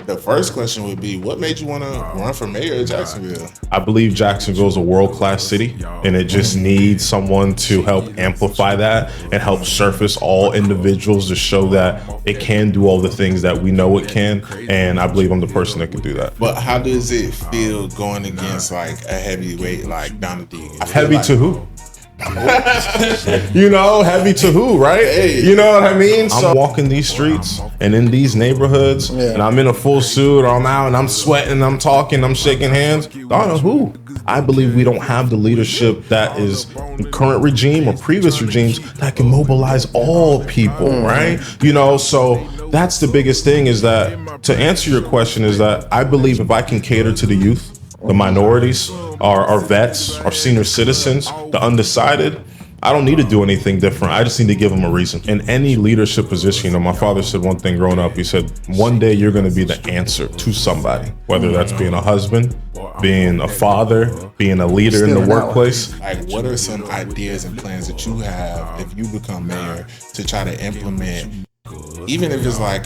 the first question would be, what made you want to run for mayor of Jacksonville? I believe Jacksonville is a world-class city, and it just needs someone to help amplify that and help surface all individuals to show that it can do all the things that we know it can. And I believe I'm the person that can do that. But how does it feel going against like a heavyweight like Donald Deegan? Heavy to who? Heavy to who, right? Hey. You know what I mean? So I'm walking these streets and in these neighborhoods, and I'm in a full suit, or I'm out and I'm sweating, I'm talking, I'm shaking hands. I don't know who. I believe we don't have the leadership that is current regime or previous regimes that can mobilize all people, right? So that's the biggest thing, is that, to answer your question, is that I believe if I can cater to the youth, the minorities, our vets, our senior citizens, the undecided, I don't need to do anything different. I just need to give them a reason. In any leadership position, my father said one thing growing up. He said, one day you're going to be the answer to somebody, whether that's being a husband, being a father, being a leader in the workplace. Like, what are some ideas and plans that you have if you become mayor to try to implement, even if it's like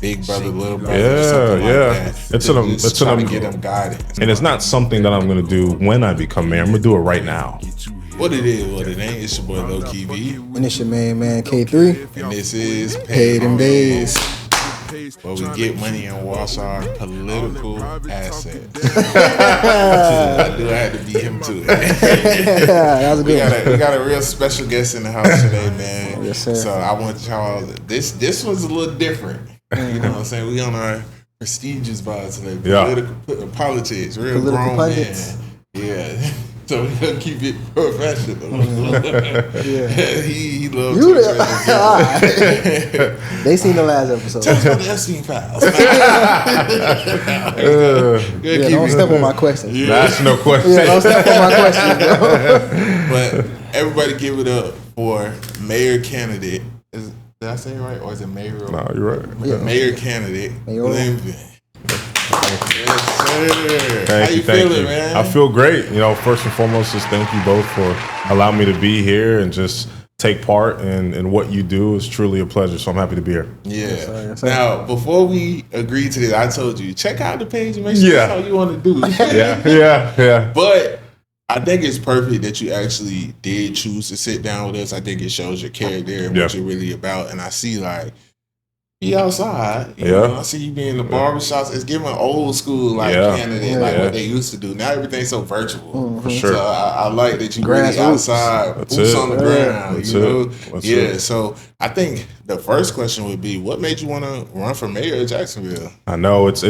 big brother, little brother, or something like that. It's trying to get them guidance. And it's not something that I'm going to do when I become mayor. I'm going to do it right now. What it is, what it ain't. It's your boy Low Key V. And it's your man K3. And this is Paid N Bazed. Where we get money and wash our political assets. I do have to be him too. That was a good we got a real special guest in the house today, man. Yes, sir. So I want y'all. This was a little different. You know what I'm saying? We on our prestigious vibe today. Politics, real Political grown pundits. man. Yeah. So we gonna keep it professional. He loves You to They seen the last episode. Tell us about the Epstein files. Don't step on my questions. That's no question. Don't step on my questions, bro. But everybody give it up for mayor candidate. Did I say it right? Or is it mayoral? No, you're right. Yeah. Mayor candidate, Linvin. Yes, sir. Thank How you feeling, man? I feel great. First and foremost, just thank you both for allowing me to be here and just take part in what you do. Is truly a pleasure. So I'm happy to be here. Yeah. Yes, sir. Now, before we agree to this, I told you, check out the page and make sure that's all you want to do. Yeah. But I think it's perfect that you actually did choose to sit down with us. I think it shows your character and what you're really about. And I see, like, be outside. You know, I see you be in the barbershops. It's giving old school candidate what they used to do. Now everything's so virtual. For sure. So I like that you really outside, boots on the ground. That's So I think the first question would be, what made you want to run for mayor of Jacksonville? I know it's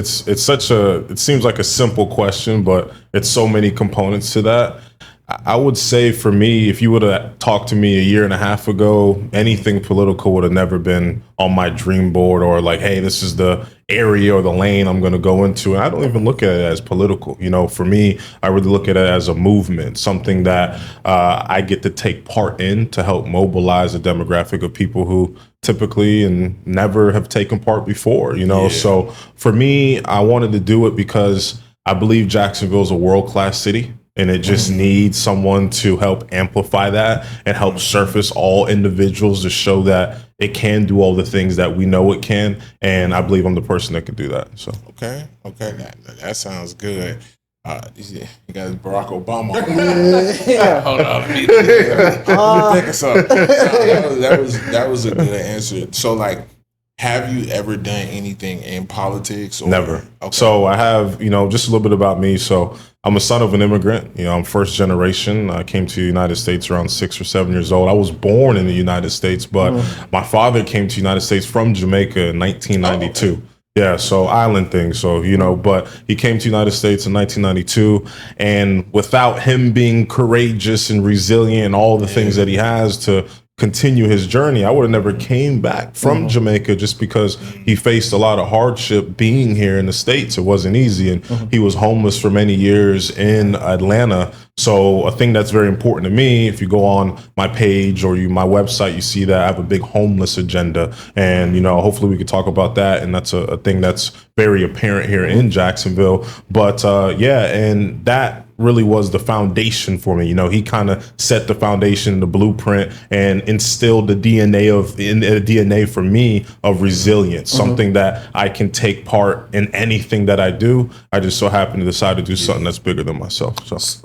such it seems like a simple question, but it's so many components to that. I would say for me, if you would have talked to me a year and a half ago, anything political would have never been on my dream board, or like, hey, this is the area or the lane I'm going to go into. And I don't even look at it as political. For me, I really look at it as a movement, something that I get to take part in to help mobilize a demographic of people who typically and never have taken part before, So for me, I wanted to do it because I believe Jacksonville is a world-class city. And it just needs someone to help amplify that and help surface all individuals to show that it can do all the things that we know it can. And I believe I'm the person that can do that. So okay, that sounds good. You got Barack Obama. Hold on, let me think of something. That was a good answer. So, like, have you ever done anything in politics? Or? Never. Okay. So I have, just a little bit about me. So I'm a son of an immigrant. I'm first generation. I came to the United States around 6 or 7 years old. I was born in the United States, but my father came to the United States from Jamaica in 1992. Okay. Yeah, so island thing. So, but he came to the United States in 1992. And without him being courageous and resilient and all the things that he has to continue his journey, I would have never came back from Jamaica, just because he faced a lot of hardship being here in the States. It wasn't easy. And he was homeless for many years in Atlanta So a thing that's very important to me, if you go on my page or my website, you see that I have a big homeless agenda. And, hopefully we could talk about that. And that's a thing that's very apparent here in Jacksonville. But and that really was the foundation for me. He kind of set the foundation, the blueprint, and instilled the DNA for me of resilience, something that I can take part in anything that I do. I just so happen to decide to do something that's bigger than myself.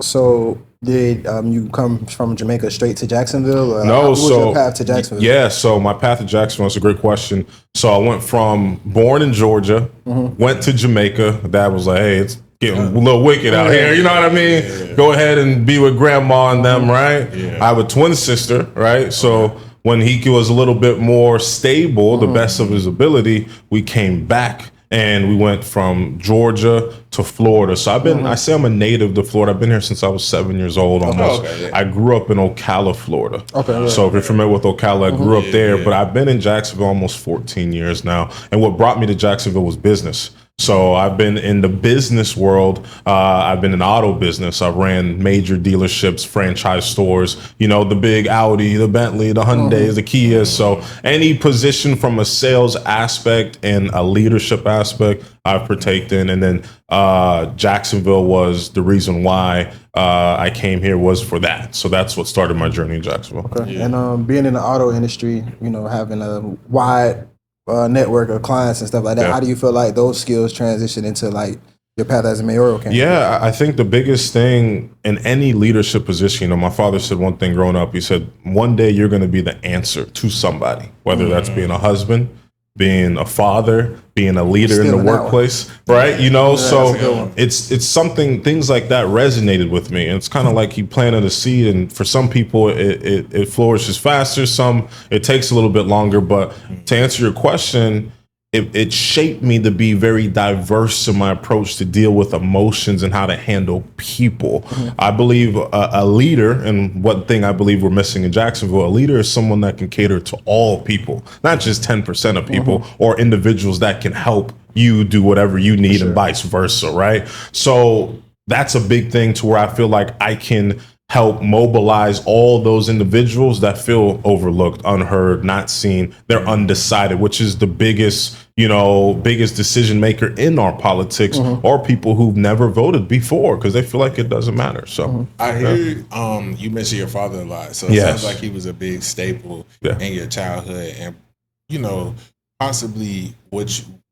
So did you come from Jamaica straight to Jacksonville? Or no, what was your path to Jacksonville? Yeah, so my path to Jacksonville is a great question. So I went from born in Georgia, went to Jamaica. Dad was like, hey, it's getting a little wicked out here. You know what I mean? Yeah. Go ahead and be with grandma and them, right? Yeah. I have a twin sister, right? So when he was a little bit more stable, the best of his ability, we came back and we went from Georgia to Florida. So I say I'm a native to Florida. I've been here since I was 7 years old almost. I grew up in Ocala, Florida. So if you're familiar with Ocala, I grew up there, but I've been in Jacksonville almost 14 years now. And what brought me to Jacksonville was business. So I've been in the business world. I've been in the auto business. I've ran major dealerships, franchise stores, the big Audi, the Bentley, the Hyundai, the Kias. So any position from a sales aspect and a leadership aspect, I've partaken in. And then Jacksonville was the reason why I came here was for that. So that's what started my journey in Jacksonville. Okay. Yeah. And being in the auto industry, having a wide network of clients and stuff like that. Yeah. How do you feel like those skills transition into like your path as a mayoral candidate? Yeah, I think the biggest thing in any leadership position, my father said one thing growing up. He said, one day you're going to be the answer to somebody, whether that's being a husband, being a father, being a leader in the workplace, right? So it's something, things like that resonated with me. And it's kind of like he planted a seed, and for some people it flourishes faster, some it takes a little bit longer. But to answer your question, it shaped me to be very diverse in my approach to deal with emotions and how to handle people. I believe a leader, and one thing I believe we're missing in Jacksonville, a leader is someone that can cater to all people, not just 10% of people or individuals that can help you do whatever you need and vice versa, right? So that's a big thing to where I feel like I can help mobilize all those individuals that feel overlooked, unheard, not seen. They're undecided, which is the biggest decision maker in our politics, or people who've never voted before because they feel like it doesn't matter. So I hear you mention your father a lot. So it sounds like he was a big staple in your childhood, and possibly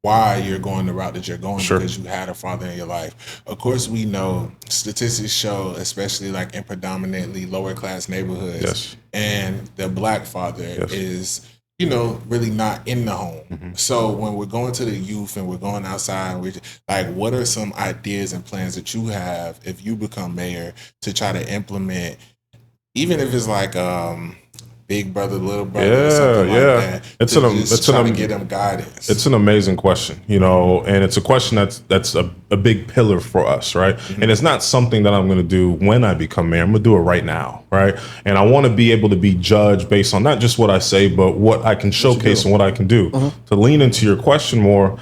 why you're going the route that you're going, because you had a father in your life. Of course, we know statistics show, especially like in predominantly lower class neighborhoods, and the black father is, really not in the home. So when we're going to the youth and we're going outside, what are some ideas and plans that you have if you become mayor to try to implement, even if it's like big brother, little brother, or something like that. It's trying to get them guidance. It's an amazing question, and it's a question that's a big pillar for us, right? And it's not something that I'm going to do when I become mayor. I'm going to do it right now, right? And I want to be able to be judged based on not just what I say, but what I can showcase and what I can do. To lean into your question more,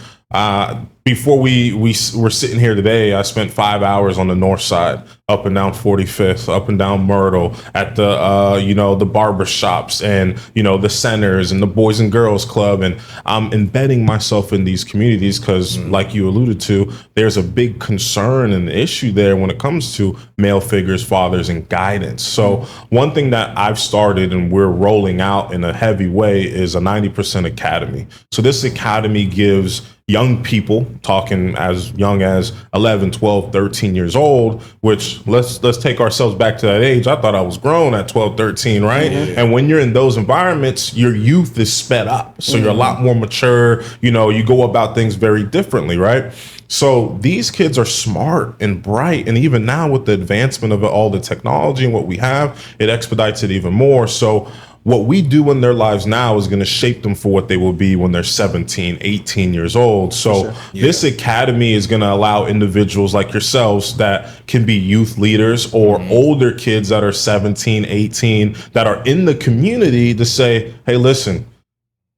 before we were sitting here today, I spent 5 hours on the north side, up and down 45th, up and down Myrtle, at the barber shops and, the centers and the Boys and Girls Club. And I'm embedding myself in these communities because, like you alluded to, there's a big concern and issue there when it comes to male figures, fathers, and guidance. So one thing that I've started and we're rolling out in a heavy way is a 90% academy. So this academy gives young people, talking as young as 11, 12, 13 years old, which let's take ourselves back to that age. I thought I was grown at 12, 13, right? And when you're in those environments, your youth is sped up. So you're a lot more mature. You go about things very differently, right? So these kids are smart and bright. And even now with the advancement of all the technology and what we have, it expedites it even more. So what we do in their lives now is going to shape them for what they will be when they're 17, 18 years old. So this academy is going to allow individuals like yourselves that can be youth leaders or older kids that are 17, 18, that are in the community to say, hey, listen,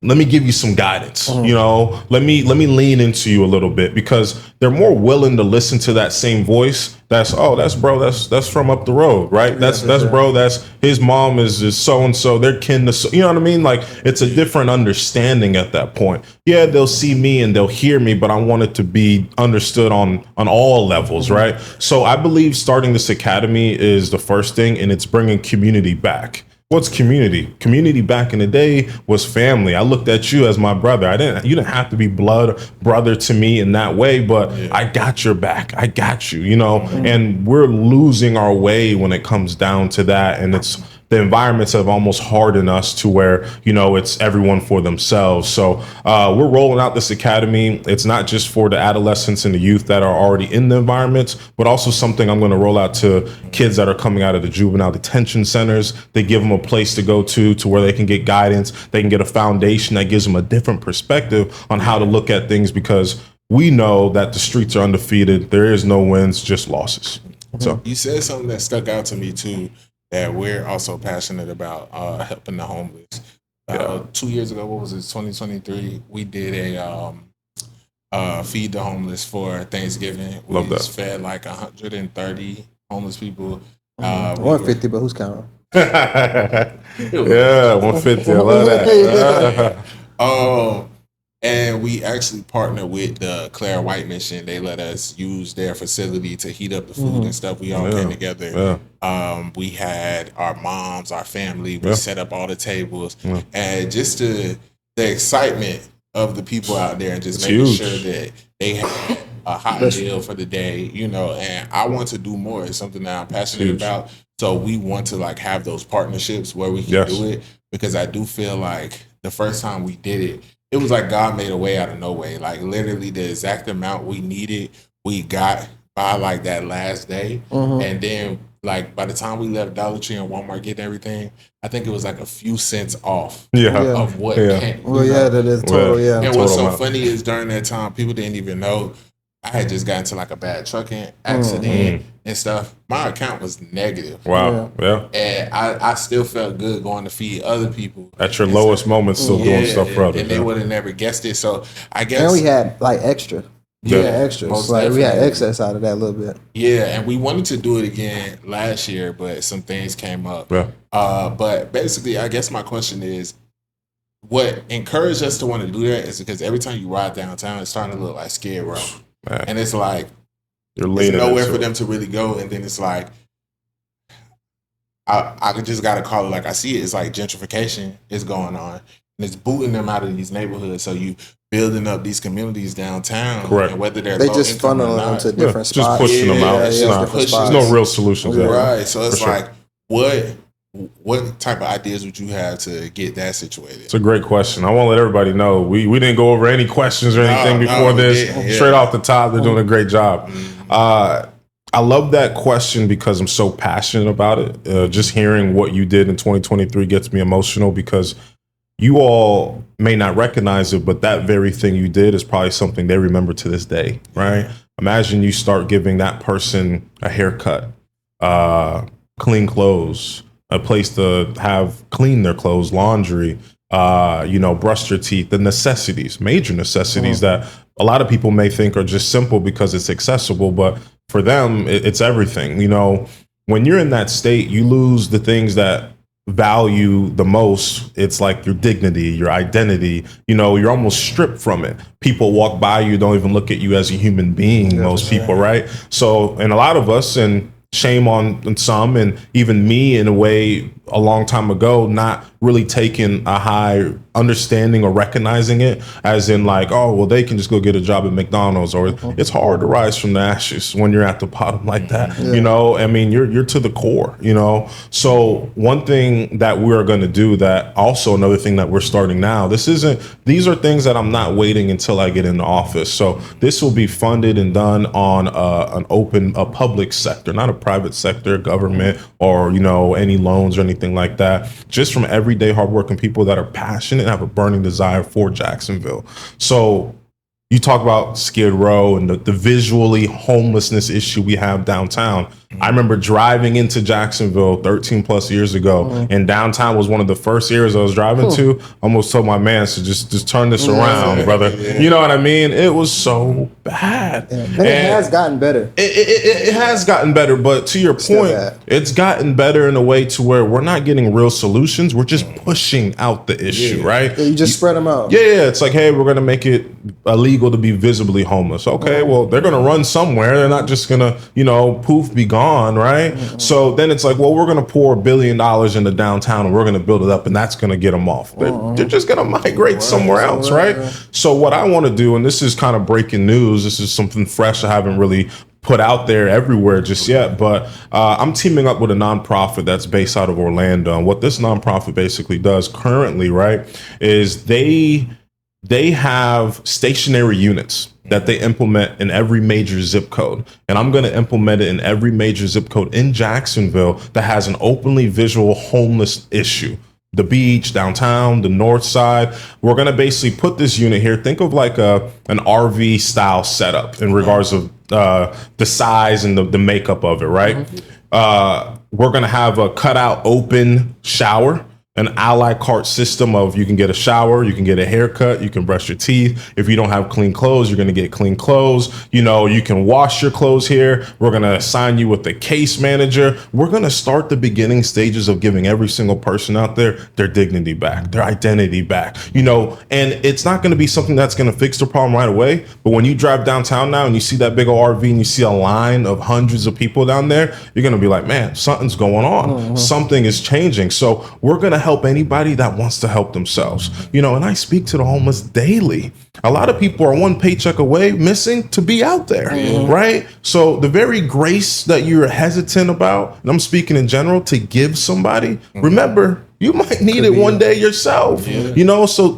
let me give you some guidance. You know, let me lean into you a little bit, because they're more willing to listen to that same voice. That's bro, that's from up the road, right? That's bro, that's his mom is so and so, they're kin to so, you know what I mean? Like, it's a different understanding at that point. Yeah, they'll see me and they'll hear me, but I want it to be understood on all levels, right? So I believe starting this academy is the first thing, and it's bringing community back. What's community? Community back in the day was family. I looked at you as my brother. You didn't have to be blood brother to me in that way, but I got your back. I got you, you know, and we're losing our way when it comes down to that. And the environments have almost hardened us to where, you know, it's everyone for themselves. So we're rolling out this academy. It's not just for the adolescents and the youth that are already in the environments, but also something I'm going to roll out to kids that are coming out of the juvenile detention centers. They give them a place to go to where they can get guidance. They can get a foundation that gives them a different perspective on how to look at things, because we know that the streets are undefeated. There is no wins, just losses. So you said something that stuck out to me too, that we're also passionate about, helping the homeless. 2 years ago, what was it, 2023, we did a feed the homeless for Thanksgiving. We fed like 130 homeless people. 150, but who's counting? Yeah, 150. I love that. And we actually partnered with the Claire White Mission. They let us use their facility to heat up the food and stuff. We all came together. We had our moms, our family. We set up all the tables. And just the excitement of the people out there, and just making sure that they had a hot meal for the day, you know. And I want to do more. It's something that I'm passionate about. So we want to like have those partnerships where we can do it, because I do feel like the first time we did it, it was like God made a way out of no way. Like literally the exact amount we needed, we got by like that last day. And then like by the time we left Dollar Tree and Walmart getting everything, I think it was like a few cents off of what came. Well, that is total, And what's so funny is during that time, people didn't even know I had just gotten into like a bad trucking accident and stuff. My account was negative. Wow. And I still felt good going to feed other people. At your lowest moments, still doing stuff for others. And they would have never guessed it. So I guess. And we had like extra. Extras. Like we had excess out of that a little bit. Yeah, and we wanted to do it again last year, but some things came up. But basically, I guess my question is, what encouraged us to want to do that is because every time you ride downtown, it's starting to look like Skid Row. And it's like, there's nowhere for them to really go. And then it's like, I just got to call it like I see it. It's like gentrification is going on. And it's booting them out of these neighborhoods. So you building up these communities downtown. Correct. And whether they're they just funnel them to different spots. Just pushing them out. There's no real solutions there. Right. So it's like, what type of ideas would you have to get that situated? It's a great question. I want to let everybody know we didn't go over any questions or anything before this. Straight off the top, they're doing a great job. I love that question because I'm so passionate about it. Just hearing what you did in 2023 gets me emotional, because you all may not recognize it, but that very thing you did is probably something they remember to this day, right? Imagine you start giving that person a haircut, clean clothes, a place to have clean their clothes, laundry, brush your teeth, the necessities, major necessities that a lot of people may think are just simple because it's accessible, but for them, it's everything. You know, when you're in that state, you lose the things that value the most. It's like your dignity, your identity, you know, you're almost stripped from it. People walk by you, don't even look at you as a human being, most people, right? So, and a lot of us, and shame on some, and even me in a way a long time ago, not really taking a high understanding or recognizing it as in like, oh, well, they can just go get a job at McDonald's, or it's hard to rise from the ashes when you're at the bottom like that. You know, I mean, you're to the core, you know? So one thing that we're going to do, that also another thing that we're starting now, these are things that I'm not waiting until I get in the office. So this will be funded and done on a public sector, not a private sector, government, or, you know, any loans or anything like that, just from everyday hardworking people that are passionate and have a burning desire for Jacksonville. So you talk about Skid Row and the visually homelessness issue we have downtown. I remember driving into Jacksonville 13 plus years ago, and downtown was one of the first areas I was driving to. I almost told my man to just turn this around, brother. You know what I mean? It was so bad. And it has gotten better. It has gotten better, but to your point, it's gotten better in a way to where we're not getting real solutions. We're just pushing out the issue, right? You just spread them out. Yeah. It's like, hey, we're going to make it illegal to be visibly homeless. Okay, well, they're going to run somewhere. They're not just going to, poof, be gone, right? So then it's like, well, we're going to pour $1 billion into downtown and we're going to build it up and that's going to get them off. They're just going to migrate somewhere else, right? So what I want to do, and this is kind of breaking news, this is something fresh I haven't really put out there everywhere just yet, but I'm teaming up with a nonprofit that's based out of Orlando. And what this nonprofit basically does currently, right, is they have stationary units that they implement in every major zip code. And I'm going to implement it in every major zip code in Jacksonville that has an openly visual homeless issue. The beach, downtown, the north side. We're going to basically put this unit here. Think of like an RV style setup in regards of the size and the makeup of it, right? We're going to have a cutout open shower, an a la carte system of you can get a shower, you can get a haircut, you can brush your teeth. If you don't have clean clothes, you're going to get clean clothes. You can wash your clothes here. We're going to assign you with the case manager. We're going to start the beginning stages of giving every single person out there their dignity back, their identity back, and it's not going to be something that's going to fix the problem right away. But when you drive downtown now and you see that big old RV and you see a line of hundreds of people down there, you're going to be like, man, something's going on. Something is changing. So we're going to help anybody that wants to help themselves, and I speak to the homeless daily. A lot of people are one paycheck away missing to be out there, right? So the very grace that you're hesitant about, and I'm speaking in general, to give somebody, remember, you might need it one day yourself, so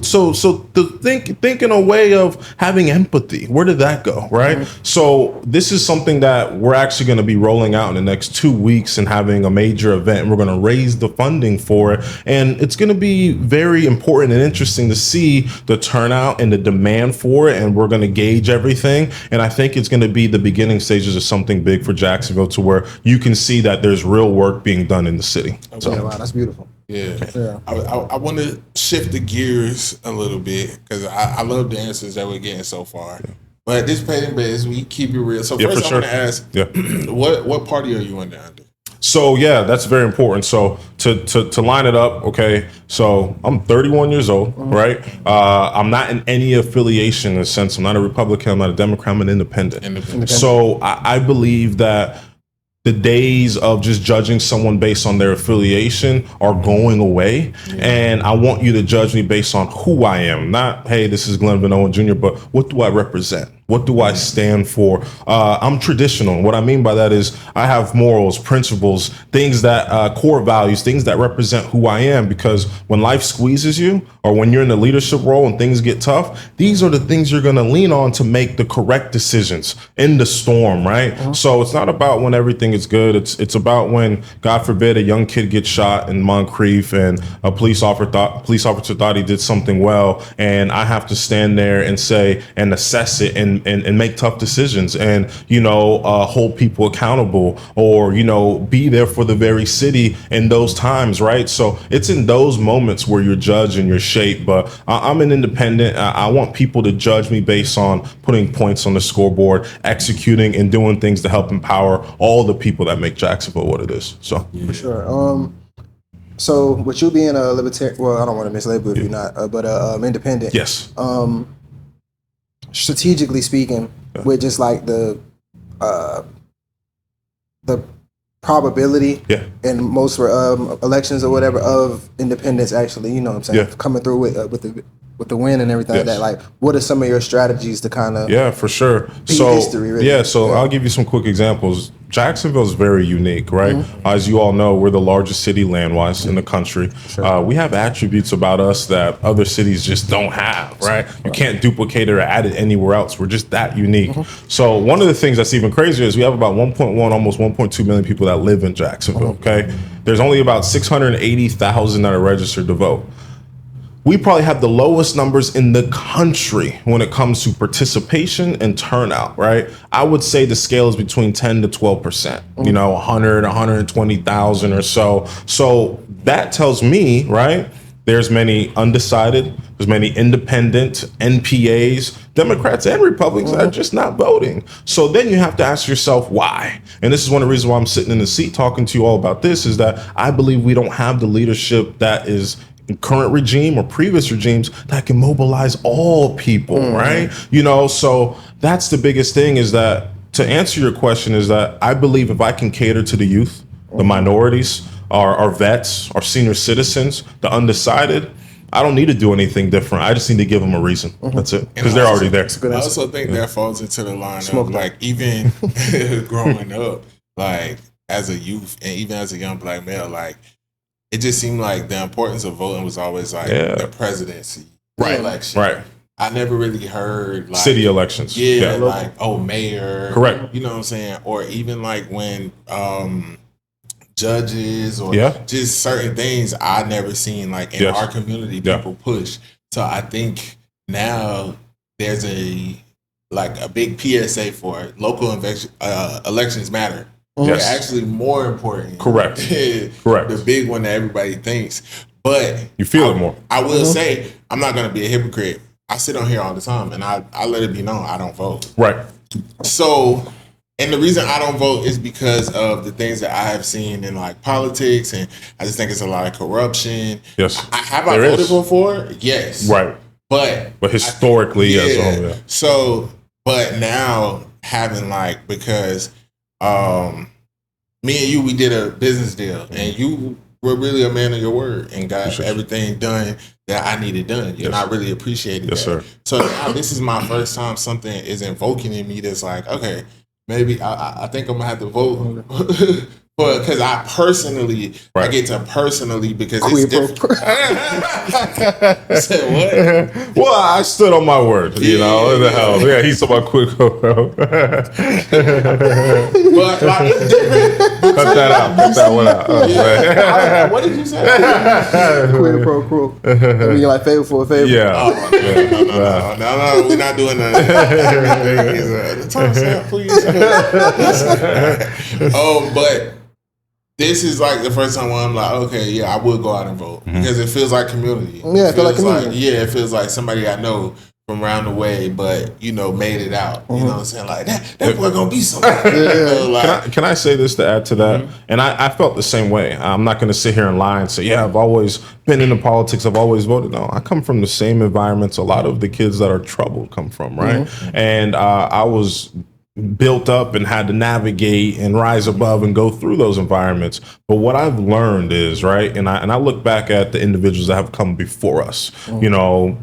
to think in a way of having empathy. Where did that go, right? So this is something that we're actually going to be rolling out in the next 2 weeks and having a major event. And we're going to raise the funding for it. And it's going to be very important and interesting to see the turnout and the demand for it. And we're going to gauge everything. And I think it's going to be the beginning stages of something big for Jacksonville, to where you can see that there's real work being done in the city. So, wow, that's beautiful. Yeah. I want to shift the gears a little bit because I love the answers that we're getting so far. But this Paid N Bazed, we keep it real. So first I want to ask, what party are you under? So yeah, that's very important. So to line it up, okay. So I'm 31 years old, right? I'm not in any affiliation in a sense. I'm not a Republican. I'm not a Democrat. I'm an independent. So I believe that the days of just judging someone based on their affiliation are going away. And I want you to judge me based on who I am. Not, hey, this is Glenn Van Owen Jr., but what do I represent? What do I stand for? I'm traditional. What I mean by that is I have morals, principles, things that core values, things that represent who I am. Because when life squeezes you, or when you're in a leadership role and things get tough, these are the things you're going to lean on to make the correct decisions in the storm, right? So it's not about when everything is good. It's about when, God forbid, a young kid gets shot in Moncrief and a police officer thought he did something well, and I have to stand there and say and assess it and make tough decisions and, hold people accountable or, be there for the very city in those times, right? So it's in those moments where you're judged and you're shaped. But I'm an independent. I want people to judge me based on putting points on the scoreboard, executing and doing things to help empower all the people that make Jacksonville what it is. So for sure. So with you being a libertarian, well, I don't want to mislabel if you're not, but independent. Yes. Strategically speaking, with just like the probability in most elections or whatever of independence actually, coming through with the win and everything like that. Like, what are some of your strategies to kind of for sure. So history, really? I'll give you some quick examples. Jacksonville is very unique, right? As you all know, we're the largest city land-wise in the country. Sure. We have attributes about us that other cities just don't have, right? You can't duplicate it or add it anywhere else. We're just that unique. So one of the things that's even crazier is we have about 1.1, almost 1.2 million people that live in Jacksonville, okay? There's only about 680,000 that are registered to vote. we probably have the lowest numbers in the country when it comes to participation and turnout, right? I would say the scale is between 10 to 12%, 100, 120,000 or so. So that tells me, right, there's many undecided, there's many independent NPAs, Democrats and Republicans that are just not voting. So then you have to ask yourself why. And this is one of the reasons why I'm sitting in the seat talking to you all about this, is that I believe we don't have the leadership that is current regime or previous regimes that can mobilize all people, right? So that's the biggest thing, is that, to answer your question, is that I believe if I can cater to the youth, the minorities, our vets, our senior citizens, the undecided, I don't need to do anything different. I just need to give them a reason. That's it. Because they're already there. I also think that falls into the line of, like, even growing up, like, as a youth and even as a young black male, like, it just seemed like the importance of voting was always like the presidency, election. Right. I never really heard like city elections. Like, mayor. Correct. You know what I'm saying? Or even like when judges or just certain things I never seen like in our community people push. So I think now there's a big PSA for it. Local elections matter. They're actually more important. Correct. The big one that everybody thinks. But you feel it more. I will say, I'm not going to be a hypocrite. I sit on here all the time, and I let it be known I don't vote. Right. So, and the reason I don't vote is because of the things that I have seen in like politics, and I just think it's a lot of corruption. Yes. I voted before? Yes. Right. But historically, yes. So, but now having like, because me and you, we did a business deal, and you were really a man of your word and got everything done that I needed done. And I really appreciated that. Sir. So now this is my first time something is invoking in me that's like, okay, maybe I think I'm gonna have to vote. Because I personally, I get to personally because it's different. Said what? Well, I stood on my word, you know. The hell, he's talking about quick bro. But like, it's different. Cut that out. Cut that one out. What did you say? Quid pro quo. I mean, like favor for a favor. No, we're not doing that. But this is like the first time where I'm like, okay, I would go out and vote because it feels like community. Yeah, it feels like community. It feels like somebody I know from around the way, but made it out. You know what I'm saying? Like that boy gonna be somebody. Can I say this to add to that? And I felt the same way. I'm not gonna sit here and lie and say, I've always been into politics. I've always voted. No, I come from the same environments a lot of the kids that are troubled come from, right? And I was built up and had to navigate and rise above and go through those environments. But what I've learned is, right, and I look back at the individuals that have come before us,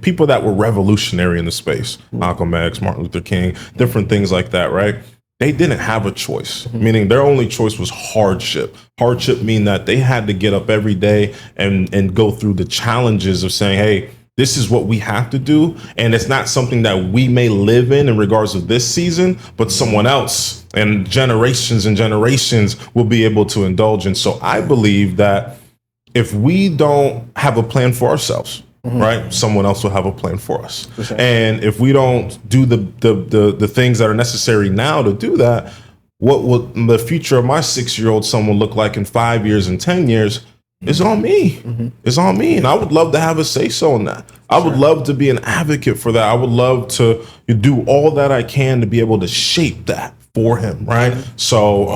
people that were revolutionary in the space, Malcolm X, Martin Luther King, different things like that, right? They didn't have a choice, meaning their only choice was hardship. Hardship mean that they had to get up every day and go through the challenges of saying, hey, this is what we have to do. And it's not something that we may live in regards of this season, but someone else and generations will be able to indulge in. So I believe that if we don't have a plan for ourselves, right, someone else will have a plan for us. For sure. And if we don't do the things that are necessary now to do that, what will the future of my 6-year-old son will look like in 5 years and 10 years? It's on me. It's on me. And I would love to have a say-so in that. I would love to be an advocate for that. I would love to do all that I can to be able to shape that for him, right? So,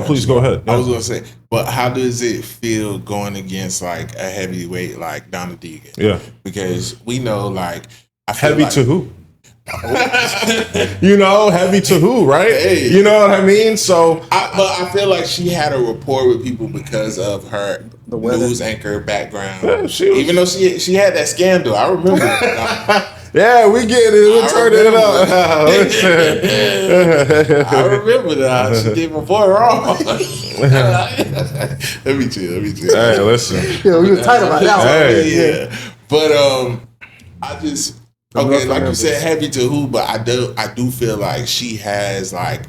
please go ahead. I was going to say, but how does it feel going against like a heavyweight like Donna Deegan? Yeah. Because we know like... Heavy to who? Heavy to who, right? Hey. You know what I mean? So, but I feel like she had a rapport with people because of her news anchor background. Yeah, even though she had that scandal, I remember. Yeah, we get it. We turned it up. I remember that. She did before wrong. Let me chill. Hey, listen. Yeah, we were tight about that one. Hey. Yeah. But I just. Okay, like you said, heavy to who, but I do feel like she has like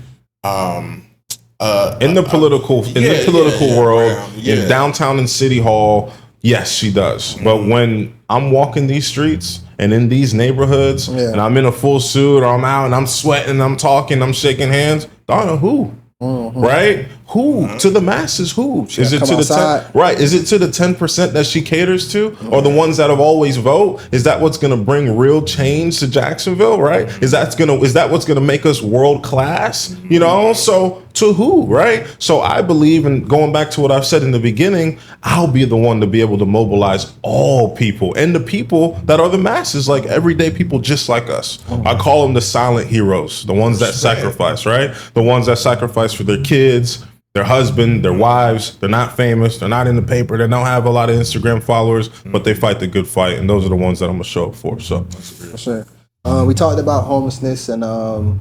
in the political world, in downtown and City Hall, Yes, she does. But when I'm walking these streets and in these neighborhoods and I'm in a full suit or I'm out and I'm sweating, I'm talking, I'm shaking hands, Donna, who? Right? Who? To the masses, who? Is it to the 10? Right. Is it to the 10% that she caters to? Or the ones that have always vote? Is that what's gonna bring real change to Jacksonville? Right? Is that what's gonna make us world class? You know? So to who, right? So I believe in going back to what I've said in the beginning, I'll be the one to be able to mobilize all people and the people that are the masses, like everyday people just like us. I call them the silent heroes, the ones that sacrifice, right? The ones that sacrifice for their kids, their husband, their wives. They're not famous. They're not in the paper. They don't have a lot of Instagram followers, but they fight the good fight. And those are the ones that I'm going to show up for. So, for sure. We talked about homelessness and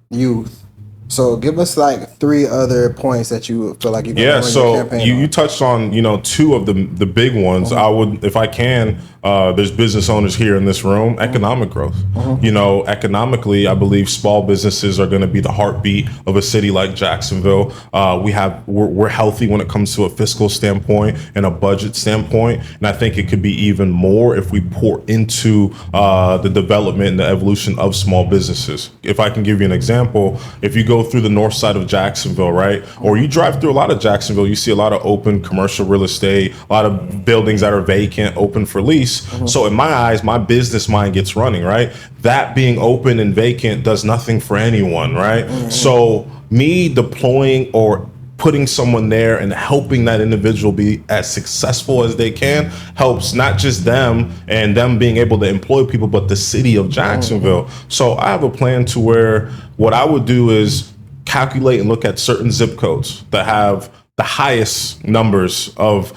youth. So give us like 3 other points that you feel like you can so you touched on, 2 of the big ones. I would, if I can, there's business owners here in this room, economic growth. Economically, I believe small businesses are going to be the heartbeat of a city like Jacksonville. We're healthy when it comes to a fiscal standpoint and a budget standpoint. And I think it could be even more if we pour into the development and the evolution of small businesses. If I can give you an example, if you go through the north side of Jacksonville, right? Or you drive through a lot of Jacksonville, you see a lot of open commercial real estate, a lot of buildings that are vacant, open for lease. So in my eyes, my business mind gets running, right? That being open and vacant does nothing for anyone, right? So me deploying or putting someone there and helping that individual be as successful as they can helps not just them and them being able to employ people, but the city of Jacksonville. So I have a plan to where what I would do is calculate and look at certain zip codes that have the highest numbers of,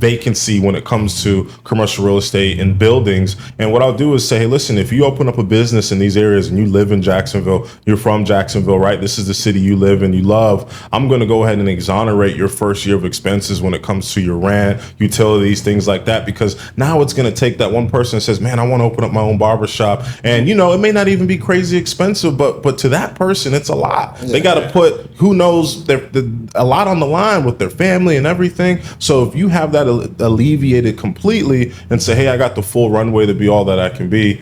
vacancy when it comes to commercial real estate and buildings. And what I'll do is say, hey, listen, if you open up a business in these areas and you live in Jacksonville, you're from Jacksonville, right? This is the city you live and you love. I'm going to go ahead and exonerate your first year of expenses when it comes to your rent, utilities, things like that, because now it's going to take that one person that says, man, I want to open up my own barbershop. And, it may not even be crazy expensive, but to that person, it's a lot. They got to put, who knows, a lot on the line with their family and everything. So if you have that alleviated completely and say, hey, I got the full runway to be all that I can be,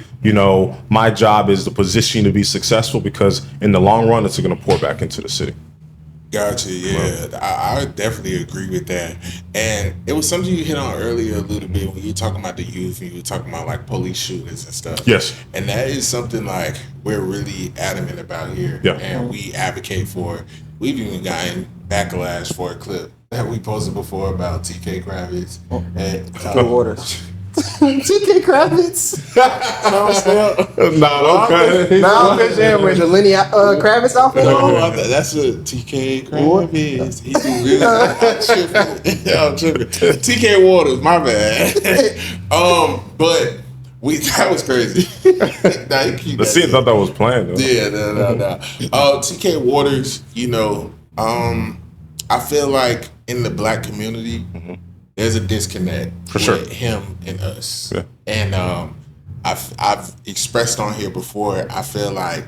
my job is to position you to be successful, because in the long run, it's going to pour back into the city. Gotcha. Yeah, I definitely agree with that. And it was something you hit on earlier a little bit when you were talking about the youth and you were talking about like police shootings and stuff. Yes. And that is something like we're really adamant about here. Yeah. And we advocate for. We've even gotten backlash for a clip that we posted before about TK Kravitz and Waters. TK Kravitz. No, okay. Now I'm picturing with the Lenny Kravitz outfit. No, that's a TK Kravitz. He do real. I'm tripping. TK Waters, my bad. But that was crazy. The scene thought that was planned, though. Yeah, no. TK Waters, I feel like in the black community, there's a disconnect with him and us. Yeah. And I've expressed on here before, I feel like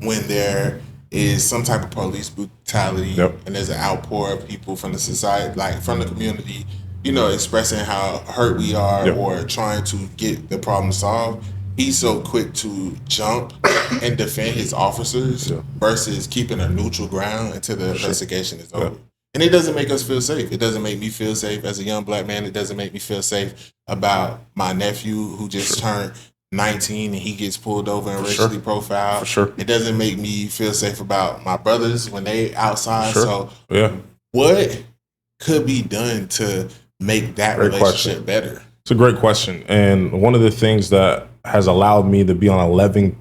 when there is some type of police brutality and there's an outpour of people from the society, like from the community, expressing how hurt we are or trying to get the problem solved, he's so quick to jump and defend his officers versus keeping a neutral ground until the investigation is over. And it doesn't make us feel safe. It doesn't make me feel safe as a young black man. It doesn't make me feel safe about my nephew who just turned 19 and he gets pulled over and racially profiled. It doesn't make me feel safe about my brothers when they outside. So what could be done to make that relationship better? It's a great question. And one of the things that has allowed me to be on a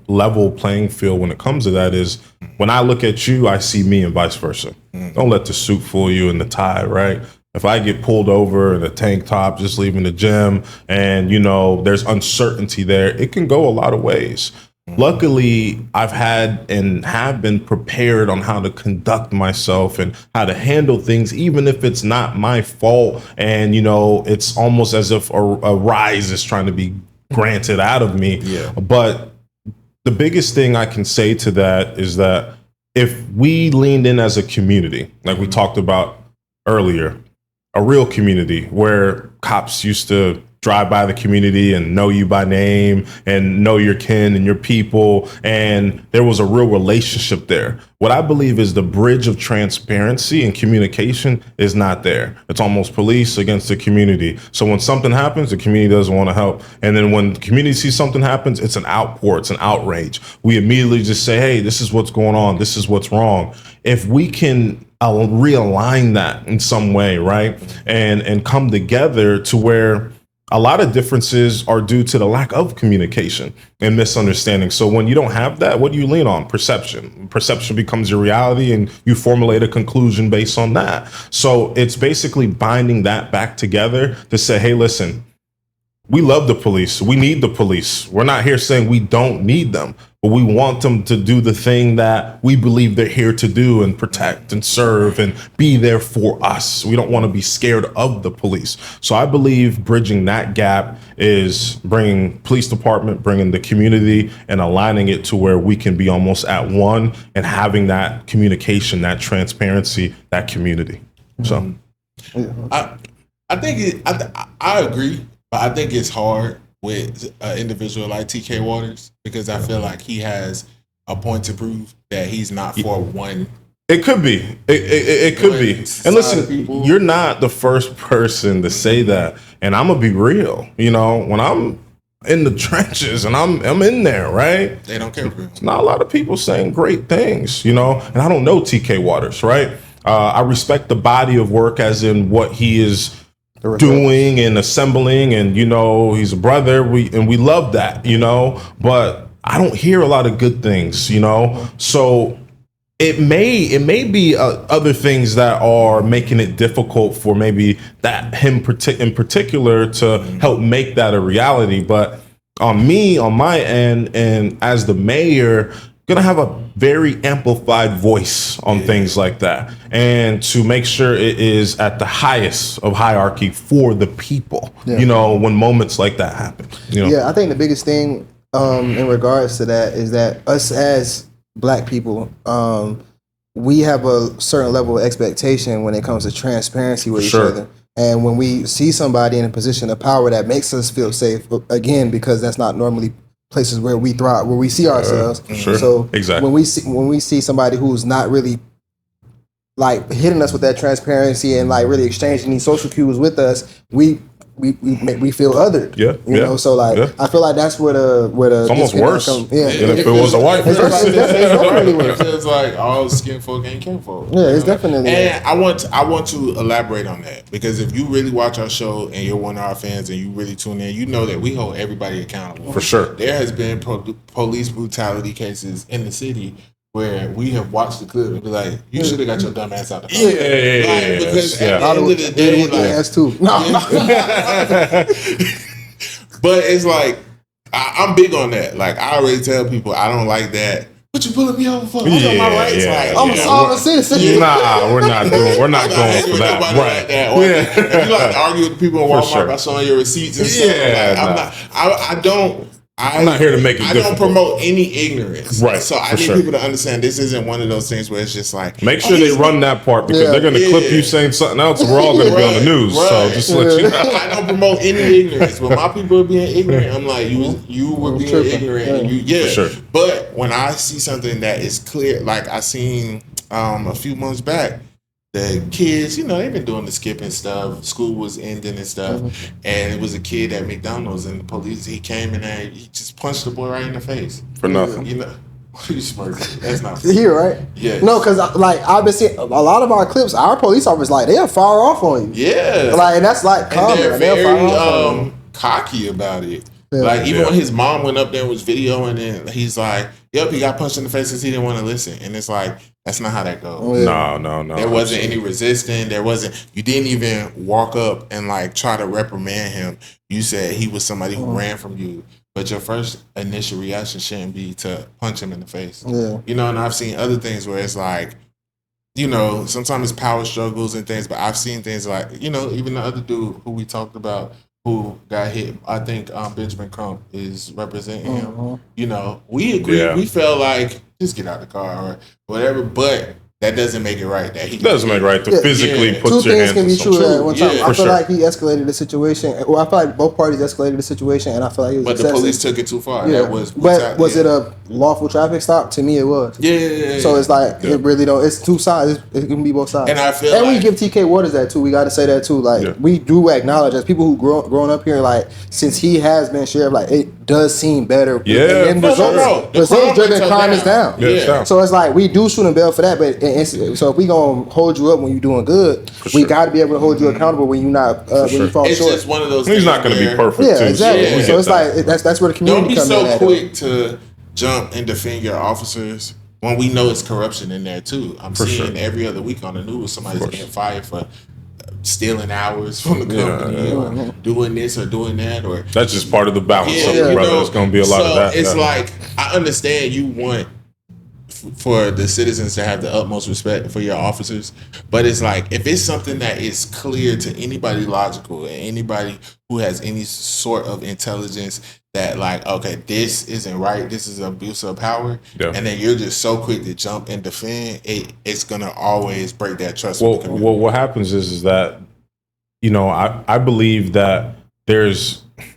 level playing field when it comes to that is when I look at you, I see me and vice versa. Don't let the suit fool you and the tie, right? If I get pulled over in a tank top, just leaving the gym and, there's uncertainty there, it can go a lot of ways. Luckily, I've had and have been prepared on how to conduct myself and how to handle things, even if it's not my fault. And, it's almost as if a rise is trying to be granted out of me. Yeah. But the biggest thing I can say to that is that if we leaned in as a community, like we talked about earlier, a real community where cops used to drive by the community and know you by name and know your kin and your people. And there was a real relationship there. What I believe is the bridge of transparency and communication is not there. It's almost police against the community. So when something happens, the community doesn't want to help. And then when the community sees something happens, it's an outpour, it's an outrage. We immediately just say, hey, this is what's going on. This is what's wrong. If we can realign that in some way, right? And come together to where a lot of differences are due to the lack of communication and misunderstanding. So when you don't have that, what do you lean on? Perception. Perception becomes your reality and you formulate a conclusion based on that. So it's basically binding that back together to say, hey, listen, we love the police. We need the police. We're not here saying we don't need them, but we want them to do the thing that we believe they're here to do and protect and serve and be there for us. We don't want to be scared of the police. So I believe bridging that gap is bringing police department, bringing the community and aligning it to where we can be almost at one and having that communication, that transparency, that community. So I think I agree. But I think it's hard with an individual like TK Waters because I feel like he has a point to prove that he's not for one. It could be. It could be. And listen, you're not the first person to say that. And I'm going to be real. You know, when I'm in the trenches and I'm in there, right? They don't care for him. Not a lot of people saying great things, you know, and I don't know TK Waters, right? I respect the body of work as in what he is doing and assembling, and you know he's a brother, we love that, you know, but I don't hear a lot of good things, you know. So it may be other things that are making it difficult for maybe that him in particular to help make that a reality. But on my end, and as the mayor, gonna have a very amplified voice on things like that, and to make sure it is at the highest of hierarchy for the people. You know, when moments like that happen. You know? Yeah, I think the biggest thing in regards to that is that us as Black people, we have a certain level of expectation when it comes to transparency with each other. And when we see somebody in a position of power, that makes us feel safe. Again, because that's not normally places where we thrive, where we see ourselves. So exactly. when we see somebody who's not really like hitting us with that transparency and like really exchanging these social cues with us, we feel othered. You know, so like I feel like that's where the it's almost worse. Than if it was a white person. It's definitely worse. It feels like all skin folk ain't kin folk. Yeah, it's definitely. And I want to elaborate on that because if you really watch our show and you're one of our fans and you really tune in, you know that we hold everybody accountable. For sure. There has been police brutality cases in the city where we have watched the clip and be like, you should have got your dumb ass out the car. Because at the end of the day, ass too. But it's like I'm big on that. Like I already tell people I don't like that. What you pulling me over for? I'm on my rights. I'm a sovereign citizen. Nah, we're not going for that. Right. If you like to argue with people in Walmart by showing your receipts and stuff, I'm not here to make it difficult. I don't promote any ignorance. Right. So I need people to understand this isn't one of those things where it's just like make sure they run that part because they're gonna clip you saying something else and we're all gonna be on the news. So just let you know. I don't promote any ignorance, but my people are being ignorant. I'm like, you were being ignorant and For sure. But when I see something that is clear, like I seen a few months back, the kids, you know, they've been doing the skipping stuff. School was ending and stuff. And it was a kid at McDonald's and the police, he came in there, he just punched the boy right in the face. For nothing. You know, you smirking. That's not here, right? Yeah. No, because like I've been seeing a lot of our clips, our police officers, like they'll fire off on you. Yeah. Like, and that's like common. And they're very cocky about it. Like, even when his mom went up there and was videoing it, he's like, yep, he got punched in the face because he didn't want to listen. And it's like, that's not how that goes. No. There wasn't any resistance. You didn't even walk up and like try to reprimand him. You said he was somebody who ran from you. But your first initial reaction shouldn't be to punch him in the face. Yeah. You know, and I've seen other things where it's like, you know, sometimes it's power struggles and things, but I've seen things like, you know, even the other dude who we talked about who got hit, I think Benjamin Crump is representing him. You know, we agree. We felt like, just get out of the car or whatever, but that doesn't make it right. That he doesn't make it right to physically put two your things hands can on be someone. true at one time. I feel sure. like he escalated the situation. Well, I feel like both parties escalated the situation, and I feel like he was. But the police took it too far. Yeah. That was. But was it a lawful traffic stop? To me, it was. Yeah. So it's like it really don't. It's two sides. It can be both sides. And I feel. And we give TK Waters that too. We got to say that too. Like we do acknowledge as people who grown up here. Like since he has been sheriff, like it does seem better. Yeah. Results-driven crime is down. Yeah. So it's like we do shoot him bail for that. But so if we gonna hold you up when you're doing good, we got to be able to hold you accountable when you're not when you fall it's short. Just one of those. He's not going to be perfect. Yeah, exactly. So it's like that's where the community comes in. Don't be so quick at. to jump and defend your officers when we know it's corruption in there too. I'm seeing every other week on the news somebody's getting fired for stealing hours from the company or doing this or doing that, or that's just part of the balance of it, brother. There's going to be a lot of that. It's like I understand you want for the citizens to have the utmost respect for your officers, but it's like if it's something that is clear to anybody logical and anybody who has any sort of intelligence that like, okay, this isn't right, this is abuse of power, and then you're just so quick to jump and defend, it's gonna always break that trust. Well, what happens is that, you know, I believe that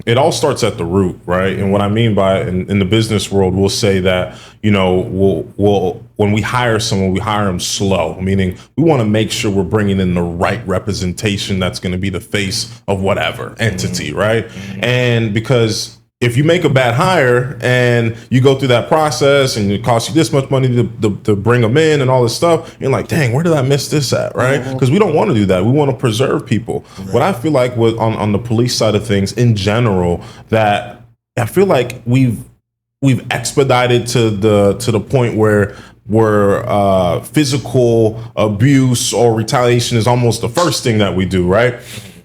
it all starts at the root, right? And what I mean by in the business world, we'll say that, you know, we'll when we hire someone, we hire them slow, meaning we want to make sure we're bringing in the right representation that's going to be the face of whatever entity, right? And because if you make a bad hire and you go through that process and it costs you this much money to bring them in and all this stuff, you're like, dang, where did I miss this at, right? Because we don't want to do that. We want to preserve people. What I feel like on the police side of things in general, that I feel like we've expedited to the point where physical abuse or retaliation is almost the first thing that we do, right?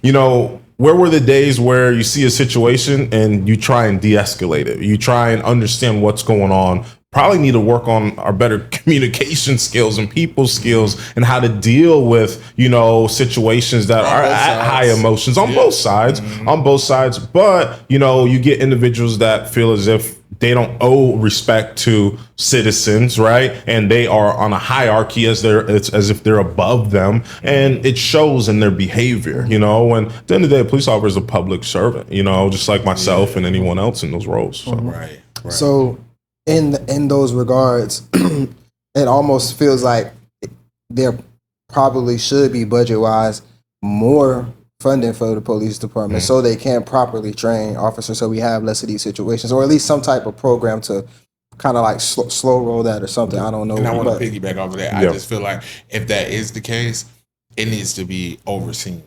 You know, where were the days where you see a situation and you try and de-escalate it? You try and understand what's going on. Probably need to work on our better communication skills and people skills and how to deal with, you know, situations that are at high emotions on both sides, But, you know, you get individuals that feel as if they don't owe respect to citizens, right? And they are on a hierarchy it's as if they're above them, and it shows in their behavior, you know. And at the end of the day, a police officer is a public servant, you know, just like myself and anyone else in those roles. So. Right. So in those regards, it almost feels like there probably should be budget-wise more funding for the police department so they can properly train officers, so we have less of these situations, or at least some type of program to kind of like slow roll that or something. I don't know. And I want to piggyback off of that. I just feel like if that is the case, it needs to be overseen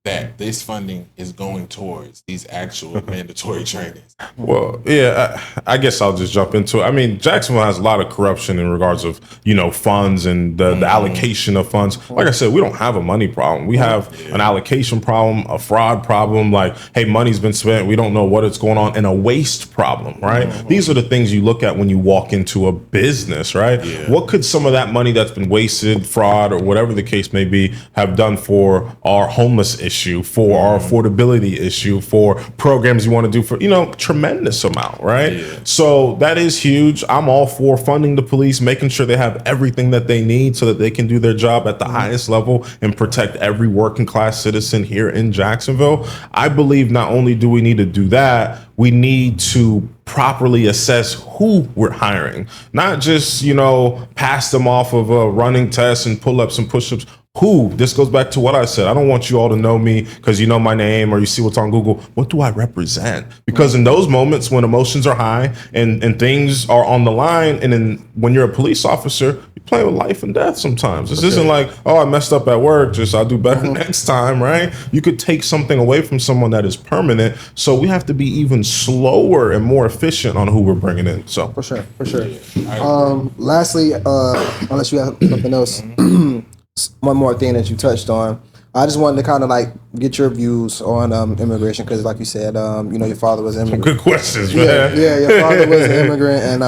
that this funding is going towards these actual mandatory trainings. Well, yeah, I guess I'll just jump into it. I mean, Jacksonville has a lot of corruption in regards of, you know, funds and the allocation of funds. Like I said, we don't have a money problem. We have an allocation problem, a fraud problem, like, hey, money's been spent, we don't know what it's going on, and a waste problem, right? These are the things you look at when you walk into a business, right? What could some of that money that's been wasted, fraud, or whatever the case may be, have done for our homeless issue, for our affordability issue, for programs you want to do for, you know, tremendous amount, right? So that is huge. I'm all for funding the police, making sure they have everything that they need so that they can do their job at the highest level and protect every working class citizen here in Jacksonville. I believe not only do we need to do that, we need to properly assess who we're hiring, not just, you know, pass them off of a running test and pull-ups and push-ups. Who? This goes back to what I said. I don't want you all to know me because you know my name or you see what's on Google. What do I represent? Because in those moments when emotions are high and things are on the line, and then when you're a police officer, you're playing with life and death sometimes. This isn't like, oh, I messed up at work, just I'll do better next time, right? You could take something away from someone that is permanent. So we have to be even slower and more efficient on who we're bringing in. So for sure. Lastly, unless you have something else, one more thing that you touched on. I just wanted to kind of like get your views on immigration because, like you said, you know, your father was an immigrant. Good questions, man. Yeah, your father was an immigrant, and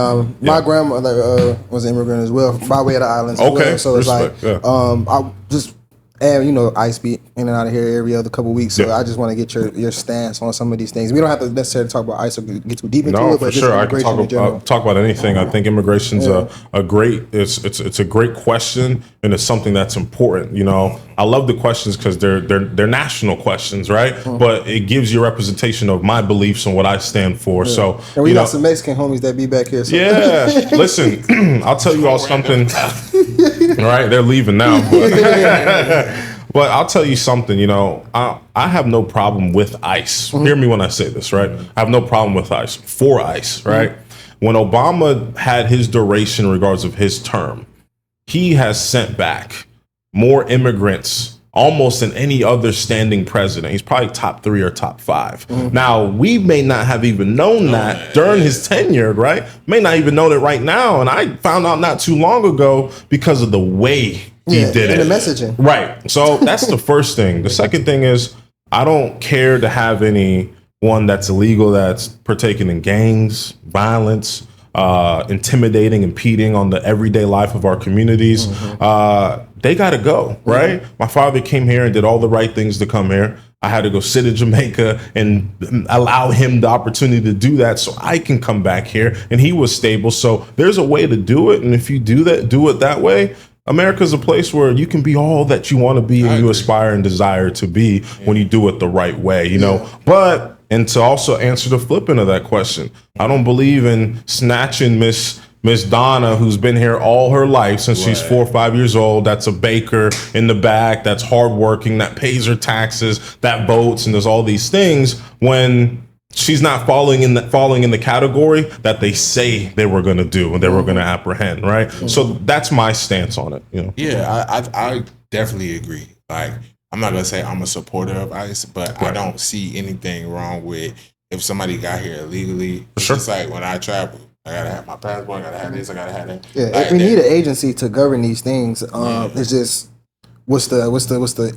my grandmother was an immigrant as well, by way of the islands. Okay, well. So it's like, I just And you know, Ice be in and out of here every other couple weeks, so I just want to get your stance on some of these things. We don't have to necessarily talk about Ice or get too deep into it, but for sure, I can talk about anything. I think immigration's a great it's a great question, and it's something that's important. You know, I love the questions because they're national questions, right? But it gives you a representation of my beliefs and what I stand for. So, and we got some Mexican homies that be back here. So. Yeah, listen, I'll tell you all something. Right, they're leaving now. But I'll tell you something, you know, I have no problem with ICE. Hear me when I say this, right? I have no problem with ICE, for ICE, right? When Obama had his duration in regards of his term, he has sent back more immigrants almost than any other standing president. He's probably top 3 or top 5. Now, we may not have even known that during his tenure, right? May not even know it right now. And I found out not too long ago because of the way he did it. And the messaging. Right. So that's the first thing. The second thing is I don't care to have anyone that's illegal that's partaking in gangs, violence, intimidating, impeding on the everyday life of our communities. They got to go, right? My father came here and did all the right things to come here. I had to go sit in Jamaica and allow him the opportunity to do that so I can come back here. And he was stable. So there's a way to do it. And if you do it that way, America's a place where you can be all that you want to be and you aspire and desire to be when you do it the right way, you know. But, and to also answer the flip end of that question, I don't believe in snatching Miss Donna, who's been here all her life since she's 4 or 5 years old. That's a baker in the back. That's hardworking. That pays her taxes. That votes and does all these things when she's not falling in the category that they say they were going to do and they were going to apprehend. Right. So that's my stance on it. You know. Yeah, I definitely agree. Like, I'm not gonna say I'm a supporter of ICE, but I don't see anything wrong with if somebody got here illegally. It's just like when I travel. I gotta have my passport. I gotta have this. I gotta have that. Yeah, like, we need an agency to govern these things. It's just what's the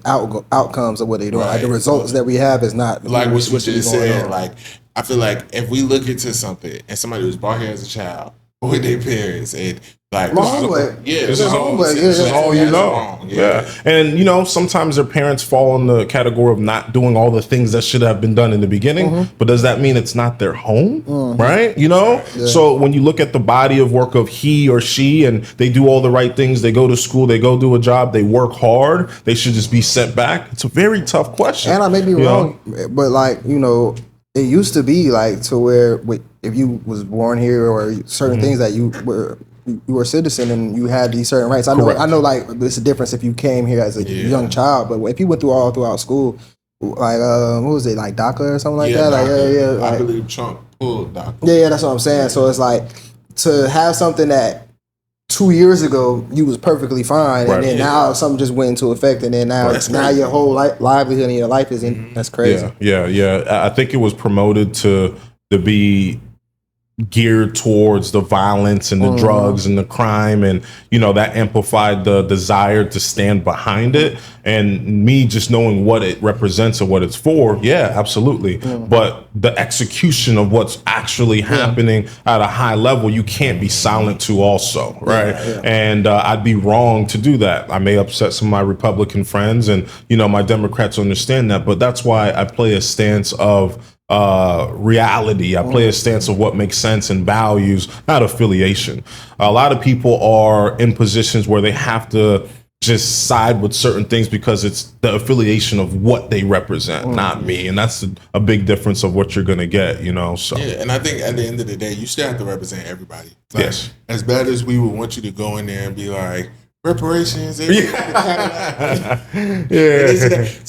outcomes of what they do. Like the results that we have is not like what you just said. Like I feel like if we look into something and somebody was brought here as a child with their parents and like this is all you know. Yeah. And you know, sometimes their parents fall in the category of not doing all the things that should have been done in the beginning. But does that mean it's not their home? Right? You know? So when you look at the body of work of he or she and they do all the right things, they go to school, they go do a job, they work hard, they should just be sent back. It's a very tough question. And I may be wrong, but like, you know, it used to be like to where if you was born here or certain things that you were a citizen and you had these certain rights. I know like there's a difference if you came here as a young child, but if you went throughout school, like what was it, like DACA or something like that? DACA. Like, I believe Trump pulled DACA. Yeah, that's what I'm saying. So it's like to have something that 2 years ago you was perfectly fine, and then now something just went into effect, and then now your whole livelihood and your life is in. That's crazy. Yeah. I think it was promoted to be geared towards the violence and the drugs and the crime, and you know that amplified the desire to stand behind it, and me just knowing what it represents and what it's for. Absolutely. But the execution of what's actually happening at a high level, you can't be silent to also, right? And I'd be wrong to do that. I may upset some of my Republican friends, and you know my Democrats understand that, but that's why I play a stance of reality. I play a stance of what makes sense and values, not affiliation. A lot of people are in positions where they have to just side with certain things because it's the affiliation of what they represent, not me. And that's a big difference of what you're going to get, you know? So and I think at the end of the day, you still have to represent everybody. Like, as bad as we would want you to go in there and be like, reparations. It's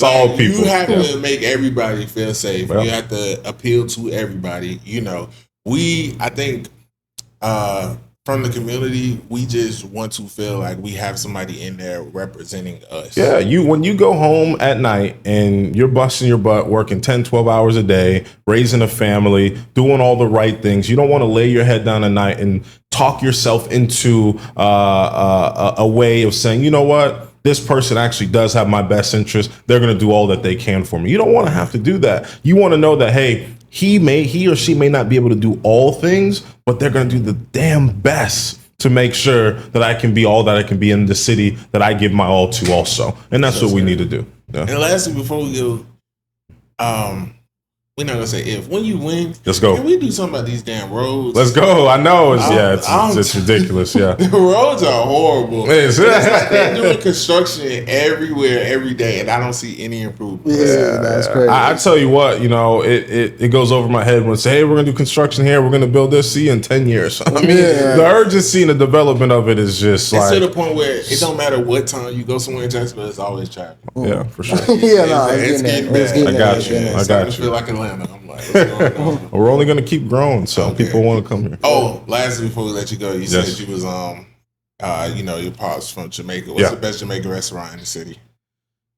all people. You have to make everybody feel safe. You have to appeal to everybody. You know, I think from the community, we just want to feel like we have somebody in there representing us. Yeah, when you go home at night and you're busting your butt, working 10, 12 hours a day, raising a family, doing all the right things, you don't want to lay your head down at night and talk yourself into a way of saying, you know what? This person actually does have my best interest. They're going to do all that they can for me. You don't want to have to do that. You want to know that, hey, he or she may not be able to do all things, but they're going to do the damn best to make sure that I can be all that I can be in the city that I give my all to also. And that's what we need to do. Yeah. And lastly, before we go, we're not gonna say if. When you win, let's go. Can we do something about these damn roads? Let's go. I know. It's ridiculous. Yeah, the roads are horrible. It's like they're doing construction everywhere, every day, and I don't see any improvement. Yeah, that's crazy. I tell you what, it goes over my head when I say, hey, we're gonna do construction here. We're gonna build this. See you in 10 years. I mean, the urgency and the development of it is just it's to the point where it don't matter what time you go somewhere in Jacksonville, it's always traffic. Yeah, for sure. It's getting bad. I got you. I got you. Feel like Atlanta. I'm like, what's going on? We're only going to keep growing, so people want to come here. Oh, lastly, before we let you go, you said you was your pops from Jamaica. What's the best Jamaican restaurant in the city?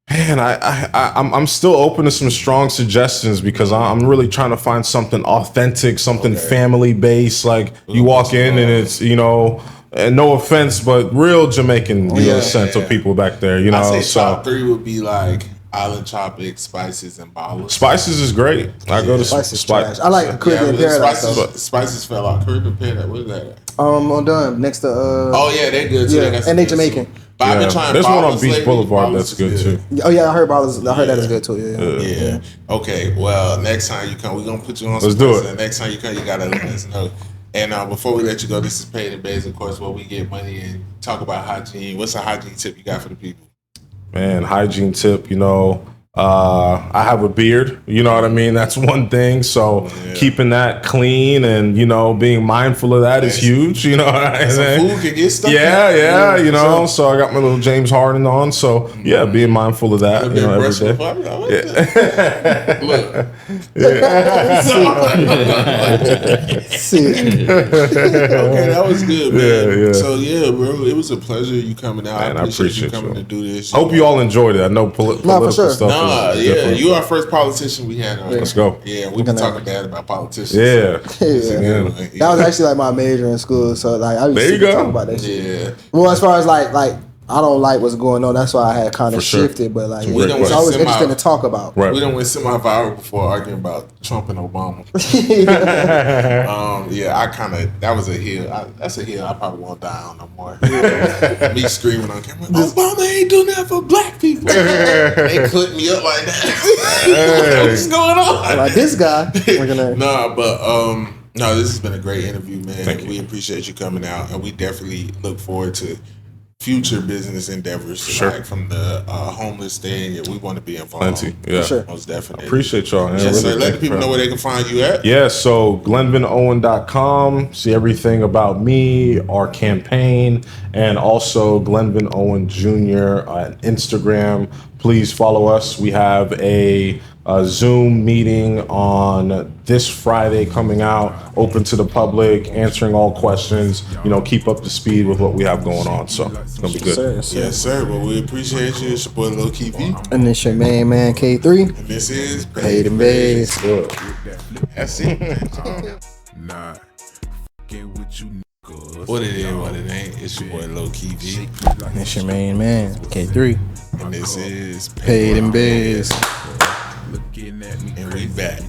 Man, I'm still open to some strong suggestions because I'm really trying to find something authentic, something family based. Like you walk in and it's and no offense, but real Jamaican sense of people back there. I say top 3 would be like Island Tropic, Spices, and Ballers. Spices is great. I go to Spices. I like Caribbean Paradise. Spices fell out. Caribbean Paradise. What is that? On Dunn next to. They're good too. Yeah, and they Jamaican. But I've been trying. There's one on Beach Boulevard that's good too. Oh yeah, I heard Ballers. I heard that is good too. Yeah. Okay. Well, next time you come, we're gonna put you on. Let's do it. Next time you come, you gotta let us know. And before we let you go, this is Paid N Bazed, of course, where we get money and talk about hygiene. What's a hygiene tip you got for the people? Man, hygiene tip, I have a beard, you know what I mean? That's one thing. So keeping that clean and, being mindful of that is huge, Some food can get stuck. Yeah, so I got my little James Harden on. So being mindful of that, every day. Okay, that was good, man. Yeah. So bro, it was a pleasure you coming out. Man, I appreciate you coming to do this. Hope you all enjoyed it. I know political stuff. You are our first politician we had on. Let's go. Yeah, we've been talking bad about politicians. That was actually like my major in school. So like I used to talk about that shit. Yeah. Well, as far as like I don't like what's going on. That's why I had kind of shifted. But like it's always interesting to talk about. Right. We done went semi-viral before arguing about Trump and Obama. That was a hill. That's a hill I probably won't die on no more. Me screaming on camera, Obama ain't doing that for black people. They clipped me up like that. What's going on? Like this guy. No, this has been a great interview, man. Thank you. We appreciate you coming out, and we definitely look forward to future business endeavors, like from the homeless thing. We want to be involved. Plenty, yeah, for sure. Most definitely. Appreciate y'all. Man. Yes, sir. Let the people know where they can find you at. Yeah, so GlenvinOwen.com. See everything about me, our campaign, and also Glenvin Owen Jr. on Instagram. Please follow us. We have a Zoom meeting on this Friday coming out, open to the public, answering all questions. Keep up to speed with what we have going on. So it's gonna be good. Yes, sir. Well, we appreciate you. It's your boy Lil Key V. And this your man K3. And this is Paid N Bazed. That's it. What it is, what it ain't. It's your boy Lil Key V. And this your man K3. And this is Paid N Bazed. And we back.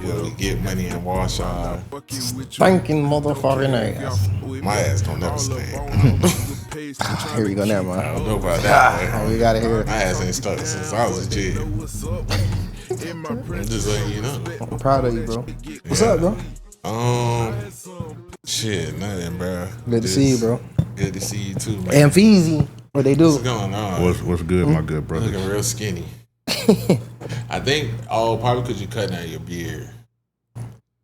We get money and wash our stinking motherfucking ass. My ass don't never stink. Here we go now, man. I don't know about that. We gotta hear it. My ass ain't stuck since I was a kid. I'm just letting you know. I'm proud of you, bro. What's up, bro? Shit, nothing, bro. Good to see you, bro. Good to see you too, man. And Feezy, what they do? What's going on? What's good, my good brother? Looking real skinny. I think, probably because you're cutting out your beard.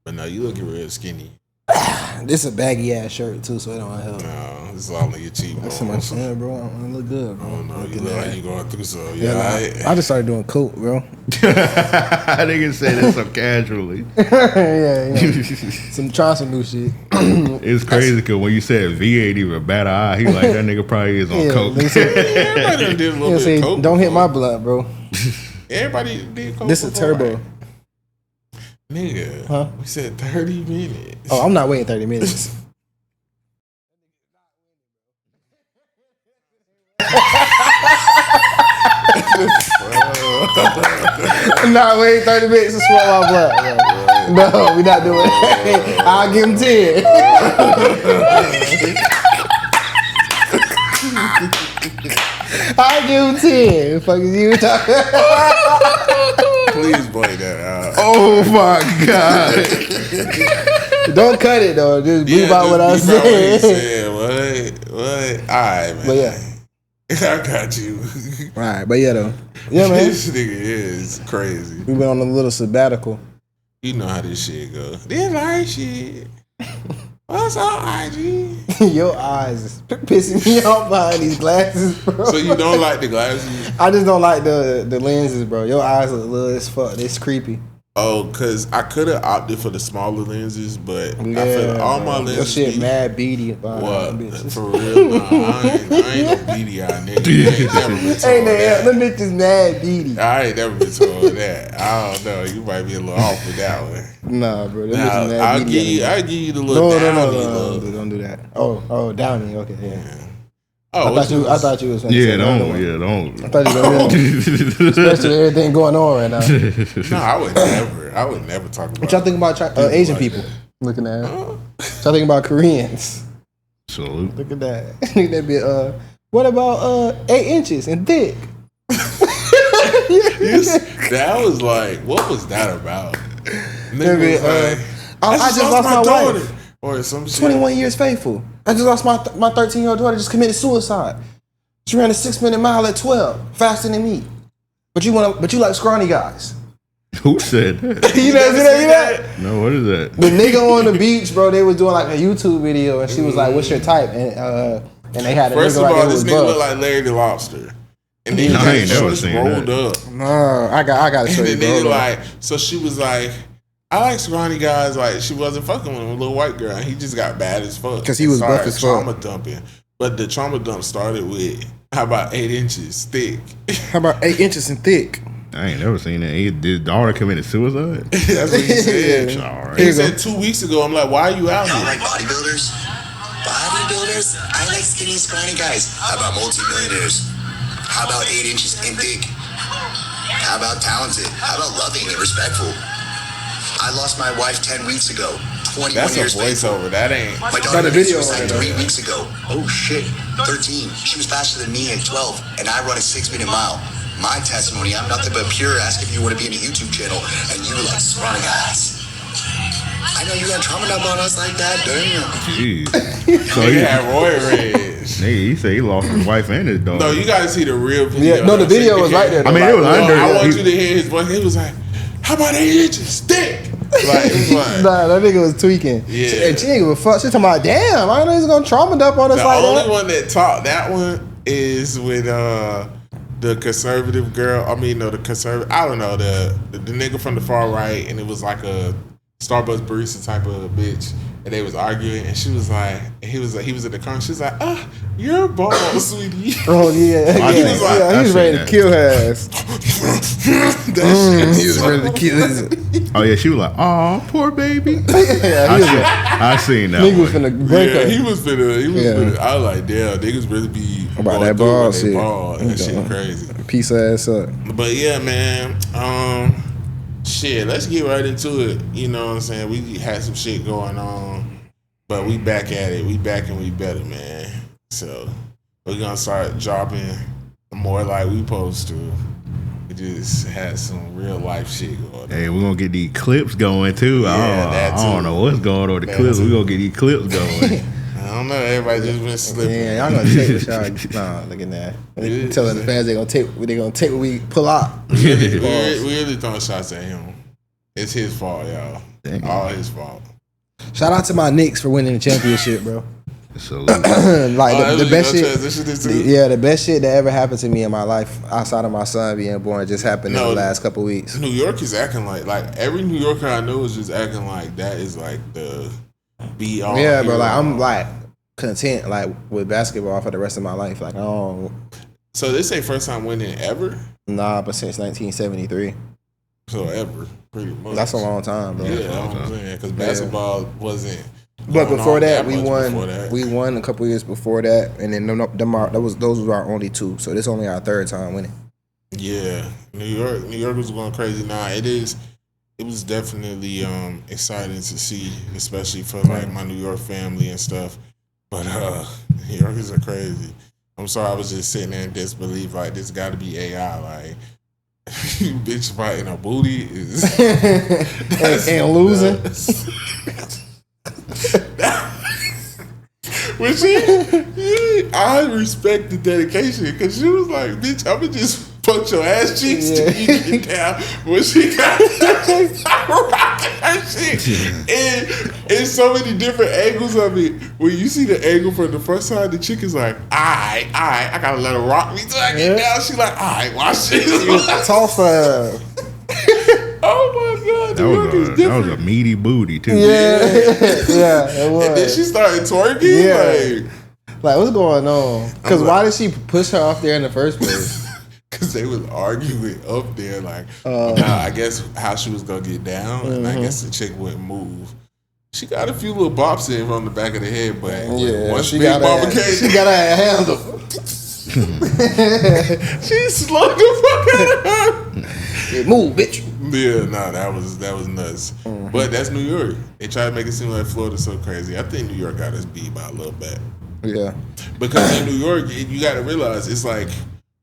But no, you looking real skinny. This is a baggy ass shirt too, so it don't help. No, this is all on your cheek. That's so much, bro. I look good, bro. I don't know. You look like you going through so. I just started doing coke, bro. I didn't say that so casually. yeah. Try some new shit. It's crazy because when you said V ain't even bat an eye, he like that nigga probably is on coke. Everybody did a little bit of coke. Don't hit my blood, bro. Everybody did coke. This is turbo. Right? Nigga, we said 30 minutes. Oh, I'm not waiting 30 minutes. I'm not waiting 30 minutes to swallow my blood. No, we're not doing it. I'll give him 10. I give him 10. Fuck is you talking? Please point that out. Oh my god! Don't cut it though. Just beep out what I said. What? All right, man. But yeah. I got you. All right, but yeah though. Yeah, man. This nigga is crazy. We went on a little sabbatical. You know how this shit goes. This like shit. What's up, IG? Your eyes is pissing me off behind these glasses, bro. So you don't like the glasses? I just don't like the lenses, bro. Your eyes look little as fuck. It's creepy. Oh, because I could have opted for the smaller lenses, but Yeah, I feel like all bro. my lenses. Your shit be, mad beady. What? For real? Nah, I ain't no beady eye nigga. I ain't never been told Hey, that. them bitches mad beady. I ain't never been told that. I don't know. You might be a little off with that one. Nah, bro. Them Now, bitches mad I'll beady. give you the little downy look. Don't do that. Oh, downy. Okay, yeah. Oh, I thought you was finna Yeah, say don't. another one. Yeah, don't. I thought you was gonna especially with everything going on right now. No, I would never talk about. What y'all think about Asian people? Looking at it. What y'all think about Koreans? Salute. Look at that. Look at that bit. What about 8 inches and thick? That was like, what was that about? Maybe, Nigga was like, I just lost my daughter. wife. Or some shit. 21 years faithful. I just lost my 13-year-old daughter. Just committed suicide. She ran a 6-minute mile at 12, faster than me. But you like scrawny guys. Who said that? You never see that? No, what is that? The nigga on the beach, bro. They was doing like a YouTube video, and she was like, "What's your type?" And they had a First nigga of all, like this nigga buff. look like Larry the Lobster. And then I ain't never just seen rolled that. up. No, I got to show And you, the nigga bro. like, so she was like, I like scrawny guys. Like, she wasn't fucking with him, a little white girl. And he just got bad as fuck. 'Cause he was Started buff as fuck. trauma dumping. But the trauma dump started with, how about 8 inches thick? How about 8 inches and thick? I ain't never seen that. His daughter committed suicide. That's what he said. Yeah. All right. He said 2 weeks ago, I'm like, why are you out Y'all here? like bodybuilders? Bodybuilders? I like skinny, scrawny guys. How about multimillionaires? How about 8 inches and thick? How about talented? How about loving and respectful? I lost my wife 10 weeks ago. 21 That's a years faithful. voiceover. That ain't. My Got daughter a committed video suicide on it, 3 weeks ago. Oh shit, 13. She was faster than me at 12, and I run a 6-minute mile. My testimony, I'm nothing but pure. Ask if you want to be in a YouTube channel, and you like scrawny guys. I know you got trauma dump on us like that, damn. Jeez. So He he had Roy Rage. he said he lost his wife and his daughter. No, you gotta see the real video. Yeah, no, the video was right there. I mean, though. it was Like, under. I want you to hear his voice. He was like, how about 8 inches thick? Like, it was like, Nah, that nigga was tweaking. Yeah. And she ain't give a fuck. She talking about, damn, I know he's gonna trauma dump on us the like only that. one that taught that one is with the conservative girl. I mean, no, the conservative. I don't know the nigga from the far right, and it was like a Starbucks barista type of bitch, and they was arguing, and she was like, and he was in the car. She was like, you're bald, sweetie. Oh yeah, I yeah, seen yeah. that. He was I ready seen to kill her ass. That shit He was ready to kill his. Oh yeah, she was like, "Oh, poor baby." Yeah, he was. I seen that. Nigga was one. finna break Yeah, her. he was finna. Yeah. I was like, damn, niggas really be About going that through ball when they shit. bald. That shit Okay. crazy. Piece of ass up. But yeah, man. Shit, let's get right into it. You know what I'm saying? We had some shit going on, but we back at it. We back and we better, man. So we're gonna start dropping more like we supposed to. We just had some real life shit going on. Hey, we're gonna get these clips going too. Yeah, that I don't too. know what's going on with the That clips. too. We're gonna get these clips going. I don't know. Everybody just been slipping. Yeah, y'all gonna take what y'all. Nah, look at that. They telling the fans they gonna take what we pull out. We really throwing shots at him. It's his fault, y'all. Dang. All his fault. Shout out to my Knicks for winning the championship, bro. So Like the best shit. Transition into Yeah, the best shit that ever happened to me in my life outside of my son being born just happened in the last couple weeks. New York is acting like every New Yorker I know is just acting like that is like the be all. Yeah, bro. Like hero. I'm like content like with basketball for the rest of my life. Like I don't. So this ain't first time winning ever. Nah, but since 1973, So ever, pretty much. that's a long time, bro. Yeah, that's what I'm saying. Because basketball wasn't. But going before on that, we much won. before that. We won a couple years before that, and then those were our only two. So this only our third time winning. Yeah, New York was going crazy. Now it was definitely exciting to see, especially for like my New York family and stuff. But New Yorkers are crazy. I'm sorry, I was just sitting there in disbelief. Like, this got to be AI. Like, you bitch fighting a booty is and losing. When I respect the dedication because she was like, bitch, I'ma just punch your ass cheeks till you get down. When she got rocking her shit. And it's so many different angles of it. When you see the angle from the first side, the chick is like, I gotta let her rock me till I get down. She like, watch this. Toss her. Oh my God, that was a meaty booty too. Yeah, it was. And then she started twerking. Yeah. Like, what's going on? Because why did she push her off there in the first place? Because they was arguing up there, like, I guess how she was gonna get down, and I guess the chick wouldn't move. She got a few little bops in from the back of the head, but once Big Mama came, she got her handle. She slung the fuck out of her. Yeah, move, bitch. Yeah, that was nuts. But that's New York. They try to make it seem like Florida's so crazy. I think New York got us beat by a little bit. Yeah, because in New York, you got to realize it's like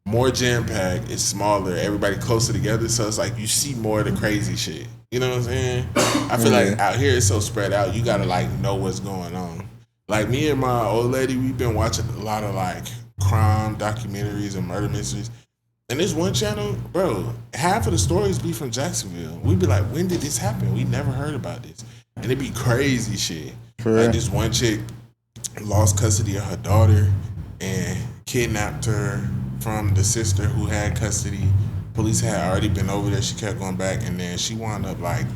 more jam packed. It's smaller. Everybody closer together, so it's like you see more of the crazy shit. You know what I'm saying? I feel like out here it's so spread out. You got to like know what's going on. Like me and my old lady, we've been watching a lot of like crime documentaries and murder mysteries. And this one channel, bro, half of the stories be from Jacksonville. We'd be like, when did this happen? We never heard about this. And it'd be crazy shit. Like this one chick lost custody of her daughter and kidnapped her from the sister who had custody. Police had already been over there. She kept going back. And then she wound up like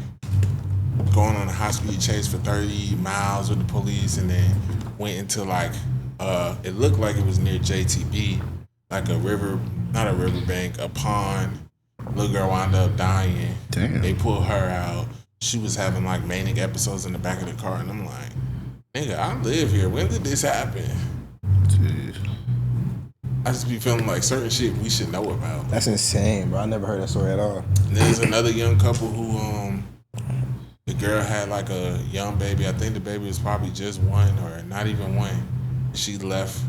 going on a high-speed chase for 30 miles with the police and then went into like, it looked like it was near JTB. Like a river, not a riverbank, a pond. Little girl wound up dying. Damn. They pulled her out. She was having like manic episodes in the back of the car, and I'm like, nigga, I live here. When did this happen? Jeez. I just be feeling like certain shit we should know about. That's insane, bro. I never heard that story at all. And there's another young couple who, the girl had like a young baby. I think the baby was probably just 1 or not even 1. She left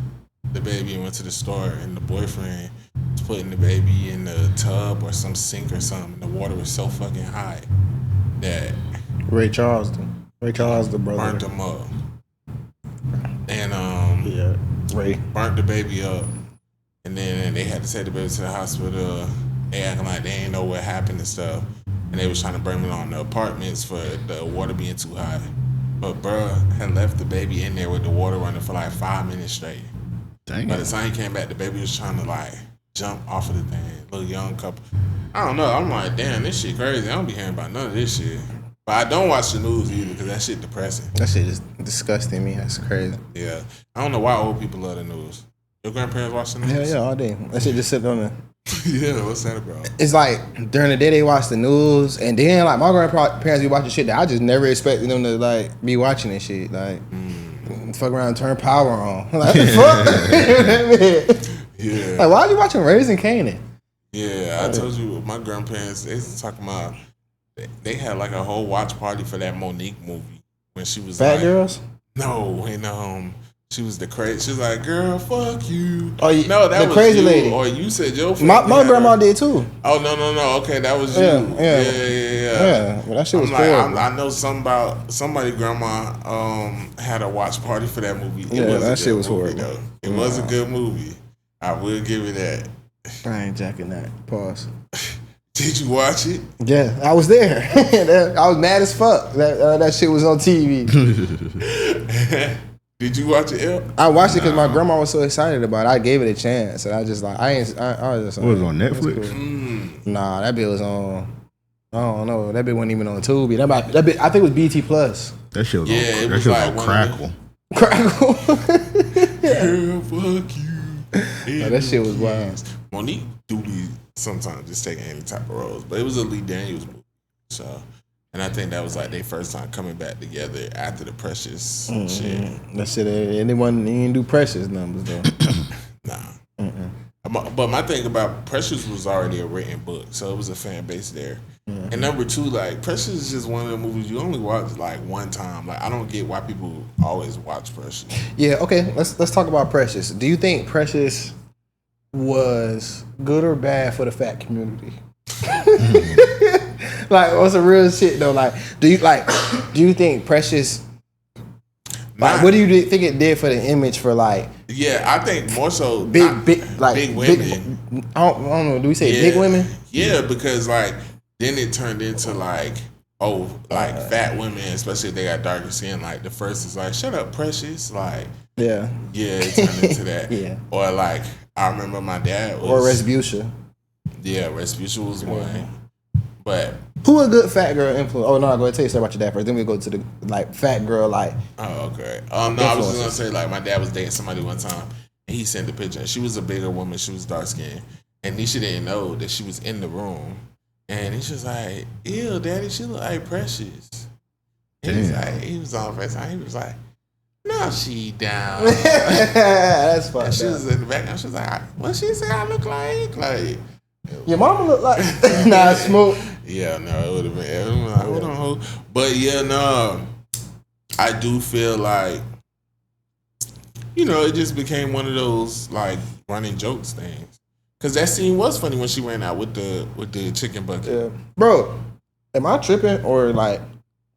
the baby and went to the store, and the boyfriend was putting the baby in the tub or some sink or something. The water was so fucking high that Ray Charles, the brother, burnt him up. And Ray burnt the baby up, and then they had to take the baby to the hospital. They acting like they ain't know what happened and stuff, and they was trying to bring it on the apartments for the water being too high. But bruh had left the baby in there with the water running for like 5 minutes straight. Dang. By the time he came back, the baby was trying to like jump off of the thing. Little young couple. I don't know. I'm like, damn, this shit crazy. I don't be hearing about none of this shit. But I don't watch the news either because that shit depressing. That shit is disgusting me. That's crazy. Yeah. I don't know why old people love the news. Your grandparents watch the news? Yeah, all day. That shit just sitting on the. Yeah, what's that about? It's like during the day they watch the news, and then like my grandparents be watching shit that I just never expected them to like be watching and shit. Like, fuck around and turn power on. Like, what the fuck? Yeah. Like, why are you watching Raising Kanan? Yeah, I told you my grandparents, they was talking about, they had like a whole watch party for that Monique movie when she was Fat like, Girls? No, when she was the crazy, she was like, girl, fuck you. Oh, no, that the was crazy you. lady. Or you said your My grandma did too. Oh, no. Okay, that was you. Yeah. Yeah. Well, that shit was horrible. I know something about somebody grandma had a watch party for that movie. That shit was horrible. Though. It was a good movie. I will give it that. I ain't jacking that. Pause. Did you watch it? Yeah, I was there. I was mad as fuck that shit was on TV. Did you watch it, El? I watched it because my grandma was so excited about it. I gave it a chance, and I just like I was just. What was it on Netflix? Cool. Nah, that bit was on. I don't know. That bit wasn't even on Tubi. That bit, I think it was BT Plus. That shit was on. That was shit like was on Crackle. Crackle. Girl, fuck you. That shit was wild. Monique do sometimes just taking any type of roles, but it was a Lee Daniels movie, so. And I think that was like their first time coming back together after the Precious shit. That shit, anyone didn't do Precious numbers though. Nah. But my thing about Precious was already a written book, so it was a fan base there. And number two, like Precious is just one of the movies you only watch like one time. Like I don't get why people always watch Precious. Yeah, okay. Let's talk about Precious. Do you think Precious was good or bad for the fat community? Like, what's the real shit though? Like, do you think Precious? Like, what do you think it did for the image for like? Yeah, I think more so big women. I don't know. Do we say big women? Yeah, because like then it turned into like fat women, especially if they got darker skin. Like the first is like, shut up, Precious. Like yeah, it turned into that. Yeah, or like I remember my dad was, or Respucia. Yeah, Respucia was one. But who a good fat girl influence? Oh no, I'm going to tell you something about your dad first. Then we go to the like fat girl like. Oh okay. No, I was just gonna say like my dad was dating somebody one time, and he sent a picture. She was a bigger woman. She was dark skinned, and Nisha didn't know that she was in the room. And he's just like, ew, Daddy, she look like Precious. And he was on FaceTime. He was like, no, she down. That's funny. And she was in the background. She was like, what she say I look like? Like. Your mama look like nah smoke. Yeah, no, it would have been. Like, hold on, but yeah, no, I do feel like it just became one of those like running jokes things. Cause that scene was funny when she ran out with the chicken bucket. Yeah, bro, am I tripping or like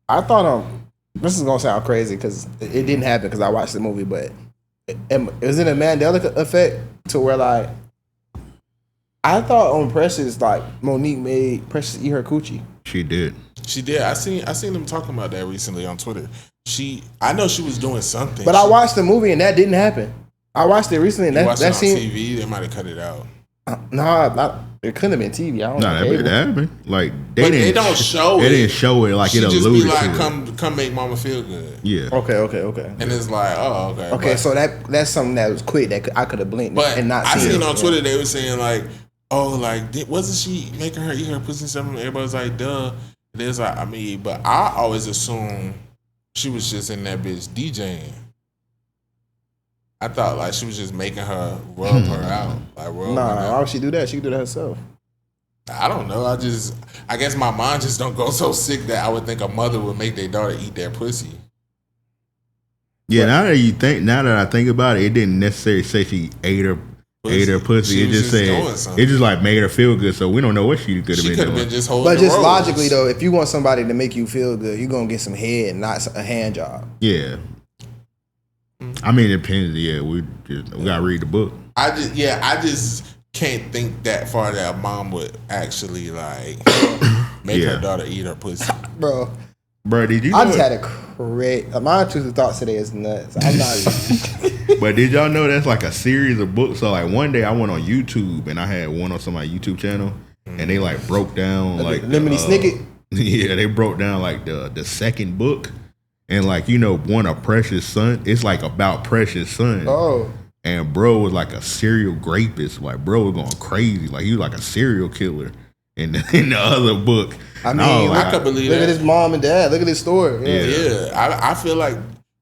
I thought this is gonna sound crazy because it didn't happen because I watched the movie, but is it a Mandela effect to where like. I thought on Precious, like Monique made Precious eat her coochie. She did. I seen them talking about that recently on Twitter. I know she was doing something. But I watched the movie and that didn't happen. I watched it recently and that scene on TV. They might have cut it out. It couldn't have been TV. I don't know. It happened. Like they don't show it. They didn't show it. Like it alluded to. She just be like, come make mama feel good. Yeah. Okay. And it's like, oh, okay. Okay, so that's something that was quick that I could have blinked and not seen. I seen on Twitter they were saying like. Oh, like wasn't she making her eat her pussy and stuff? Everybody's like, duh. It is like, but I always assumed she was just in that bitch DJing. I thought like she was just making her rub her out. Like why would she do that? She could do that herself. I don't know. I guess my mind just don't go so sick that I would think a mother would make their daughter eat their pussy. Yeah, now that I think about it, it didn't necessarily say she ate her pussy. It just said it just like made her feel good. So we don't know what she could have been doing. Been just holding. But just logically though, if you want somebody to make you feel good, you're gonna get some head, not a hand job. Yeah. I mean, it depends. Yeah, we gotta read the book. I just can't think that far that a mom would actually like make her daughter eat her pussy, bro. Did you? I just had a crazy. My truth of thoughts today is nuts. I'm not. But did y'all know that's like a series of books? So like one day I went on YouTube and I had one on somebody's YouTube channel, and they like broke down like Lemony Snicket. Yeah, they broke down like the second book, and like one of Precious' son. It's like about Precious' son. Oh. And bro was like a serial rapist. Like bro was going crazy. Like he was like a serial killer in the other book. I mean, I could believe that. Look at his mom and dad. Look at his story. Yeah. I feel like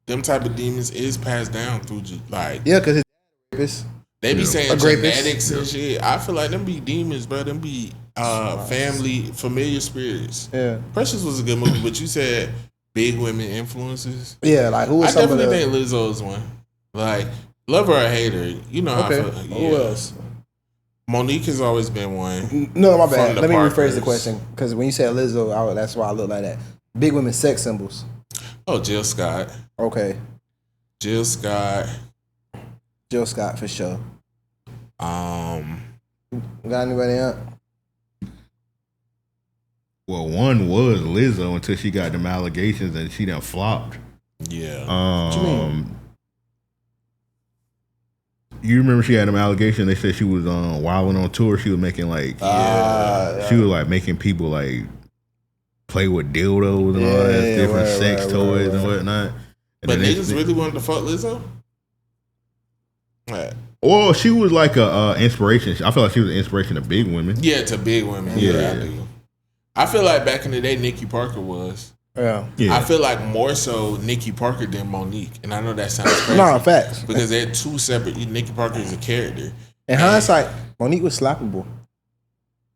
them type of demons is passed down through like because his dad rapist. They be saying genetics and shit. I feel like them be demons, bro. Them be familiar spirits. Yeah. Precious was a good movie, but you said big women influences. Yeah, like who was I definitely think Lizzo's one. Like, love her or hate her. You know how I feel. Who else? Monique has always been one. No, my bad. Let me rephrase the question. Because when you said Lizzo, that's why I look like that. Big women sex symbols. Oh, Jill Scott. Okay. Jill Scott for sure. Got anybody else? Well, one was Lizzo until she got them allegations and she done flopped. Yeah. What you mean? You remember she had them allegations? They said she was wilding on tour. She was making like she was like making people like play with dildos and all that different sex toys and whatnot. But niggas really wanted to fuck Lizzo? Right. Well, she was like a inspiration. I feel like she was an inspiration to big women. Yeah, to big women. Yeah, I do. I feel like back in the day, Nikki Parker was. Yeah. I feel like more so Nikki Parker than Monique. And I know that sounds crazy. No, facts. Because they're two separate. Nikki Parker is a character. In hindsight, Monique was slappable.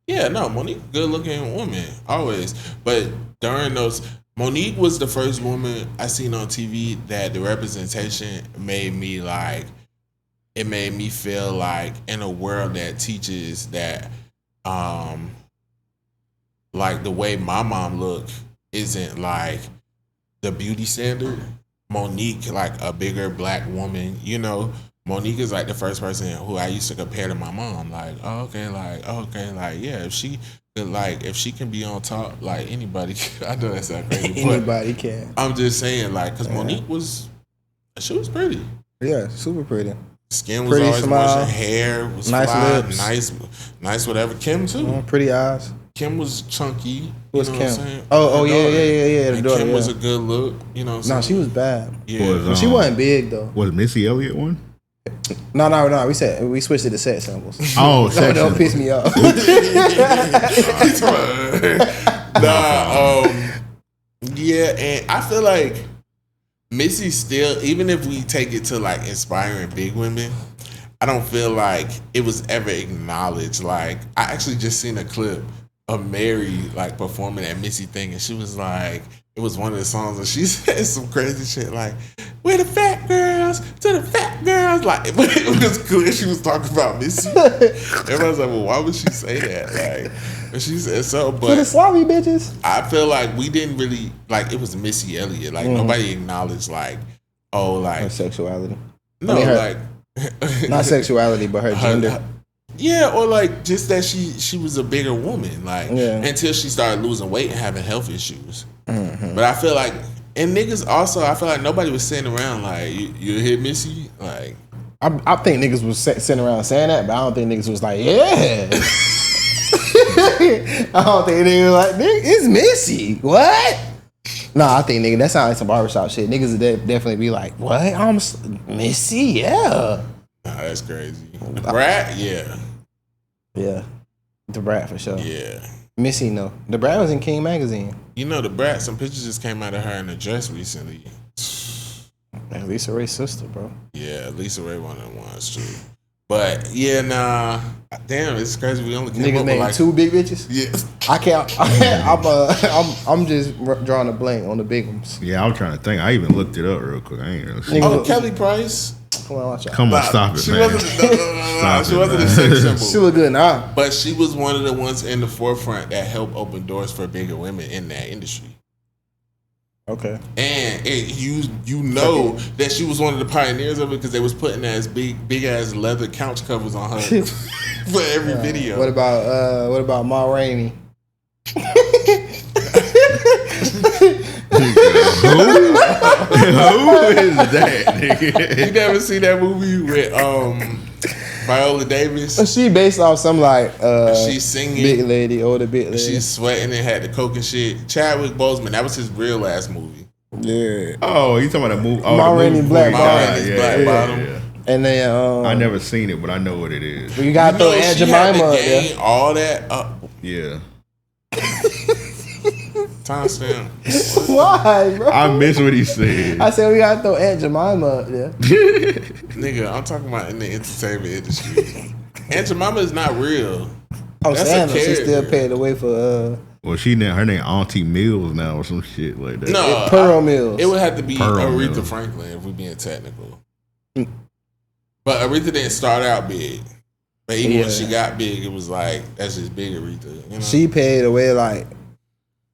Yeah, no, Monique, good looking woman, always. But during those, Monique was the first woman I seen on TV that the representation made me like. It made me feel like in a world that teaches that, like the way my mom looked isn't like the beauty standard. Monique, like a bigger black woman, you know. Monique is like the first person who I used to compare to my mom. Like, yeah, if she can be on top, like anybody, I know that's not crazy. Anybody can. I'm just saying, like, because Monique she was pretty. Yeah, super pretty. Skin was pretty, always moisturized, hair was nice fly, lips. nice whatever. Kim too. Pretty eyes. Kim was chunky. Who's Kim? What I'm saying? Oh yeah. The daughter, Kim was a good look. You know. No, she was bad. Yeah, she wasn't big though. Was Missy Elliott one? No. We switched it to sex symbols. Oh, sex symbols. Don't piss me off. Yeah, and I feel like Missy still, even if we take it to like inspiring big women, I don't feel like it was ever acknowledged. Like, I actually just seen a clip of Mary like performing that Missy thing, and she was like, it was one of the songs, and she said some crazy shit like, "We're the fat girls to the fat girls." Like, it was clear she was talking about Missy. Everyone's like, well, why would she say that? Like, and she said so, but to the sloppy bitches. I feel like we didn't really like. It was Missy Elliott. Like nobody acknowledged like, oh, like her sexuality. No, like not sexuality, but her gender. Yeah, or like just that she was a bigger woman. Like until she started losing weight and having health issues. Mm-hmm. But I feel like, and niggas also, I feel like nobody was sitting around like, you hit Missy? Like, I think niggas was sitting around saying that, but I don't think niggas was like, yeah. I don't think niggas was like, it's Missy. What? No, I think nigga, that sounds like some barbershop shit. Niggas would definitely be like, what? Missy? Yeah. Nah, that's crazy. Brat? Yeah. Yeah. The Brat for sure. Yeah. Missy, no. The Brat was in King Magazine. You know, the Brat, some pictures just came out of her in a dress recently. Man, Lisa Ray's sister, bro. Yeah, Lisa Ray one of them ones, too. But, yeah, nah. Damn, it's crazy. We only came niggas up named with like 2 big bitches? Yeah. I can't. I'm just drawing a blank on the big ones. Yeah, I'm trying to think. I even looked it up real quick. I ain't really seen it. Kelly Price. Come on, watch out. Come on, stop it, she man. She wasn't a sex symbol. She was good now. But she was one of the ones in the forefront that helped open doors for bigger women in that industry. Okay. And you know that she was one of the pioneers of it because they was putting as big ass leather couch covers on her for every video. What about Ma Rainey? Who is that, nigga? You never seen that movie with Viola Davis? She based off some like she's singing big lady, older big lady. She's sweating and had the coke and shit. Chadwick Boseman, that was his real last movie. Yeah. Oh, you talking about that movie? Oh, Ma Rainey Black Bottom. Black Bottom. Yeah. And then I never seen it, but I know what it is. You gotta throw Aunt Jemima up there. All that up. Yeah. Timestamp. Why, bro? I missed what he said. I said we gotta throw Aunt Jemima up there. Nigga, I'm talking about in the entertainment industry. Aunt Jemima is not real. I'm saying she still paid the way for well, her name Auntie Mills now or some shit like that. No, Pearl Mills. It would have to be Pearl Aretha Mills. Franklin if we're being technical. But Aretha didn't start out big. But even when she got big, it was like, that's just big Aretha. You know? She paid away like,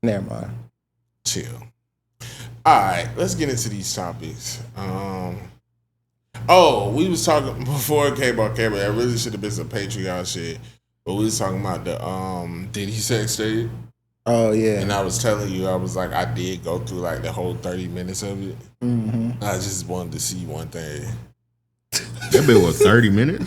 never mind. Chill. All right, let's get into these topics. We was talking before it came about cable. That really should have been some Patreon shit. But we was talking about the Diddy sex tape. Oh yeah. And I was telling you, I was like, I did go through like the whole 30 minutes of it. Mm-hmm. I just wanted to see one thing. That bit was 30 minutes?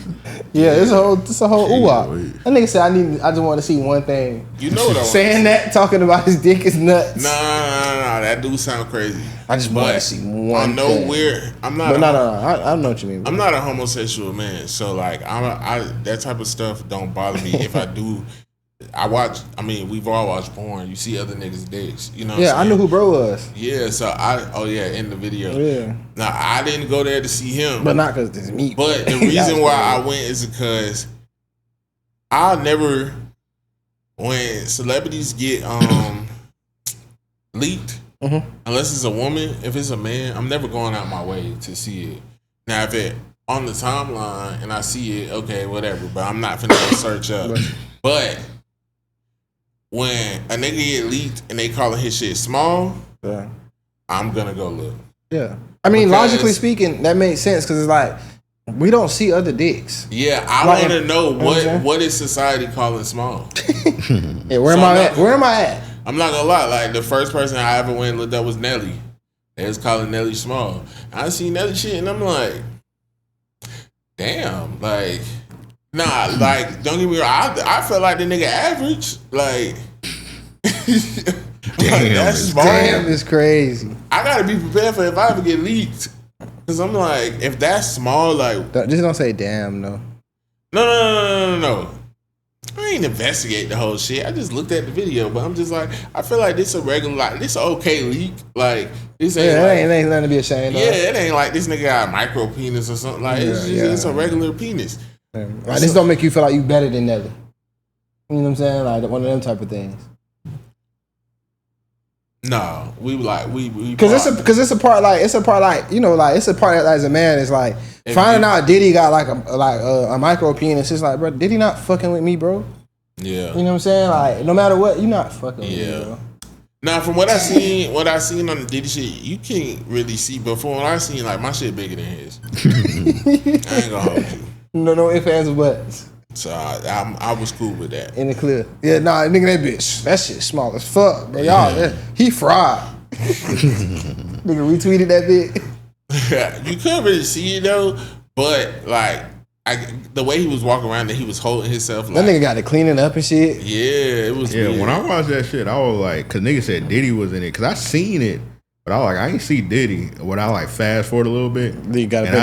Yeah, it's a whole ooh-wop. That nigga said I just want to see one thing. You know what I want. Saying that, talking about his dick is nuts. Nah, that do sound crazy. I just want to see one thing. I'm not. I know what you mean. Bro. I'm not a homosexual man, so like I that type of stuff don't bother me. If I do, we've all watched porn. You see other niggas' dicks, you know. Yeah, I knew who bro was. Yeah, so in the video. Yeah. Now I didn't go there to see him, but not because it's me. But the reason why I went is because I never when celebrities get leaked, unless it's a woman, if it's a man, I'm never going out my way to see it. Now, if it on the timeline and I see it, okay, whatever. But I'm not finna go search up. But when a nigga get leaked and they calling his shit small, I'm gonna go look. Yeah, I mean, logically speaking, that makes sense because it's like we don't see other dicks. Yeah, I want to know what is society calling small. Yeah, where am I at? Where am I at? I'm not gonna lie. Like the first person I ever went and looked at was Nelly. They was calling Nelly small. I seen Nelly shit and I'm like, damn, like, nah, like, don't get me wrong. I felt like the nigga average. Like, damn, that's small. Damn, it's crazy. I gotta be prepared for if I ever get leaked. Cause I'm like, if that's small, like, just don't say damn, no. No. I ain't investigate the whole shit. I just looked at the video, but I'm just like, I feel like this a regular, like, this a okay leak. Like, this ain't it ain't nothing to be ashamed of. Yeah, it ain't like this nigga got a micro penis or something. Like, it's a regular penis. Like, this don't make you feel like you better than Nelly. You know what I'm saying? Like, one of them type of things. No, we because it's a part like you know, like it's a part that as a man is like finding out Diddy got like a micro penis. It's like, bro, Diddy not fucking with me, bro. Yeah, you know what I'm saying? Like, no matter what, you not fucking with me, bro. Now, from what I seen on the Diddy shit, you can't really see. But from what I seen, like my shit bigger than his. I ain't gonna hold you. No ifs, ands, or buts. So I was cool with that. In the clear. Yeah, nah, nigga, that bitch. That shit small as fuck, bro. Y'all, he fried. Nigga retweeted that bit. You couldn't really see it though, but like the way he was walking around and he was holding himself. Like, that nigga got to cleaning up and shit. Yeah, it was. Yeah, weird. when I watched that shit, I was like, cause nigga said Diddy was in it, cause I seen it. But I was like, I ain't see Diddy. When I like fast forward a little bit, you gotta and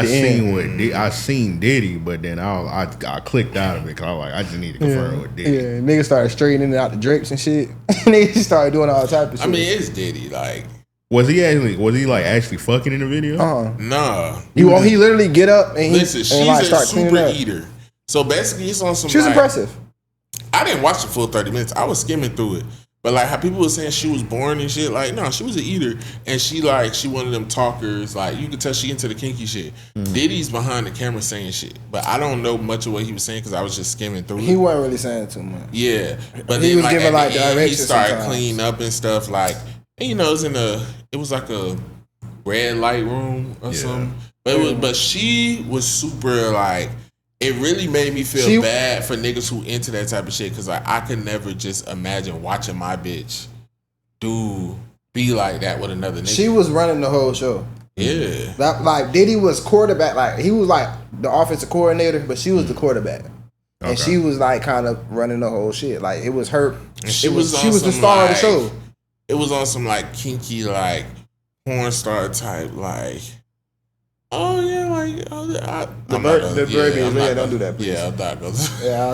I seen Diddy, but then I clicked out of it because I was like, I just need to confirm with Diddy. Yeah, niggas started straightening out the drapes and shit. Niggas started doing all type of shit. I mean, it's Diddy. Like, was he actually fucking in the video? Nah. He literally get up and listen. She's like, a start super eater. So basically, it's on some. She was like, impressive. I didn't watch the full 30 minutes. I was skimming through it. But like how people were saying she was boring and shit, like no, she was an eater, and she one of them talkers. Like you could tell she into the kinky shit. Diddy's behind the camera saying shit, but I don't know much of what he was saying because I was just skimming through. He wasn't really saying too much. Yeah, but he then was like, giving like directions. He started sometimes. cleaning up and stuff. Like and, you know, it was like a red light room or something. But she was super like. It really made me feel bad for niggas who into that type of shit because like, I could never just imagine watching my bitch be like that with another nigga. She was running the whole show. Yeah. Like Diddy was quarterback. Like he was like the offensive coordinator, but she was the quarterback. And she was like kind of running the whole shit. Like it was her. She was the star of the show. It was on some like kinky like porn star type like. Oh yeah, like the bird being red. Don't do that, please. Yeah, I thought. I was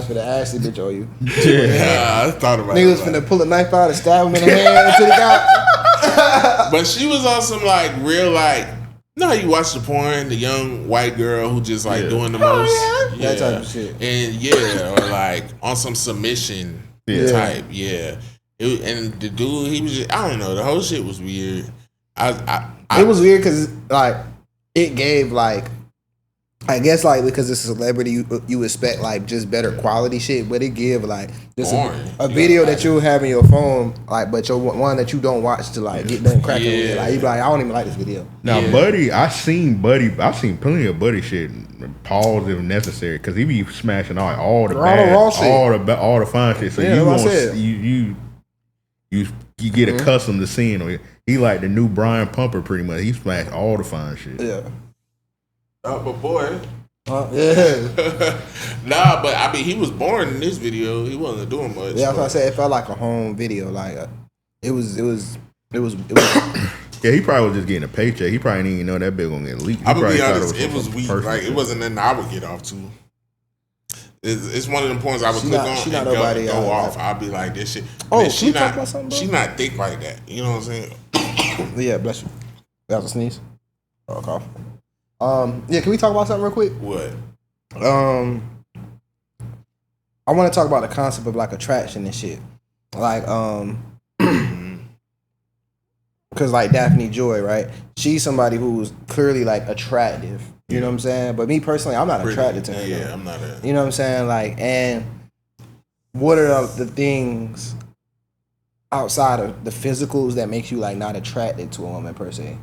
finna ask the bitch on you. Yeah, I thought about it. Niggas finna pull a knife out and stab him in the hand until he got. But she was on some like real like. You know how you watch the porn, the young white girl who just like doing the most, that type of shit, and or like on some submission type, and the dude, he was just, I don't know, the whole shit was weird. It was weird because like. It gave like, I guess like because it's a celebrity, you expect like just better quality shit, but it give like just a video that you have in your phone, like but your one that you don't watch to like get done cracking with. Like you be like, I don't even like this video. Now Buddy, I seen plenty of Buddy shit. Pause if necessary because he be smashing all the bad, all the fine shit. So you get accustomed to seeing him. He like the new Brian Pumper pretty much. He smashed all the fine shit. Yeah. But boy. Yeah. Nah, but I mean, he was boring in this video. He wasn't doing much. Yeah, I said it felt like a home video. Like it was. Yeah, he probably was just getting a paycheck. He probably didn't even know that bit gonna get leaked. I'm gonna be honest, it was weak. Like it wasn't nothing I would get off to. It's one of them points I would click on and go off. I'll be like, this shit. Oh, she not thick like that. You know what I'm saying? Yeah, bless you. That was a sneeze. Or a cough. Yeah, can we talk about something real quick? What? I want to talk about the concept of like attraction and shit. Like, because like Daphne Joy, right? She's somebody who's clearly like attractive. You know what I'm saying? But me personally, I'm not attracted to her. Yeah, I'm not. You know what I'm saying? Like, and what are the things outside of the physicals that makes you like not attracted to a woman per se?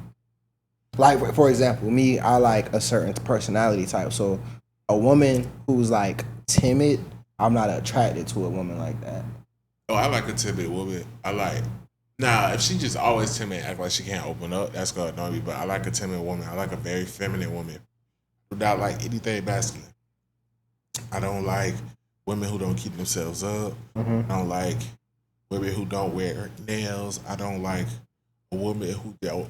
Like, for example, me, I like a certain personality type. So a woman who's like timid, I'm not attracted to a woman like that. Oh, I like a timid woman. If she just always timid, act like she can't open up, that's gonna annoy me. But I like a timid woman. I like a very feminine woman without like anything masculine. I don't like women who don't keep themselves up. I don't like women who don't wear nails. I don't like a woman who don't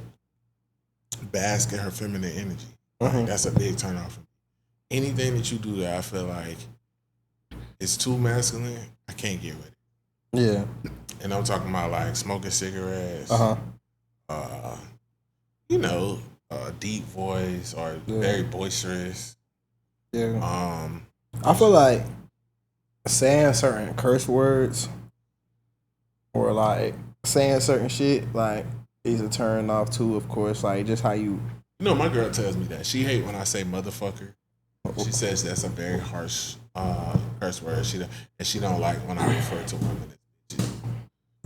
bask in her feminine energy. Like, that's a big turn off for me. Anything that you do that I feel like is too masculine, I can't get with it. Yeah. And I'm talking about like smoking cigarettes, deep voice or very boisterous. Yeah. I feel like saying certain curse words or like saying certain shit like is a turn off too, of course. Like just how you. My girl tells me that she hate when I say motherfucker. She says that's a very harsh curse word. She don't like when I refer to women as bitches.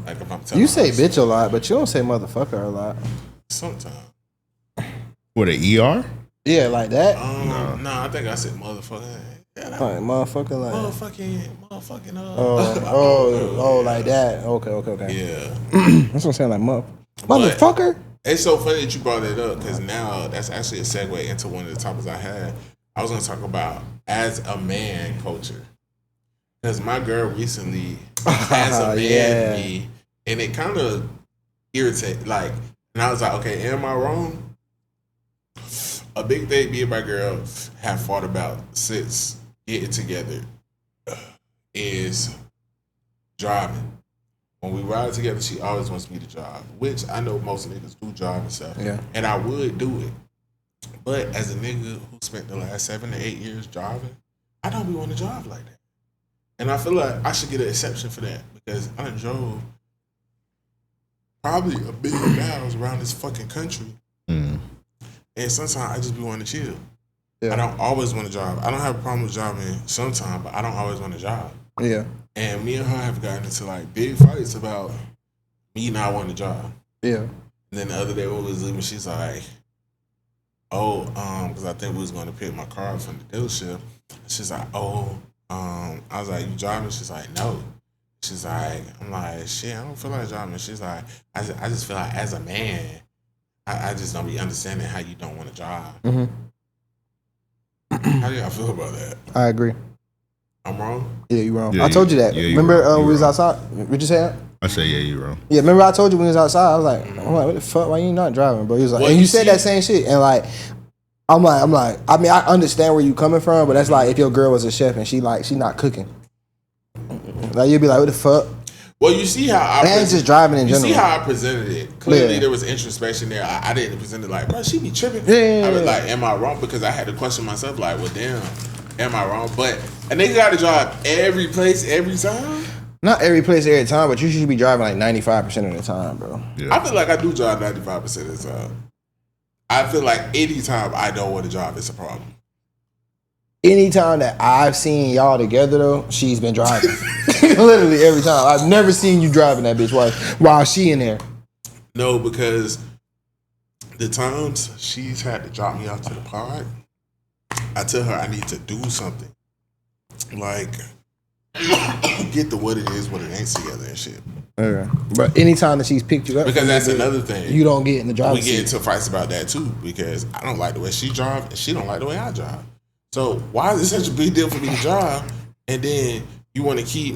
Like if I'm telling you say bitch a lot, but you don't say motherfucker a lot. Sometimes. What, an ER? Yeah, like that. No, I think I said motherfucker. Yeah, like motherfucker, like motherfucking. Oh, like that. Okay. Yeah, that's what I'm saying. Like motherfucker. It's so funny that you brought it up because now that's actually a segue into one of the topics I had. I was going to talk about as a man culture. Because my girl recently, as a man, me, and it kind of irritated. Like, and I was like, okay, am I wrong? A big thing me and my girl have fought about since getting together is driving. When we ride together, she always wants me to drive, which I know most niggas do drive and stuff. Yeah. And I would do it. But as a nigga who spent the last 7 to 8 years driving, I don't be want to drive like that. And I feel like I should get an exception for that because I done drove probably 1 billion miles around this fucking country. And sometimes I just be wanting to chill. Yeah. I don't always want to drive. I don't have a problem with driving sometimes, but I don't always want to drive. Yeah. And me and her have gotten into like big fights about me not wanting to drive. Yeah. And then the other day when we was leaving, she's like, because I think we was going to pick my car up from the dealership. She's like, I was like, you driving? She's like, no. She's like, I'm like, shit, I don't feel like driving. She's like, I just feel like as a man, I just don't be understanding how you don't want to drive. How do y'all feel about that? I agree. I'm wrong? Yeah, you wrong. I told you that. Remember we was outside? What'd you say? I said, yeah, you wrong. Yeah, remember I told you when we was outside? I was like, what the fuck? Why you not driving, bro? He was like, and you said that same shit. And like, I'm like, I mean, I understand where you coming from, but that's like if your girl was a chef and she not cooking. Like you'd be like, what the fuck? Well, you see how I ain't just driving in general. You see how I presented it. Clearly, there was introspection there. I didn't present it like, bro, she be tripping. I was like, am I wrong? Because I had to question myself, like, well, damn, am I wrong? But a nigga got to drive every place, every time. Not every place, every time, but you should be driving like 95% of the time, bro. Yeah. I feel like I do drive 95% of the time. I feel like anytime I don't want to drive, it's a problem. Anytime that I've seen y'all together, though, she's been driving. Literally every time. I've never seen you driving that bitch while she in there. No, because the times she's had to drop me off to the pod, I tell her I need to do something. Like, get the what it is, what it ain't together and shit. Okay. But anytime that she's picked you up, because that's another thing. You don't get in the driver's seat. We get into fights about that too, because I don't like the way she drives and she don't like the way I drive. So why is it such a big deal for me to drive? And then you want to keep,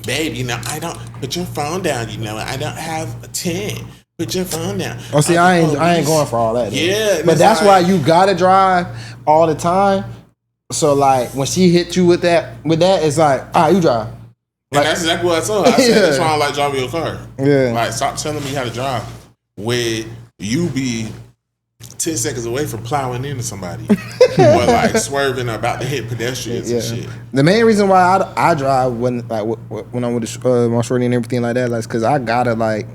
babe, I don't, put your phone down, I don't have a 10. Put your phone down. Oh, see, I ain't going for all that. Though. Yeah. But that's why you got to drive all the time. So, like, when she hit you with that, it's like, all right, you drive. Like, and that's exactly what I told her. I said, that's why I like driving your car. Yeah. Like, stop telling me how to drive. When you be 10 seconds away from plowing into somebody or like swerving or about to hit pedestrians and shit. The main reason why I drive when I'm with my shorty and everything like that, like, cause I gotta like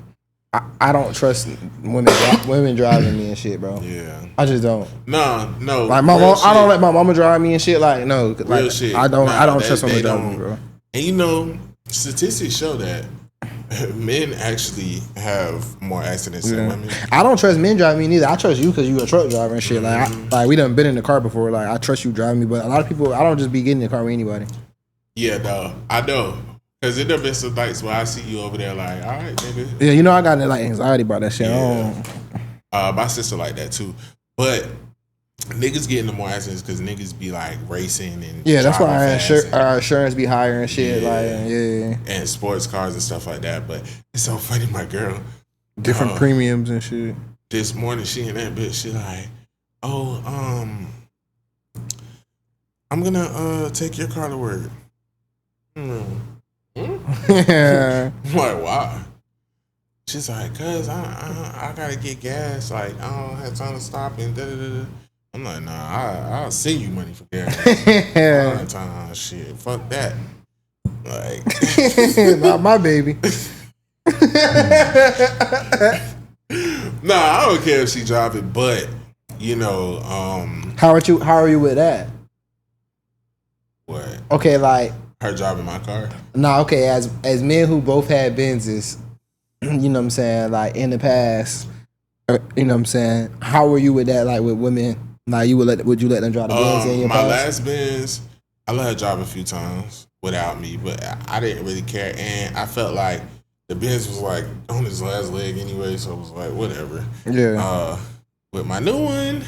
I don't trust women driving me and shit, bro. Yeah, I just don't. No. Like my mom, I don't let my mama drive me and shit. Like no, like, real shit. I don't trust women driving me, bro. And you know, statistics show that men actually have more accidents than women. I don't trust men driving me neither. I trust you because you a truck driver and shit. Like we done been in the car before. Like I trust you driving me, but a lot of people, I don't just be getting in the car with anybody. Yeah, no, I know. Cause it done been some nights where I see you over there like, all right, nigga. Yeah, you know I got like anxiety about that shit. Yeah. My sister like that too, but niggas getting the more accidents because niggas be like racing and that's why our insurance be higher and shit. And sports cars and stuff like that. But it's so funny, my girl. Different premiums and shit. This morning, she and that bitch, she like, oh, I'm gonna take your car to work. I'm like, why? She's like, cause I gotta get gas. Like I don't have time to stop and da-da-da-da. I'm like, nah, I'll send you money for gas. I don't time, shit, fuck that. Like, not my baby. Nah, I don't care if she drive it, but you know, how are you with that? What? Okay, like her driving my car? Nah, okay, as men who both had Benzes, you know what I'm saying, like in the past, you know what I'm saying, how were you with that, like with women? Like would you let them drive the Benz in your my past? last Benz, I let her drive a few times without me, but I didn't really care, and I felt like the Benz was like on his last leg anyway, so it was like whatever. Yeah. With my new one,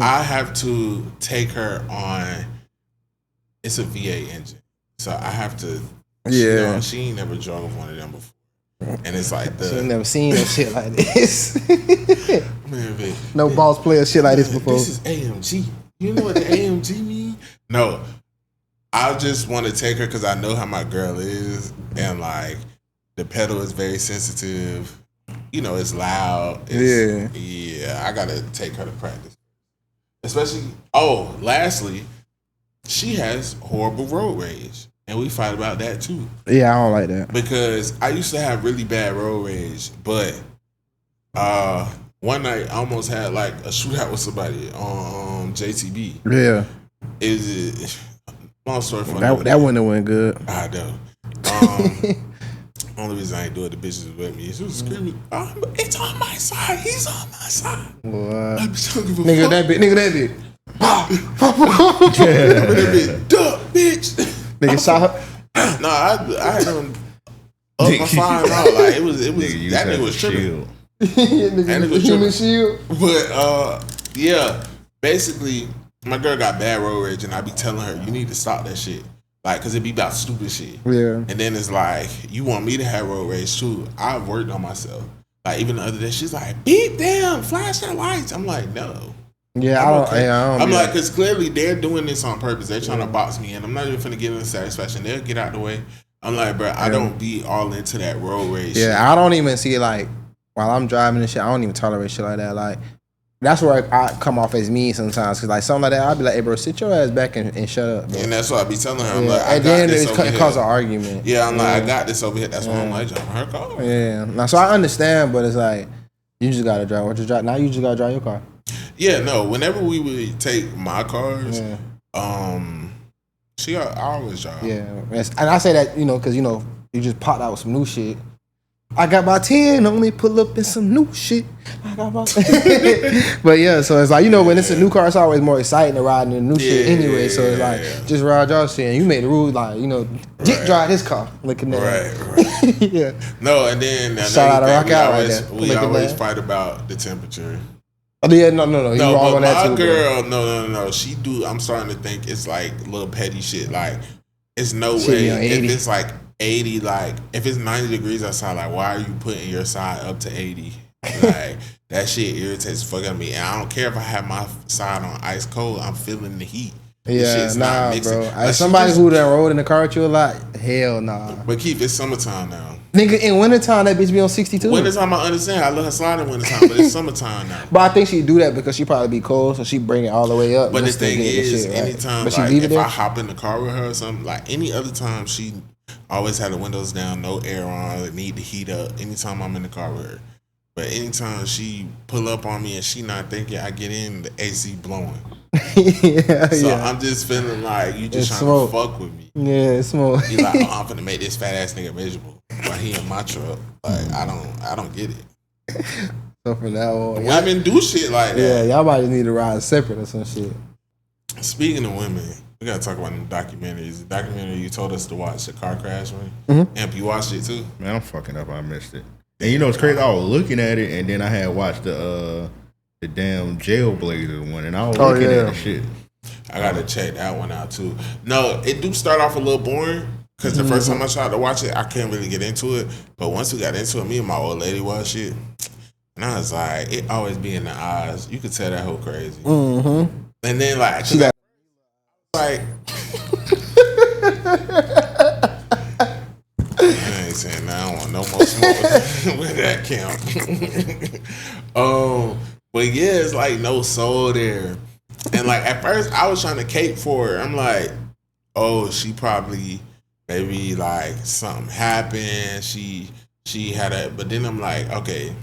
I have to take her on. It's a V8 engine, so I have to. Yeah. She ain't never drove one of them before, and it's like she ain't never seen no shit like this. Man, no boss player shit like this before. This is AMG. You know what the AMG mean? No, I just want to take her because I know how my girl is, and like the pedal is very sensitive. You know, it's loud. Yeah, I gotta take her to practice. Especially, lastly, she has horrible road rage. And we fight about that too. Yeah, I don't like that. Because I used to have really bad road rage, but one night I almost had like a shootout with somebody on JTB. Yeah. Long story for that wouldn't have went good. I know. Only reason I ain't doing the bitches with me is she was screaming, it's on my side, he's on my side. What? Nigga, that bitch. Duh, bitch. Nigga shot her. No, I had him up my fine out. Like it was nigga, that nigga was tripping. That nigga was human shield. But yeah, basically my girl got bad road rage and I be telling her, you need to stop that shit. Like, cause it be about stupid shit. Yeah. And then it's like, you want me to have road rage too. I've worked on myself. Like even the other day, she's like, beep down, flash that lights. I'm like, no. Yeah, I don't. I'm like, because clearly they're doing this on purpose. They're trying to box me in. I'm not even finna get into satisfaction. They'll get out the way. I'm like, bro, I don't be all into that road rage shit. I don't even see it like, while I'm driving and shit, I don't even tolerate shit like that. Like, that's where I come off as mean sometimes. Because like, something like that, I'll be like, hey, bro, sit your ass back and shut up, bro. And that's what I be telling her. I'm like, and then it cause an argument. Yeah, I'm like, I got this over here. That's why I'm like, driving her car. Yeah. Now, so I understand, but it's like, you just got to drive. Now you just got to drive your car. Yeah, no. Whenever we would take my cars, I always drive. Yeah, and I say that because you just popped out with some new shit. I got my 10 on me, pull up in some new shit. I got my but yeah, so it's like when it's a new car, it's always more exciting to ride in the new shit anyway. So it's like just ride y'all shit. And you made the rule like Dick drive his car, looking at right. Yeah. No, and then shout out to Rock Out right there. We always fight about the temperature. Oh yeah, no. You no, wrong but on that my too, girl, no. She do. I'm starting to think it's like little petty shit. Like it's no way if it's like 80, like if it's 90 degrees outside, like why are you putting your side up to 80? Like that shit irritates the fuck out of me. And I don't care if I have my side on ice cold. I'm feeling the heat. Yeah, nah, bro. As somebody who done rode in the car with you a lot, hell nah. But Keith, it's summertime now. Nigga, in wintertime, that bitch be on 62. Wintertime, I understand. I let her slide in wintertime, but it's summertime now. But I think she do that because she probably be cold, so she bring it all the way up. But the thing is, shit, anytime, but she like, leave it if there? I hop in the car with her or something, like any other time, she always had the windows down, no air on, need to heat up. Anytime I'm in the car with her. But anytime she pull up on me and she not thinking, I get in, the AC blowing. So I'm just feeling like you just trying to fuck with me. Yeah, it's smoke. You like, oh, I'm finna make this fat ass nigga miserable while he in my truck. Like I don't get it. So from now on, women do shit like that. Yeah, y'all might need to ride separate or some shit. Speaking of women, we gotta talk about them documentaries. The documentary you told us to watch, the car crash one. Amp, you watched it too? Man, I'm fucking up. I missed it. And you know it's crazy. I was looking at it, and then I had watched the damn Jailblazer one, and I was looking at the shit. I gotta check that one out too. No, it do start off a little boring because the first time I tried to watch it, I couldn't really get into it. But once we got into it, me and my old lady watched it, and I was like, it always be in the eyes. You could tell that whole crazy. And then like, she got like. I ain't saying that. I don't want no more smoke with that count. But yeah, it's like no soul there. And like at first I was trying to cape for her. I'm like, oh, she probably maybe like something happened. She had a, but then I'm like, okay,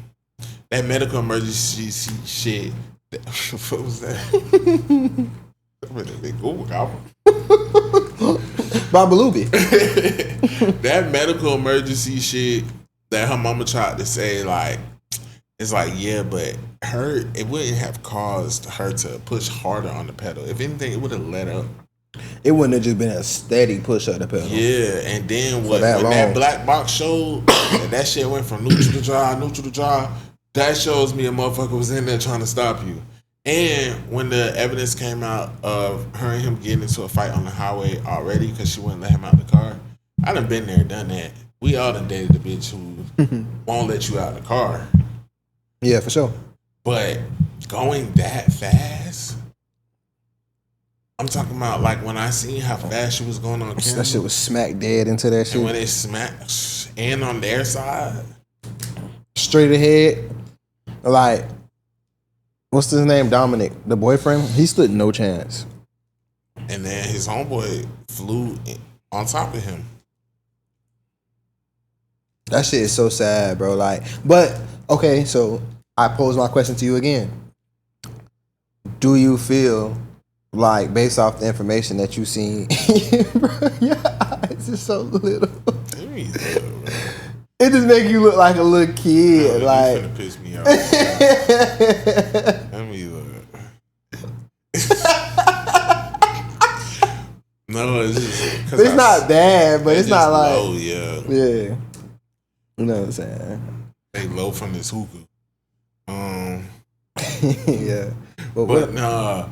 that medical emergency shit. What was that? Babalubi. That medical emergency shit that her mama tried to say, like, it's like, yeah, but it wouldn't have caused her to push harder on the pedal. If anything, it would have let up. It wouldn't have just been a steady push of the pedal. Yeah, and then when that black box showed, that shit went from neutral to dry, that shows me a motherfucker was in there trying to stop you. And when the evidence came out of her and him getting into a fight on the highway already because she wouldn't let him out the car, I done been there, done that. We all done dated the bitch who won't let you out of the car. Yeah, for sure. But going that fast, I'm talking about like when I seen how fast she was going on camera. That shit was smack dead into that shit. And when it smacked, and on their side, straight ahead, like, what's his name? Dominic, the boyfriend. He stood no chance. And then his homeboy flew on top of him. That shit is so sad, bro. Like, but okay, so I pose my question to you again. Do you feel like, based off the information that you seen, bro, your eyes are so little. It just make you look like a little kid. No, like, you finna piss me off. Let me look. No, it's just it's not bad, but it's not like low, yeah. You know what I'm saying? They low from this hookah. Yeah. But nah,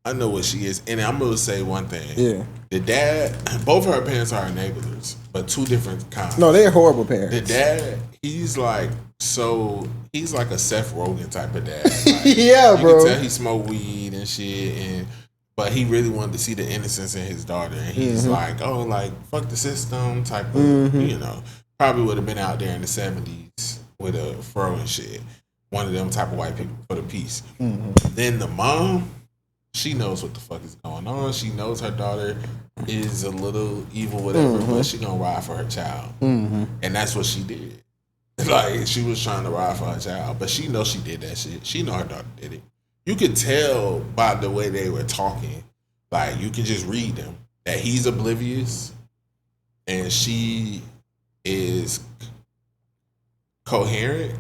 I know what she is, and I'm gonna say one thing. Yeah. The dad, both her parents are enablers, but two different kinds. No, they're horrible parents. The dad, he's like a Seth Rogen type of dad. Like, yeah, bro. You can tell he smoked weed and shit, but he really wanted to see the innocence in his daughter, and he's like, oh, like fuck the system type of, probably would have been out there in the 70s with a fro and shit. One of them type of white people for the peace. Then the mom, she knows what the fuck is going on. She knows her daughter is a little evil, whatever, but she gonna ride for her child. And that's what she did. Like, she was trying to ride for her child, but she knows she did that shit. She know her daughter did it. You could tell by the way they were talking, like, you can just read them, that he's oblivious and she is coherent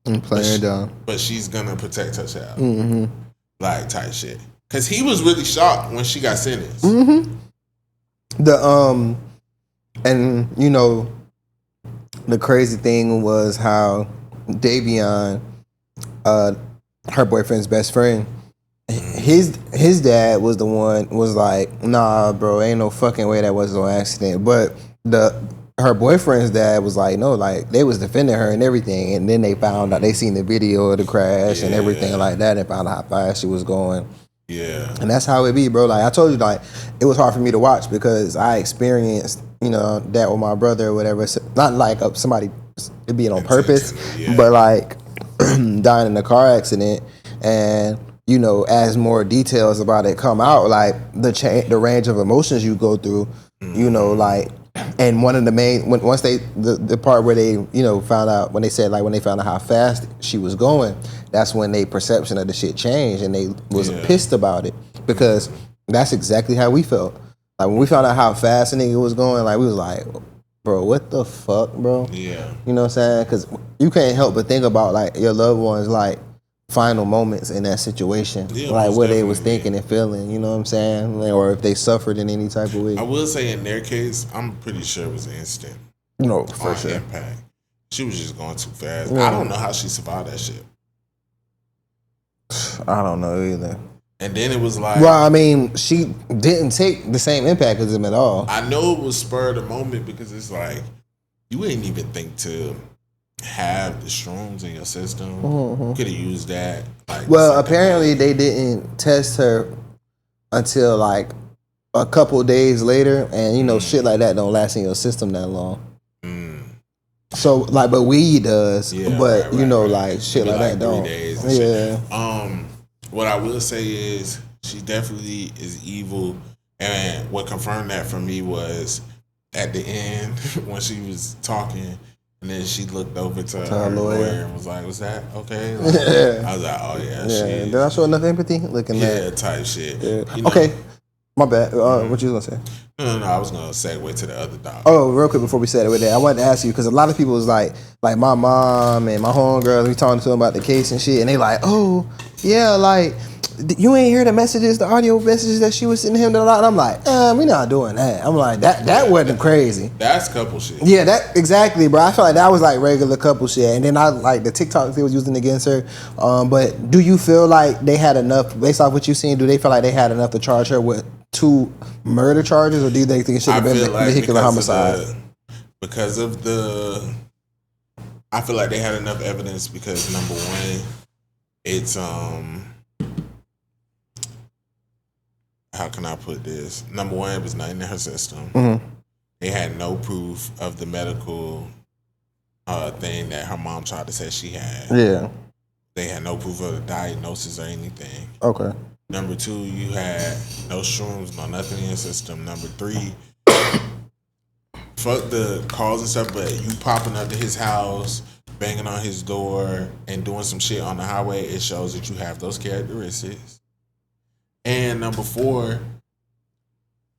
and playing her down, but she's gonna protect her child, like type shit. Because he was really shocked when she got sentenced. And you know, the crazy thing was how Davion, her boyfriend's best friend, his dad was like, nah, bro, ain't no fucking way that was no accident. But her boyfriend's dad was like, no, like they was defending her and everything, and then they found out, they seen the video of the crash and everything like that, and found out how fast she was going. Yeah, and that's how it be, bro. Like I told you, like it was hard for me to watch because I experienced, you know, that with my brother or whatever. Not like somebody it being on purpose, but like dying in a car accident. And you know, as more details about it come out, like the range of emotions you go through, you know, like. And one of the main once they the part where they, you know, found out, when they said like when they found out how fast she was going, that's when their perception of the shit changed, and they was pissed about it, because that's exactly how we felt. Like when we found out how fast the nigga was going, like we was like, bro, what the fuck, bro? Yeah, you know what I'm saying? Because you can't help but think about like your loved ones, like final moments in that situation, like what they was thinking and feeling, you know what I'm saying, or if they suffered in any type of way. I will say in their case, I'm pretty sure it was instant. No, for sure. Impact. She was just going too fast. I don't know how she survived that shit. I don't know either. And then it was like, well, I mean, she didn't take the same impact as him at all. I know it was spur of the moment, because it's like you ain't even think to have the shrooms in your system. You could have used that. Like, well, apparently they didn't test her until like a couple days later, and you know, shit like that don't last in your system that long. So like, but weed does, but you know, like shit like that don't. 3 days and shit. What I will say is she definitely is evil, and what confirmed that for me was at the end when she was talking. And then she looked over to her lawyer and was like, "Was that okay?" Like, I was like, "Oh yeah, shit." Did I show enough empathy? Looking at type shit. Yeah. You know? Okay, my bad. What you was gonna say? No, I was gonna segue to the other dog. Oh, real quick before we said it with that, I wanted to ask you, because a lot of people was like my mom and my homegirl, we talking to them about the case and shit, and they like, oh yeah, like you ain't hear the messages, the audio messages that she was sending him, and I'm like, we not doing that. I'm like, that wasn't crazy. That's couple shit. Yeah, that exactly, bro. I feel like that was like regular couple shit. And then I like the TikToks they was using against her. But do you feel like they had enough, based off what you seen, do they feel like they had enough to charge her with 2 murder charges, or do they think it should have been like vehicular homicide? I feel like they had enough evidence because number one, it's how can I put this? Number one, it was not in her system. They had no proof of the medical thing that her mom tried to say she had. Yeah. They had no proof of the diagnosis or anything. Okay. Number 2, you had no shrooms, no nothing in your system. Number 3, fuck the calls and stuff, but you popping up to his house, banging on his door, and doing some shit on the highway, it shows that you have those characteristics. And number 4,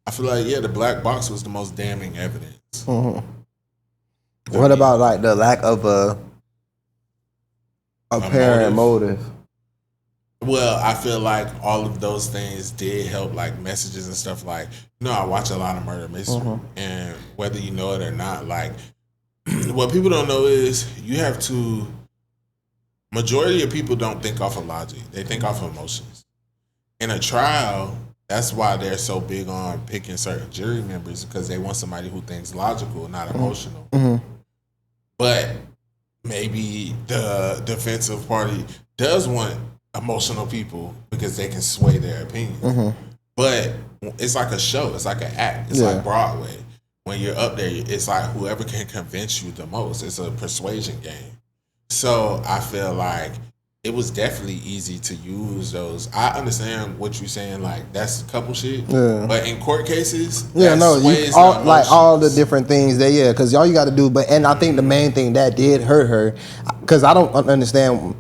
I feel like, the black box was the most damning evidence. What about like the lack of a apparent motive? Well, I feel like all of those things did help, like messages and stuff. Like, you know, I watch a lot of murder mystery, and whether you know it or not, like, what people don't know is you have to. Majority of people don't think off of logic; they think off of emotions. In a trial, that's why they're so big on picking certain jury members, because they want somebody who thinks logical, not emotional. But maybe the defensive party does want emotional people because they can sway their opinion. But it's like a show. It's like an act. It's like Broadway. When you're up there, it's like whoever can convince you the most. It's a persuasion game. So I feel like it was definitely easy to use those. I understand what you're saying, like that's a couple shit. But in court cases, all the different things that because all you got to do. And I think the main thing that did hurt her, because I don't understand.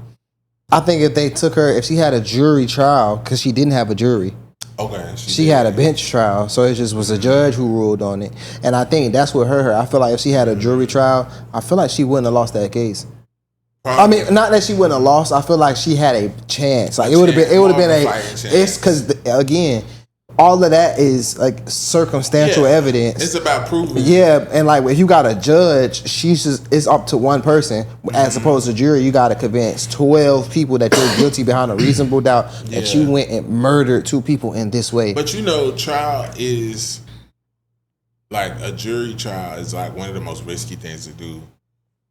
I think if she had a jury trial, because she didn't have a jury. Okay. She had a bench trial, so it just was a judge who ruled on it. And I think that's what hurt her. I feel like if she had a jury trial, I feel like she wouldn't have lost that case. I mean, not that she wouldn't have lost. I feel like she had a chance. Like it would have been it's because again, all of that is like circumstantial evidence. It's about proving. Yeah, and like if you got a judge, it's up to one person, as opposed to jury. You got to convince 12 people that you're guilty behind a reasonable doubt that you went and murdered 2 people in this way. But you know, trial is like a jury trial is like one of the most risky things to do,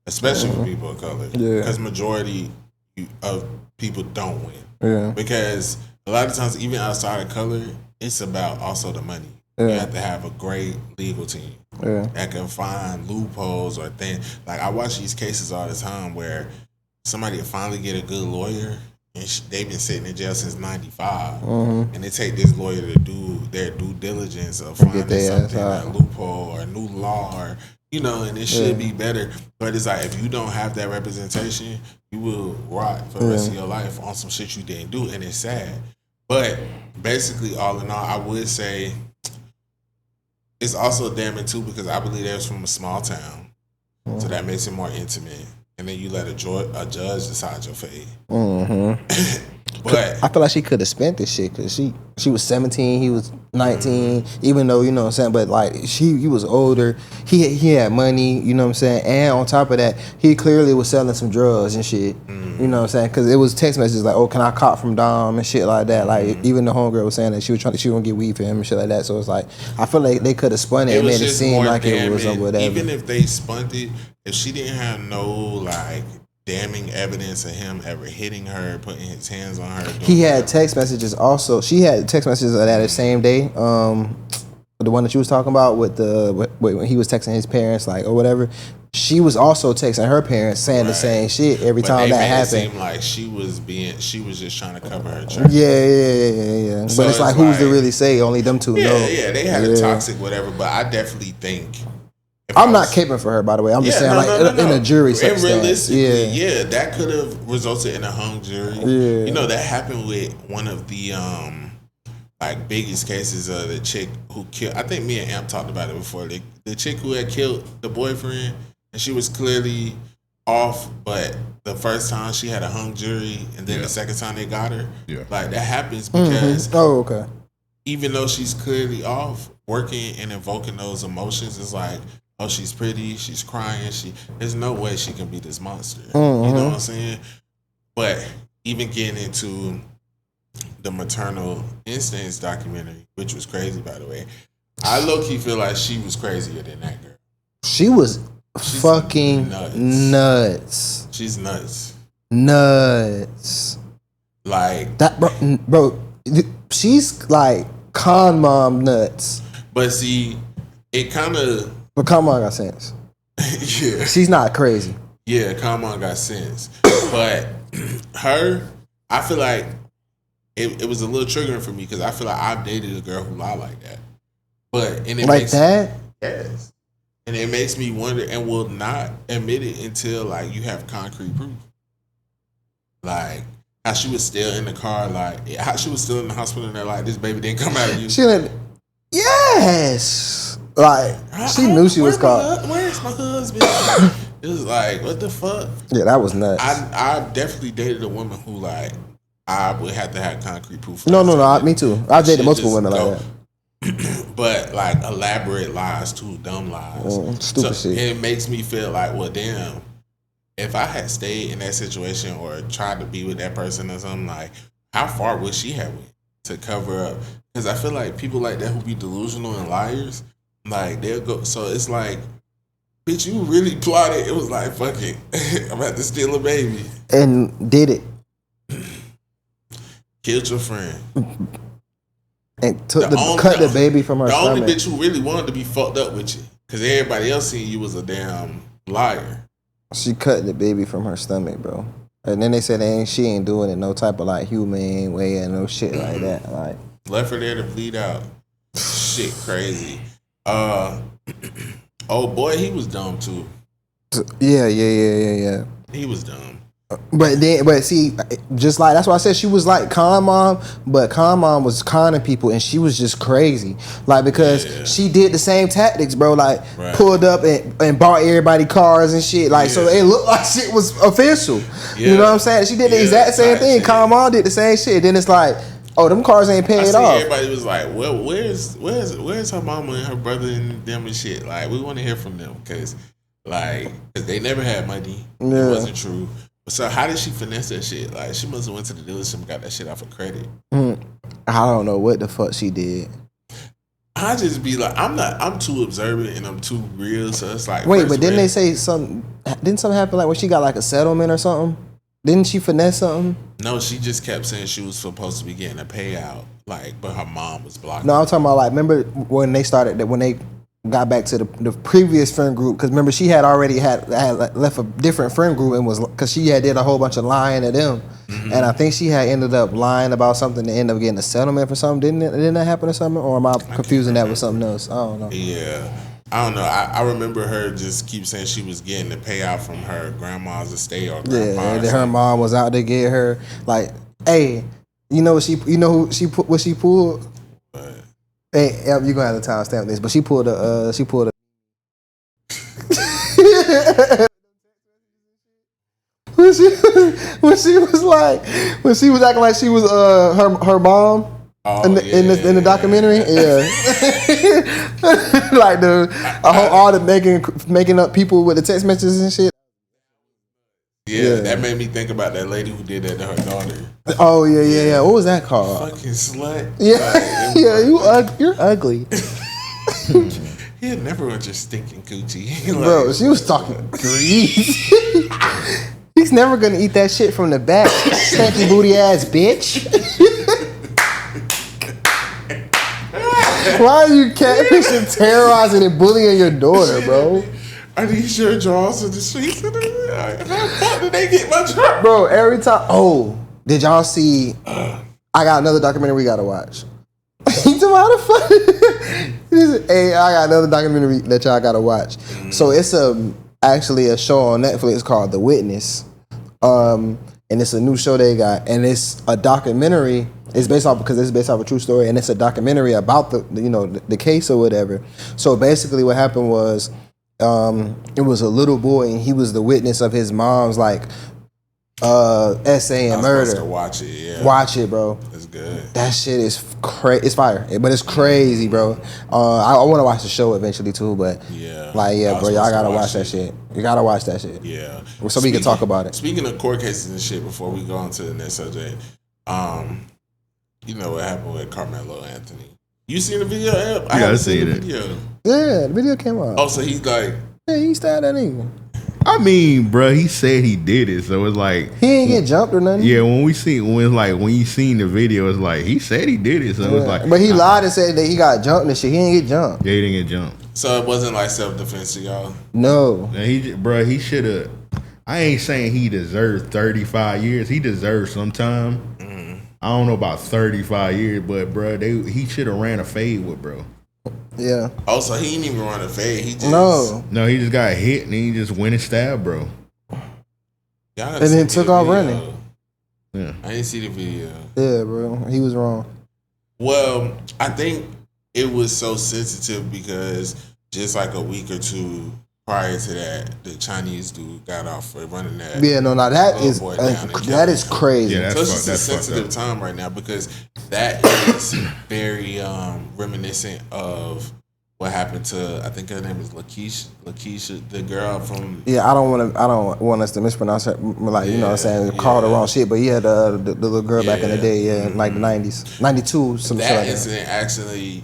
especially for people of color. Yeah. Because majority of people don't win. Yeah. Because a lot of times, even outside of color, it's about also the money. Yeah. You have to have a great legal team that can find loopholes or things. Like I watch these cases all the time where somebody will finally get a good lawyer, and they've been sitting in jail since '95, and they take this lawyer to do their due diligence of finding something, a loophole or a new law, or and it should be better. But it's like if you don't have that representation, you will rot for the rest of your life on some shit you didn't do, and it's sad. But basically, all in all, I would say it's also damning too because I believe they're from a small town, so that makes it more intimate. And then you let a judge decide your fate. But I feel like she could have spent this shit because she was 17, he was 19. Even though you know what I'm saying, but like he was older, he had money, you know what I'm saying, and on top of that, he clearly was selling some drugs and shit. You know what I'm saying? Because it was text messages like, "Oh, can I cop from Dom?" and shit like that. Like even the homegirl was saying that she was gonna get weed for him and shit like that. So it's like I feel like they could have spun it and made it seem like it was or whatever. Even if they spun it, if she didn't have no like damning evidence of him ever hitting her, putting his hands on her. He had text messages also. She had text messages of that the same day. The one that you was talking about with when he was texting his parents, like or whatever. She was also texting her parents saying the same shit every time that happened. It seemed like she was just trying to cover her tracks. Yeah. So but it's like who's to really say? Only them two know. Yeah, they had a toxic whatever, but I definitely think. I'm not caping for her, by the way. I'm just saying, in a jury and realistically, that could have resulted in a hung jury. Yeah. You know, that happened with one of the like biggest cases of the chick who killed. I think me and Amp talked about it before. The chick who had killed the boyfriend, and she was clearly off, but the first time she had a hung jury, and then the second time they got her, like that happens because even though she's clearly off, working and invoking those emotions is like, oh, she's pretty, she's crying, there's no way she can be this monster. You know what I'm saying? But even getting into the Maternal Instincts documentary, which was crazy, by the way, I low-key feel like she was crazier than that girl. She's fucking nuts. She's nuts. Like that, bro. She's like con mom nuts. But see, it kind of. But con mom got sense. Yeah. She's not crazy. Yeah, con mom got sense. But her, I feel like it was a little triggering for me because I feel like I've dated a girl who lied like that. And it like that? Yes. And it makes me wonder and will not admit it until like you have concrete proof. Like how she was still in the car, like how she was still in the hospital and they're like, this baby didn't come out of you. She like, yes. Like she knew she was caught. Where's my husband? It was like, what the fuck? Yeah, that was nuts. I definitely dated a woman who like I would have to have concrete proof. No, me too. I dated multiple women like that. But like elaborate lies too, dumb lies. Stupid shit. It makes me feel like, well, damn, if I had stayed in that situation or tried to be with that person or something, like, how far would she have went to cover up? Because I feel like people like that who be delusional and liars, like they'll go. So it's like, bitch, you really plotted. It was like, fuck it, I'm about to steal a baby and did it. Killed your friend. And cut the baby from her stomach. The only bitch who really wanted to be fucked up with you. Because everybody else seen you was a damn liar. She cut the baby from her stomach, bro. And then they said she ain't doing it no type of like humane way and no shit like that. Like left her there to bleed out. Shit crazy. Oh boy, he was dumb too. Yeah. He was dumb. But see, just like that's why I said she was like con mom, but con mom was conning people and she was just crazy, like because she did the same tactics, bro. Like pulled up and bought everybody cars and shit, like so it looked like shit was official. You know what I'm saying? She did the exact same thing. Con mom did the same shit. Then it's like, oh, them cars ain't paid off. Everybody was like, well, where's her mama and her brother and them and shit? Like we want to hear from them because they never had money. It wasn't true. So how did she finesse that shit? Like she must have went to the dealership and got that shit off of credit. I don't know what the fuck she did. I just be like, I'm too observant and I'm too real. So it's like, wait, but didn't they say something? Didn't something happen like when she got like a settlement or something? Didn't she finesse something? No, she just kept saying she was supposed to be getting a payout, like, but her mom was blocking. No, I'm talking about like, remember when they started that when they got back to the previous friend group, because remember she had already had left a different friend group and was because she had did a whole bunch of lying to them, and I think she had ended up lying about something to end up getting a settlement for something. Didn't that happen or something? Or am I confusing that with something else? I don't know. Yeah. I don't know. I remember her just keep saying she was getting the payout from her grandma's estate or grandpa's. Yeah, and her mom was out to get her. Like, hey, you know what she pulled? But, Hey, you're gonna have to timestamp this, but she pulled a when she was acting like she was her mom. In the documentary, yeah, like all the making up people with the text messages and shit. Yeah, that made me think about that lady who did that to her daughter. Oh yeah. What was that called? Fucking slut. Yeah, you're ugly. He'll never want your stinking coochie. Like, bro, she was talking grease. He's never gonna eat that shit from the back. Stanky booty ass bitch. Why are you catfishing, terrorizing, and bullying your daughter, bro? Are these your draws in the streets? How did they get my draw? Bro, every time. Oh, did y'all see? I got another documentary we gotta watch. He's about to fuck. Hey, I got another documentary that y'all gotta watch. So it's actually a show on Netflix called The Witness. And it's a new show they got, and it's a documentary. It's based off a true story, and it's a documentary about the case or whatever. So basically, what happened was, it was a little boy, and he was the witness of his mom's essay and murder. To watch it, yeah. Watch it, bro. It's good. That shit is crazy. It's fire, but it's crazy, bro. I want to watch the show eventually too, but yeah, bro, y'all gotta watch that shit. You gotta watch that shit. Yeah, so we can talk about it. Speaking of court cases and shit, before we go on to the next subject, you know what happened with Karmelo Anthony? You seen the video? I haven't seen the video. Yeah, the video came out. Oh, so he's like, yeah, he stabbed that nigga. I mean, bro, he said he did it, so it's like he ain't get jumped or nothing. Yeah, when you seen the video, it's like he said he did it, so it's like. But he lied and said that he got jumped and shit. He didn't get jumped. Yeah, he didn't get jumped. So it wasn't like self-defense to y'all? No. And he should have. I ain't saying he deserved 35 years. He deserved some time. I don't know about 35 years, but bro, he should have ran a fade with bro. Yeah. Oh, so he didn't even run a fade. He just No, he just got hit and he just went and stabbed bro. And then took off running. Yeah. I didn't see the video. Yeah, bro. He was wrong. Well, I think it was so sensitive because just like a week or two prior to that, the Chinese dude got off for running that. Yeah, no, that is crazy. Yeah, so it's just a sensitive time right now because that is very reminiscent of what happened to, I think her name is Lakeisha, the girl from. Yeah, I don't want us to mispronounce her, like you know what I'm saying, call her wrong shit. But yeah, the little girl back in the day, like the 90s, 92, some shit like that. That incident actually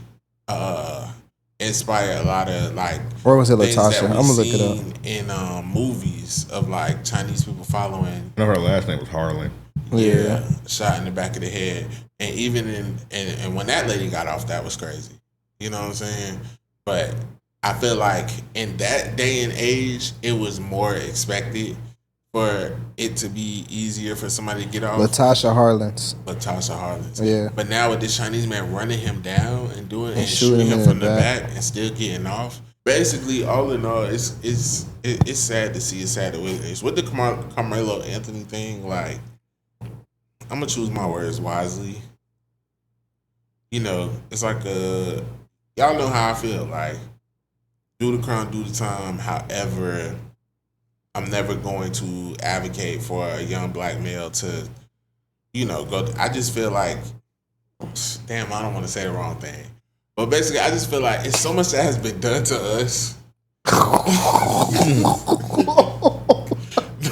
inspired a lot of like. Where was it, Latasha? I'm gonna look it up. In movies of like Chinese people following. I know her last name was Harlan. Yeah, shot in the back of the head, and even and when that lady got off, that was crazy. You know what I'm saying? But I feel like in that day and age, it was more expected for it to be easier for somebody to get off. Latasha Harlins. Yeah. But now with this Chinese man running him down and shooting him from the back and still getting off. Basically, all in all, it's sad to see. It's sad to witness. With the Karmelo Anthony thing, like, I'm gonna choose my words wisely. You know, it's like y'all know how I feel. Like, do the crime, do the time. However, I'm never going to advocate for a young black male to, you know, go. I just feel like, damn, I don't want to say the wrong thing, but basically, I just feel like it's so much that has been done to us.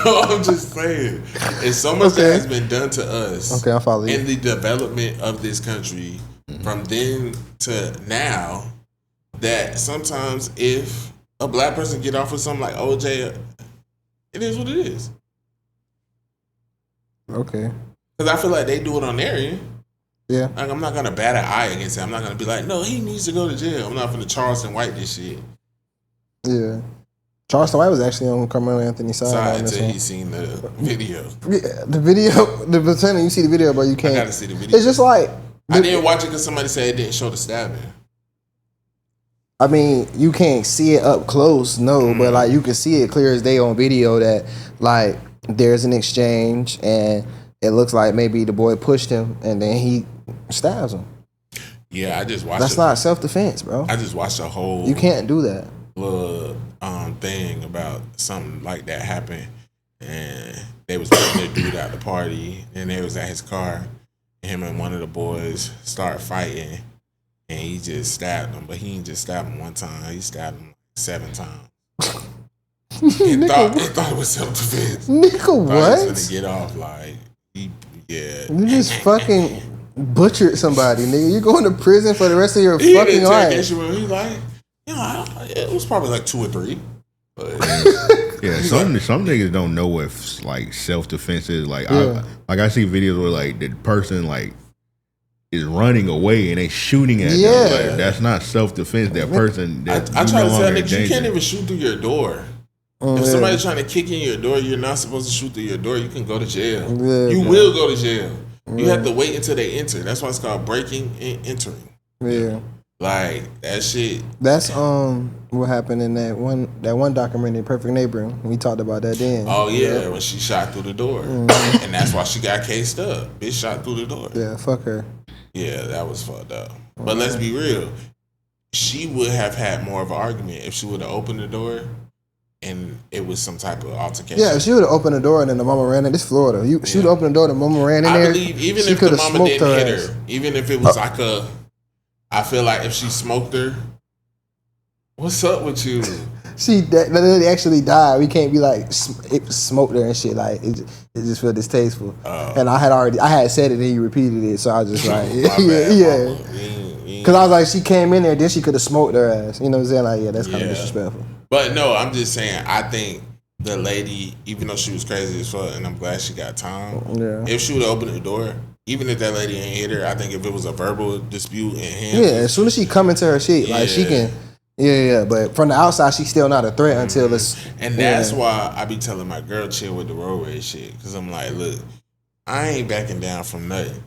No, I'm just saying, it's so much that has been done to us. Okay, I follow you. In the development of this country. from then to now that sometimes if a black person get off with something like OJ, it is what it is. Okay. Because I feel like they do it on their end. Yeah. Like, I'm not going to bat an eye against it. I'm not going to be like, no, he needs to go to jail. I'm not going to Charleston White this shit. Yeah. Charleston White was actually on Karmelo Anthony's side. Until he seen the video. Yeah, the video, the time you see the video, but you can't. I got to see the video. It's just like. I didn't watch it because somebody said it didn't show the stabbing. I mean, you can't see it up close, no, but like you can see it clear as day on video that like there's an exchange and it looks like maybe the boy pushed him and then he stabs him. Yeah, I just watched. That's not self-defense, bro. I just watched a whole. You can't do that. Little thing about something like that happened, and they was putting the dude out the party, and they was at his car. Him and one of the boys start fighting, and he just stabbed him. But he didn't just stab him one time; he stabbed him 7 times. He thought it was self-defense. Nigga, what? He was gonna get off like, yeah. You just fucking butchered somebody, nigga. You're going to prison for the rest of your He fucking didn't life. take issue with it. He like, it was probably like 2 or 3. But yeah, some niggas don't know what like self-defense is. Like, I see videos where like the person like is running away and they shooting at them. Like, that's not self-defense. That person. I try to tell niggas, you can't even shoot through your door. If somebody's trying to kick in your door, you're not supposed to shoot through your door. You can go to jail. You will go to jail. You have to wait until they enter. That's why it's called breaking and entering. Yeah. Like that shit. That's what happened in that one documentary, Perfect Neighbor. We talked about that then. Oh yeah, when she shot through the door, and that's why she got cased up. Bitch shot through the door. Yeah, fuck her. Yeah, that was fucked up. But let's be real. She would have had more of an argument if she would have opened the door and it was some type of altercation. Yeah, if she would have opened the door and then the mama ran in. This Florida. She would have opened the door, the mama ran in there. I believe even if the mama didn't hit her, even if it was like I feel like if she smoked her, what's up with you? She actually died. We can't be like it smoked her and shit. Like it just feel distasteful. And I had said it and you repeated it, so I was just like, yeah. Because I was like, she came in there, then she could have smoked her ass. You know what I'm saying? Like, yeah, that's kind of disrespectful. But no, I'm just saying, I think the lady, even though she was crazy as fuck, and I'm glad she got time. Yeah. If she would have opened the door, even if that lady ain't hit her, I think if it was a verbal dispute and him. Yeah, as soon as she come into her shit, like she can. Yeah. But from the outside, she's still not a threat until it's. And that's why I be telling my girl chill with the road rage shit, because I'm like, look, I ain't backing down from nothing.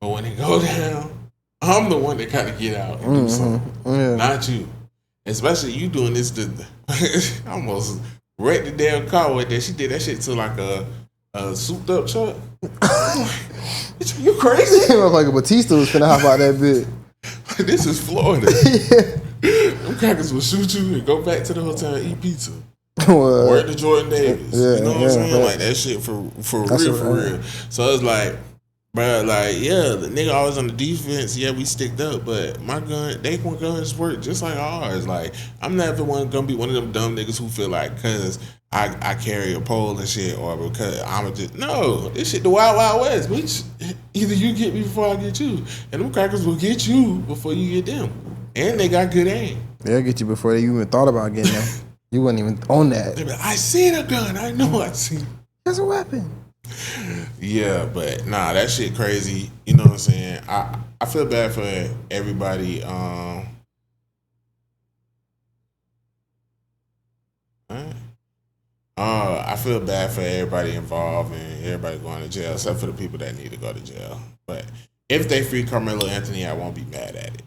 But when it go down, I'm the one that gotta get out and do something, not you. Especially you doing this to almost wrecked the damn car with that. She did that shit to like a souped up truck. You crazy? Like a Batista was finna hop out that bit. This is Florida. Them crackers will shoot you and go back to the hotel and eat pizza. Word to Jordan Davis. You know what I'm saying? Like that shit for real. So it's like, bro, like, yeah, the nigga always on the defense. Yeah, we sticked up, but my gun, they want guns work just like ours. Like, I'm never gonna be one of them dumb niggas who feel like, cause I carry a pole and shit, or because I'm just, no, this shit the Wild Wild West, bitch. Either you get me before I get you, and them crackers will get you before you get them, and they got good aim. They'll get you before you even thought about getting them. You wasn't even on that. They be like, I seen a gun. I know I seen it. That's a weapon. Yeah, but nah, that shit crazy. You know what I'm saying? I feel bad for everybody. I feel bad for everybody involved and everybody going to jail, except for the people that need to go to jail. But if they free Karmelo Anthony, I won't be mad at it.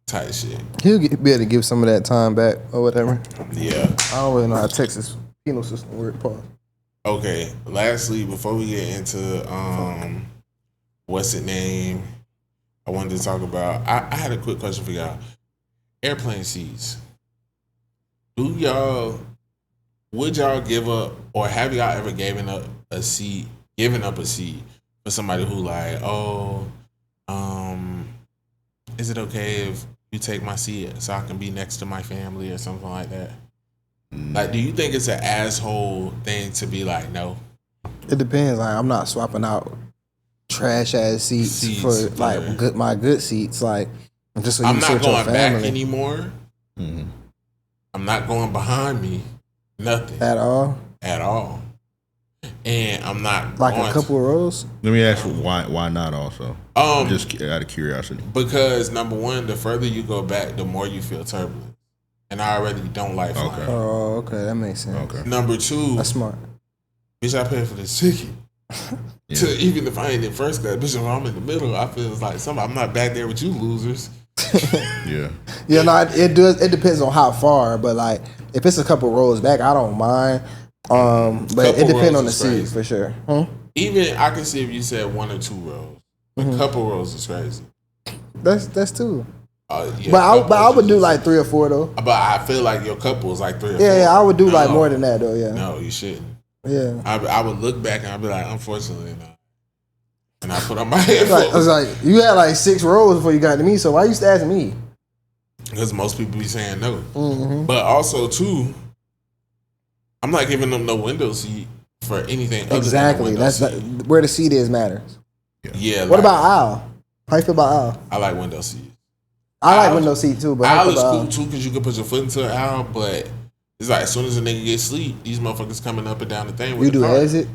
Type shit. He'll be able to give some of that time back or whatever. Yeah. I don't really know how Texas penal system works. Okay. Lastly, before we get into what's it name, I wanted to talk about. I had a quick question for y'all. Airplane seats. Would y'all give up, or have y'all ever given up a seat for somebody who like, is it okay if you take my seat so I can be next to my family or something like that? Like, do you think it's an asshole thing to be like, no? It depends. Like, I'm not swapping out trash ass seats for like my good seats. Like just so I'm you not sit with your going back family anymore. Mm-hmm. I'm not going behind me. Nothing at all. And I'm not like a couple of rows. Let me ask you why not also? Just out of curiosity. Because number one, the further you go back, the more you feel turbulent. And I already don't like flying. Okay. Oh, okay, that makes sense. Okay. Number two, that's smart. Bitch, I paid for this ticket. Yeah. To even if I ain't in first class, bitch, if I'm in the middle, I feel like I'm not back there with you losers. Yeah. Yeah, no, it depends on how far, but like if it's a couple rows back, I don't mind. But it depends on the seat for sure. Even I can see if you said 1 or 2 rows. A couple rows is crazy. That's 2. Yeah, but I would do like 3 or 4 though. But I feel like your couple is like 3 or 4. Yeah, I would do like more than that though. Yeah. No, you shouldn't. Yeah. I would look back and I'd be like, unfortunately, no. And I put on my headphones. I was like, you had like 6 rows before you got to me, so why you still asking me? Because most people be saying no. Mm-hmm. But also too, I'm not giving them no window seat for anything. Exactly. That's where the seat is matters. Yeah. What about aisle? How you feel about aisle? I like window seat. I like window seat too, but aisle is cool too because you can put your foot into an aisle. But it's like as soon as a nigga gets sleep, these motherfuckers coming up and down the thing. With you do exit?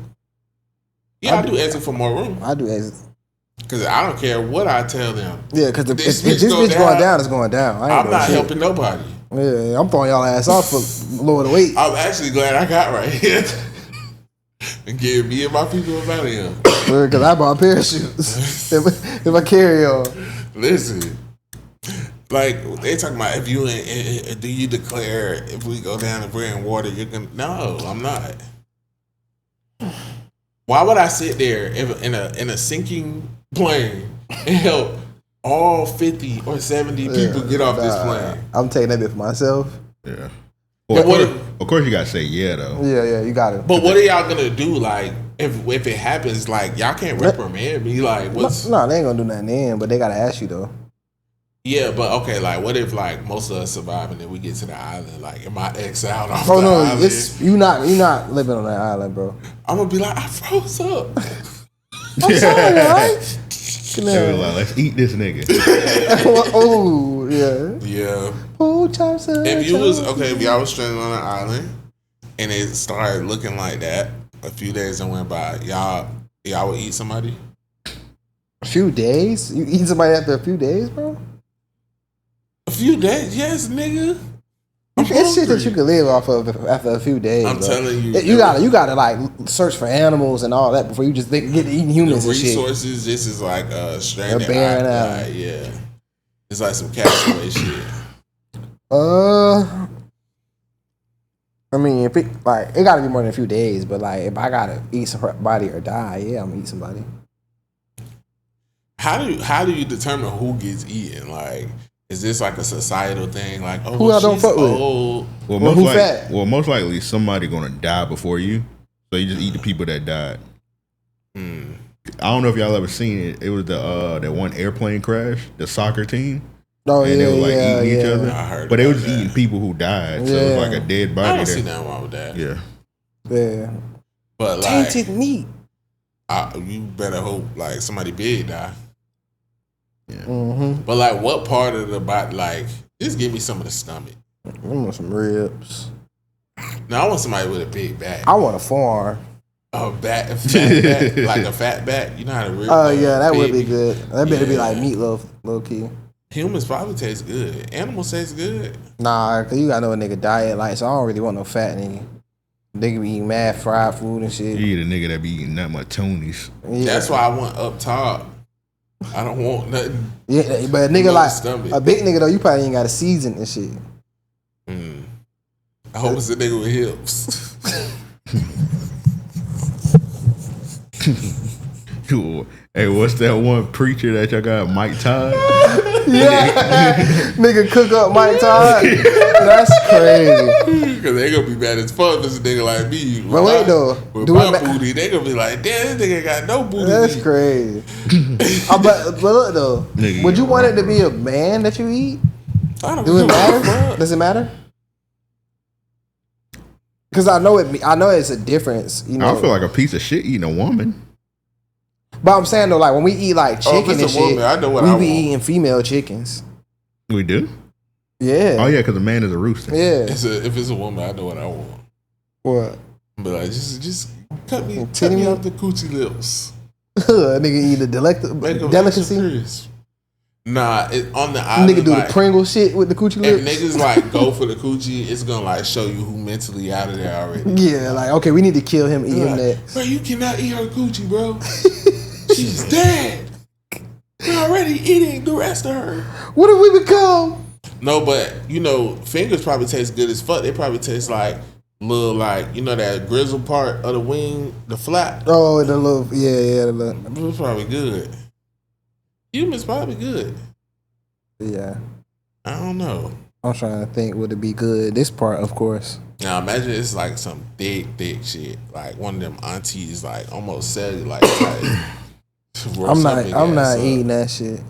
Yeah, I do exit for more room. I do exit. Because I don't care what I tell them. Yeah, because if this bitch going down, it's going down. I'm not helping nobody. Yeah, I'm throwing y'all ass off for lower the weight. I'm actually glad I got right here. And give me and my people out of here. Because I bought parachutes. if I carry on. Listen. Like, they talking about if you do you declare if we go down and we're in water, you're going to... No, I'm not. Why would I sit there in a sinking plane and help all 50 or 70 people get off this plane? I'm taking that bit for myself. Yeah. Well, of course you gotta say yeah though. Yeah, you got it. But what are y'all gonna do? Like, if it happens, like y'all can't reprimand me. Like, what's? No, they ain't gonna do nothing then. But they gotta ask you though. Yeah, but okay. Like, what if like most of us survive and then we get to the island? Like, am I exiled off the island? It's you not living on that island, bro. I'm gonna be like, I froze up. I'm sorry, right? Like, let's eat this nigga. Oh yeah. Yeah. Oh, chops. If y'all was stranded on an island and it started looking like that, a few days that went by, y'all would eat somebody? A few days? You eat somebody after a few days, bro? A few days? Yes, nigga. It's shit that you can live off of after a few days. I'm telling you. You gotta like search for animals and all that before you just get to eating humans and shit. Resources, this is like stranded island. Yeah. It's like some castaway shit. I mean, if it gotta be more than a few days, but like if I gotta eat somebody or die, yeah, I'm gonna eat somebody. How do you determine who gets eaten? Like, is this like a societal thing? Like, oh, who I don't fuck with? Well, most likely somebody gonna die before you, so you just eat the people that died. I don't know if y'all ever seen it. It was that one airplane crash, the soccer team. Oh, and they were like eating each other. I heard but they was eating people who died. So it was like a dead body. I don't see nothing wrong with that. Yeah. But like, tainted meat. You better hope like somebody big die. Yeah. Mm-hmm. But like, what part of the body? Like, just give me some of the stomach. I want some ribs. No, I want somebody with a big back. I want a forearm. A fat back, like a fat back. You know how to rib? Oh yeah, that would be good. That better be like meatloaf, low key. Humans probably taste good. Animals taste good. Nah, cause you gotta know a nigga diet like, so I don't really want no fat nigga. Nigga be eating mad fried food and shit. You eat a nigga that be eating that much Tony's. Yeah. That's why I want up top. I don't want nothing. Yeah, but a nigga like a big nigga though, you probably ain't got a season and shit. I hope it's a nigga with hips. Hey, what's that one preacher that y'all got, Mike Todd? Yeah, nigga cook up Mike Todd. That's crazy. Because they gonna be mad as fuck if it's a nigga like me. But wait though, with my booty, they gonna be like, damn, this nigga got no booty. That's crazy. But look though, nigga, would you want it to be a man that you eat? I don't Do it matter? Does it matter? Because I know it's a difference. You know, I feel like a piece of shit eating a woman. But I'm saying though, like when we eat like chicken and shit, woman, I know what we I be want. eating female chickens. We do? Yeah. Oh, yeah, because a man is a rooster. Yeah. If it's a woman, I know what I want. What? But like, just cut me Titty off the coochie lips. Nigga eat a delicacy. Nah, on the island, Nigga do like, the Pringle shit with the coochie lips. If niggas like go for the coochie, it's gonna like show you who mentally out of there already. Yeah, like okay, we need to kill him, eat him next. Bro, you cannot eat her coochie, bro. She's dead. You're already eating the rest of her. What have we become? No, but you know, fingers probably taste good as fuck. They probably taste like little, like, you know, that grizzle part of the wing, the flap. Oh, the little, yeah, the little. It's probably good. Human's probably good. Yeah. I don't know. I'm trying to think, would it be good? This part, of course. Now imagine it's like some thick shit, like one of them aunties, like almost cellulite type. I'm not eating that shit.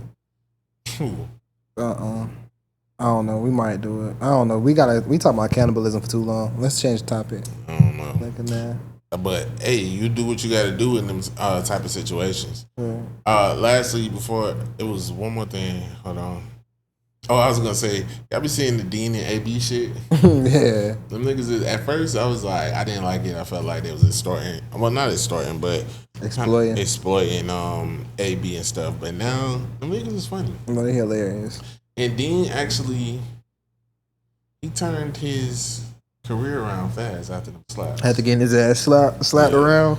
I don't know. We might do it. I don't know. We talking about cannibalism for too long. Let's change the topic. I don't know. Look at that. But hey, you do what you got to do in them type of situations. Yeah. Lastly, before it was one more thing. Hold on. Oh, I was gonna say, y'all be seeing the Dean and AB shit. Yeah. Them niggas. At first, I was like, I didn't like it. I felt like they was extorting. Well, not extorting, but exploiting AB and stuff. But now, them niggas is funny. No, they hilarious. And Dean actually, he turned his career around fast after them slaps. Had to get his ass slapped around.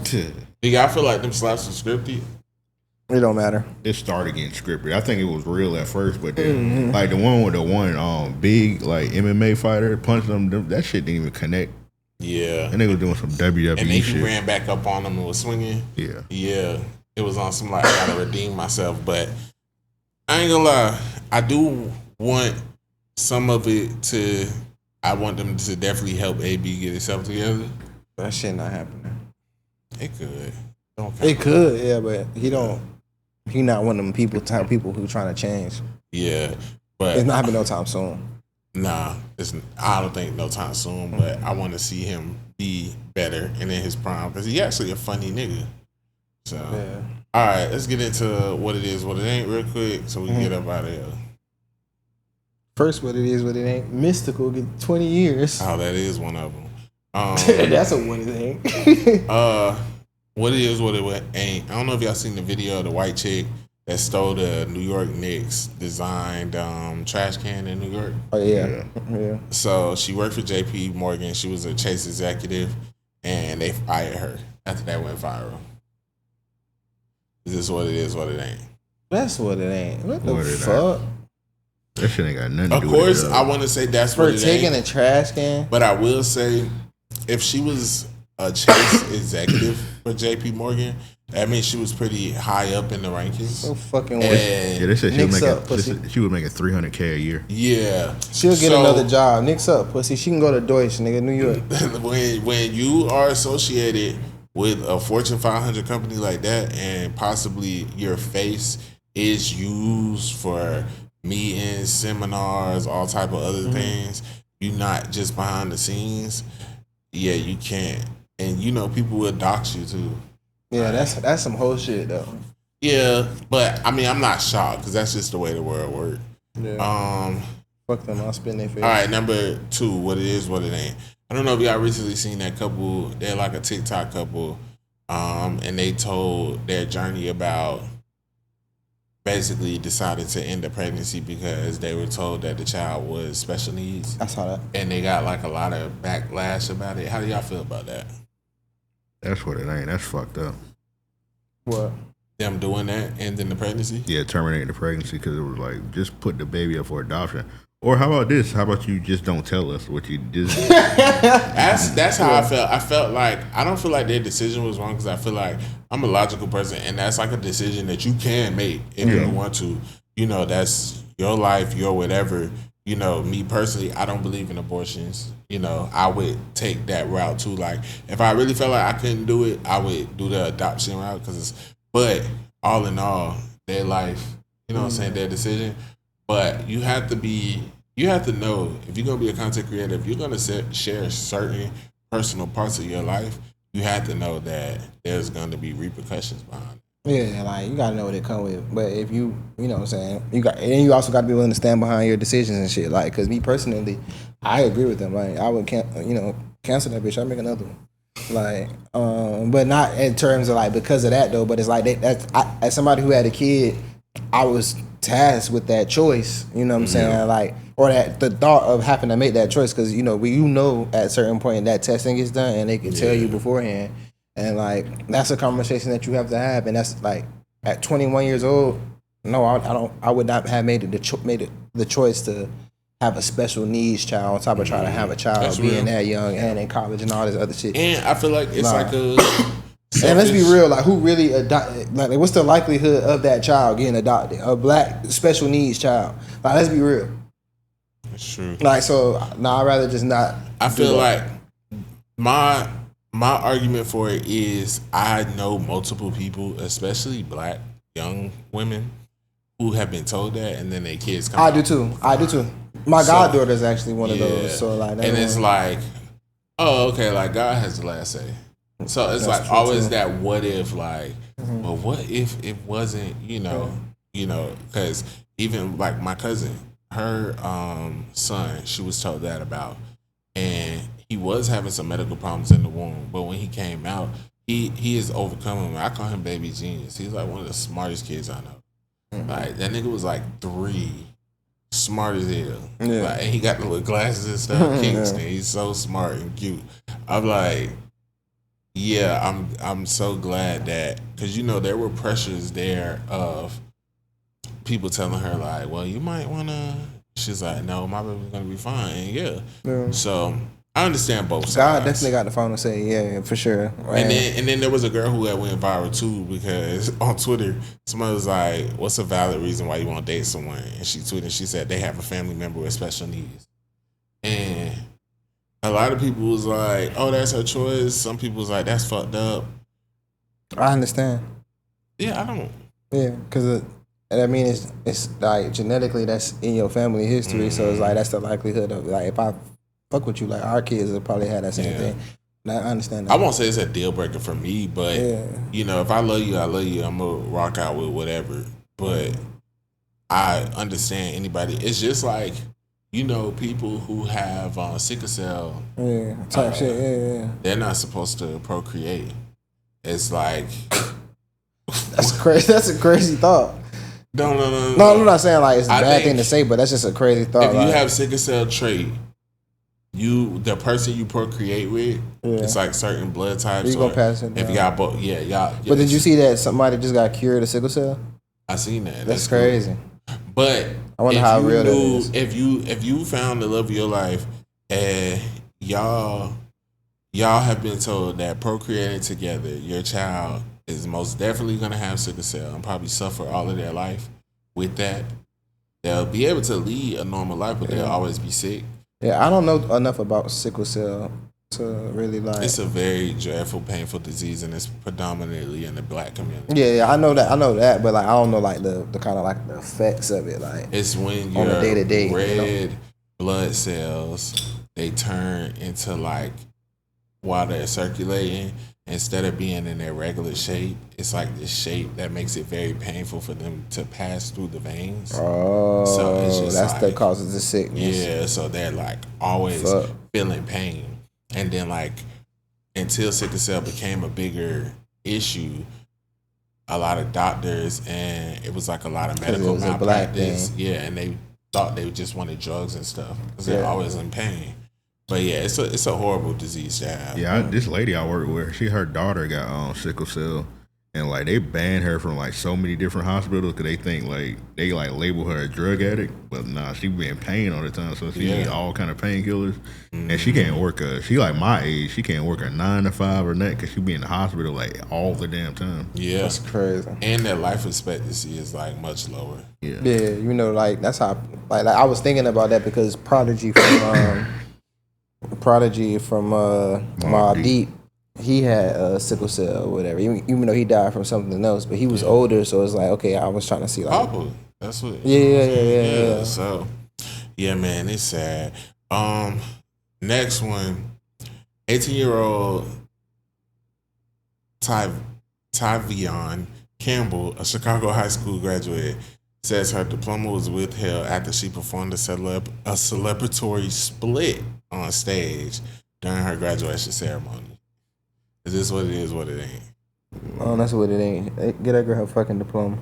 Nigga, I feel like them slaps were scripted. It don't matter. It started getting scripted. I think it was real at first, but then like the one with the one big like MMA fighter punched them, that shit didn't even connect. Yeah. And they was doing some WWE and then shit. he ran back up on him and was swinging. Yeah. Yeah. It was on some like, I gotta redeem myself. But I ain't gonna lie, I do want some of it to, I want them to definitely help AB get himself together. That shit not happening. It could. It could, yeah, but he not one of them type of people who trying to change. Yeah, but it's not happening no time soon. Nah, I don't think no time soon. But I want to see him be better and in his prime because he actually a funny nigga. So, yeah. All right, let's get into what it is, what it ain't, real quick, so we can get up out of here. First, what it is, what it ain't. Mystical get 20 years. Oh, that is one of them. That's a one thing. What it is, what it ain't. I don't know if y'all seen the video of the white chick that stole the New York Knicks designed trash can in New York. Oh, yeah. So she worked for JP Morgan. She was a Chase executive, and they fired her after that went viral. Is this what it is, what it ain't? That's what it ain't. What the fuck? That shit ain't got nothing to do with it. Of course, I want to say that's what it ain't. For taking a trash can? But I will say, if she was a Chase executive for JP Morgan, that means she was pretty high up in the rankings. So fucking way. Yeah, they said she was making $300K a year. Yeah. She'll get another job. Knicks up, pussy. She can go to Deutsche, nigga, New York. when you are associated with a Fortune 500 company like that and possibly your face is used for meetings, seminars, all type of other things, you're not just behind the scenes, yeah, you can't. And you know, people will dox you too. Yeah, that's some whole shit though. Yeah, but I mean, I'm not shocked because that's just the way the world works. Yeah. Fuck them, I'll spin their face. All right, number 2, what it is, what it ain't. I don't know if y'all recently seen that couple. They're like a TikTok couple, and they told their journey about basically decided to end the pregnancy because they were told that the child was special needs. I saw that. And they got like a lot of backlash about it. How do y'all feel about that? That's what it ain't. That's fucked up. What? Them doing that, ending the pregnancy? Yeah, terminating the pregnancy because it was like, just put the baby up for adoption. Or how about this? How about you just don't tell us what you did? That's how I felt. I felt like, I don't feel like their decision was wrong because I feel like I'm a logical person and that's like a decision that you can make if you want to. You know, that's your life, your whatever. You know, me personally, I don't believe in abortions. You know, I would take that route too. Like, if I really felt like I couldn't do it, I would do the adoption route. But all in all, their life, you know what I'm saying, their decision. But you have to know, if you're going to be a content creator, if you're going to share certain personal parts of your life, you have to know that there's going to be repercussions behind it. Yeah, like you gotta know what it come with. But if you know what I'm saying, you also gotta be willing to stand behind your decisions and shit. Like, cause me personally, I agree with them. Like, I would cancel that bitch. I'll make another one. Like, but not in terms of like because of that though. But it's like as somebody who had a kid, I was tasked with that choice. You know what I'm saying? Like, or that the thought of having to make that choice because at a certain point that testing gets done and they can tell you beforehand. And like that's a conversation that you have to have, and that's like at 21 years old. No, I don't. I would not have made the choice to have a special needs child on top of trying to have a child being that young and in college and all this other shit. And I feel like it's like a. And let's be real, like who really adopted? Like, what's the likelihood of that child getting adopted? A black special needs child. Like, let's be real. That's true. Like, so I'd rather just not. I feel like my argument for it is I know multiple people, especially black young women, who have been told that, and then their kids come. I do too. My goddaughter is actually one of those. So like, and it's like, oh, okay, like God has the last say. So it's like always that what if, like, well, what if it wasn't, because even like my cousin, her son, she was told that about, and he was having some medical problems in the womb, but when he came out, he is overcoming. I call him baby genius. He's like one of the smartest kids I know. Like that nigga was like 3, smart as hell. Yeah. Like, and he got the little glasses and stuff. Kingston, he's so smart and cute. I'm like. Yeah, I'm so glad that because there were pressures there of people telling her like, well, you might wanna. She's like, no, my baby's gonna be fine. And yeah. So I understand both sides. God definitely got the phone to say, yeah, for sure. Right. And then there was a girl who had went viral too because on Twitter somebody was like, what's a valid reason why you want to date someone? And she tweeted, she said they have a family member with special needs, and a lot of people was like, oh, that's her choice. Some people was like, that's fucked up. I understand. Yeah, I don't. Yeah, because it's like genetically that's in your family history, so it's like that's the likelihood of like if I fuck with you, like our kids will probably have that same thing. I understand that. I won't say it's a deal breaker for me, but if I love you, I love you. I'm gonna rock out with whatever. But I understand anybody. It's just like. People who have sickle cell type shit, they're not supposed to procreate. It's like that's crazy. That's a crazy thought. No. I'm not saying like it's a bad thing to say, but that's just a crazy thought. If you have sickle cell trait, the person you procreate with, it's like certain blood types. You gonna pass it. If you got both, y'all. But did you see that somebody just got cured of sickle cell? I seen that. That's crazy. Cool. But I wonder how real that is. If you found the love of your life and y'all have been told that procreating together, your child is most definitely gonna have sickle cell and probably suffer all of their life with that. They'll be able to lead a normal life, but they'll always be sick. Yeah, I don't know enough about sickle cell to really like. It's a very dreadful, painful disease, and it's predominantly in the black community. Yeah, I know that, but like I don't know like the kind of like the effects of it. Like it's when your day-to-day red blood cells they turn into like while they're circulating, instead of being in their regular shape, it's like this shape that makes it very painful for them to pass through the veins. Oh, so it's just that's like, that causes the sickness. Yeah, so they're like always feeling pain. And then, like, until sickle cell became a bigger issue, a lot of doctors and it was like a lot of medical malpractice. Yeah, and they thought they just wanted drugs and stuff because they're always in pain. But yeah, it's a horrible disease to have. Yeah, this lady I work with, her daughter got sickle cell. And like they banned her from like so many different hospitals because they think like they like label her a drug addict, but nah, she be in pain all the time, so she need all kind of painkillers, and she can't work. She like my age, she can't work a 9 to 5 or nothing because she be in the hospital like all the damn time. Yeah, that's crazy. And their life expectancy is like much lower. Yeah, like that's how like I was thinking about that because Prodigy from Mobb Deep. He had sickle cell or whatever, even though he died from something else. But he was older, so it's like, okay, I was trying to see like... Papa, that's what... Yeah. So, yeah, man, it's sad. Next one, 18-year-old Tavion Campbell, a Chicago high school graduate, says her diploma was withheld after she performed a celebratory split on stage during her graduation ceremony. Is this what it is, what it ain't? Oh, that's what it ain't. Get that girl her fucking diploma.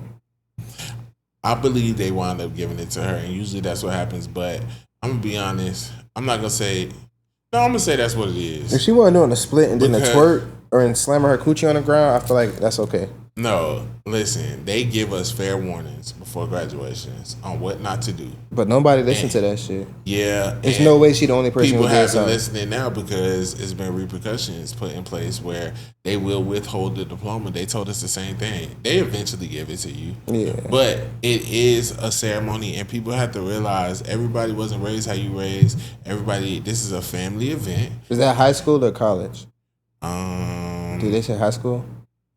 I believe they wound up giving it to her, and usually that's what happens, but I'm going to be honest. I'm not going to say... No, I'm going to say that's what it is. If she wasn't doing a split and then a twerk or slamming her coochie on the ground, I feel like that's okay. No, listen, they give us fair warnings before graduations on what not to do. But nobody listens to that shit. Yeah. There's no way she the only person who people did have been listening now because it's been repercussions put in place where they will withhold the diploma. They told us the same thing. They eventually give it to you. Yeah. But it is a ceremony, and people have to realize everybody wasn't raised how you raised. Everybody, this is a family event. Is that high school or college? Do they say high school?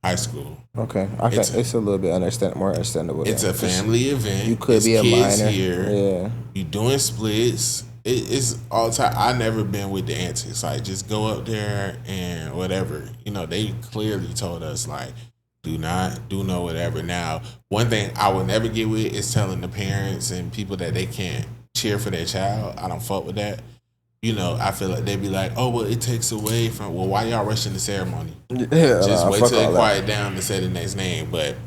High school. Okay, it's a little bit more understandable. It's a family event. You could be a minor. Here. Yeah, you doing splits. It's all the time. I never been with the antics. Like, just go up there and whatever. You know, they clearly told us like, do no whatever. Now, one thing I will never get with is telling the parents and people that they can't cheer for their child. I don't fuck with that. You know, I feel like they'd be like, oh, well, it takes away from, well, why y'all rushing the ceremony? Yeah, just wait till they quiet down to say the next name. But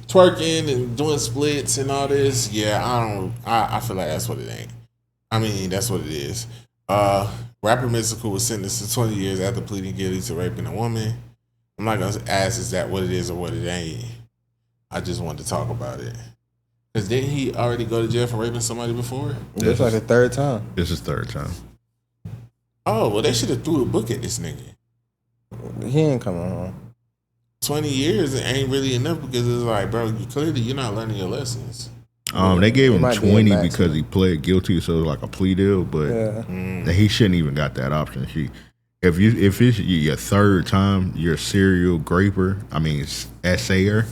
twerking and doing splits and all this, I feel like that's what it ain't. I mean, that's what it is. Rapper Mystical was sentenced to 20 years after pleading guilty to raping a woman. I'm not going to ask is that what it is or what it ain't. I just wanted to talk about it. Because didn't he already go to jail for raping somebody before? It's like a third time. This is third time. Oh, well, they should have threw a book at this nigga. He ain't coming home. 20 years ain't really enough because it's like, bro, you're not learning your lessons. They gave him 20 because he pled guilty, so it was like a plea deal, but he shouldn't even got that option. If it's your third time, you're a serial graper, essayer.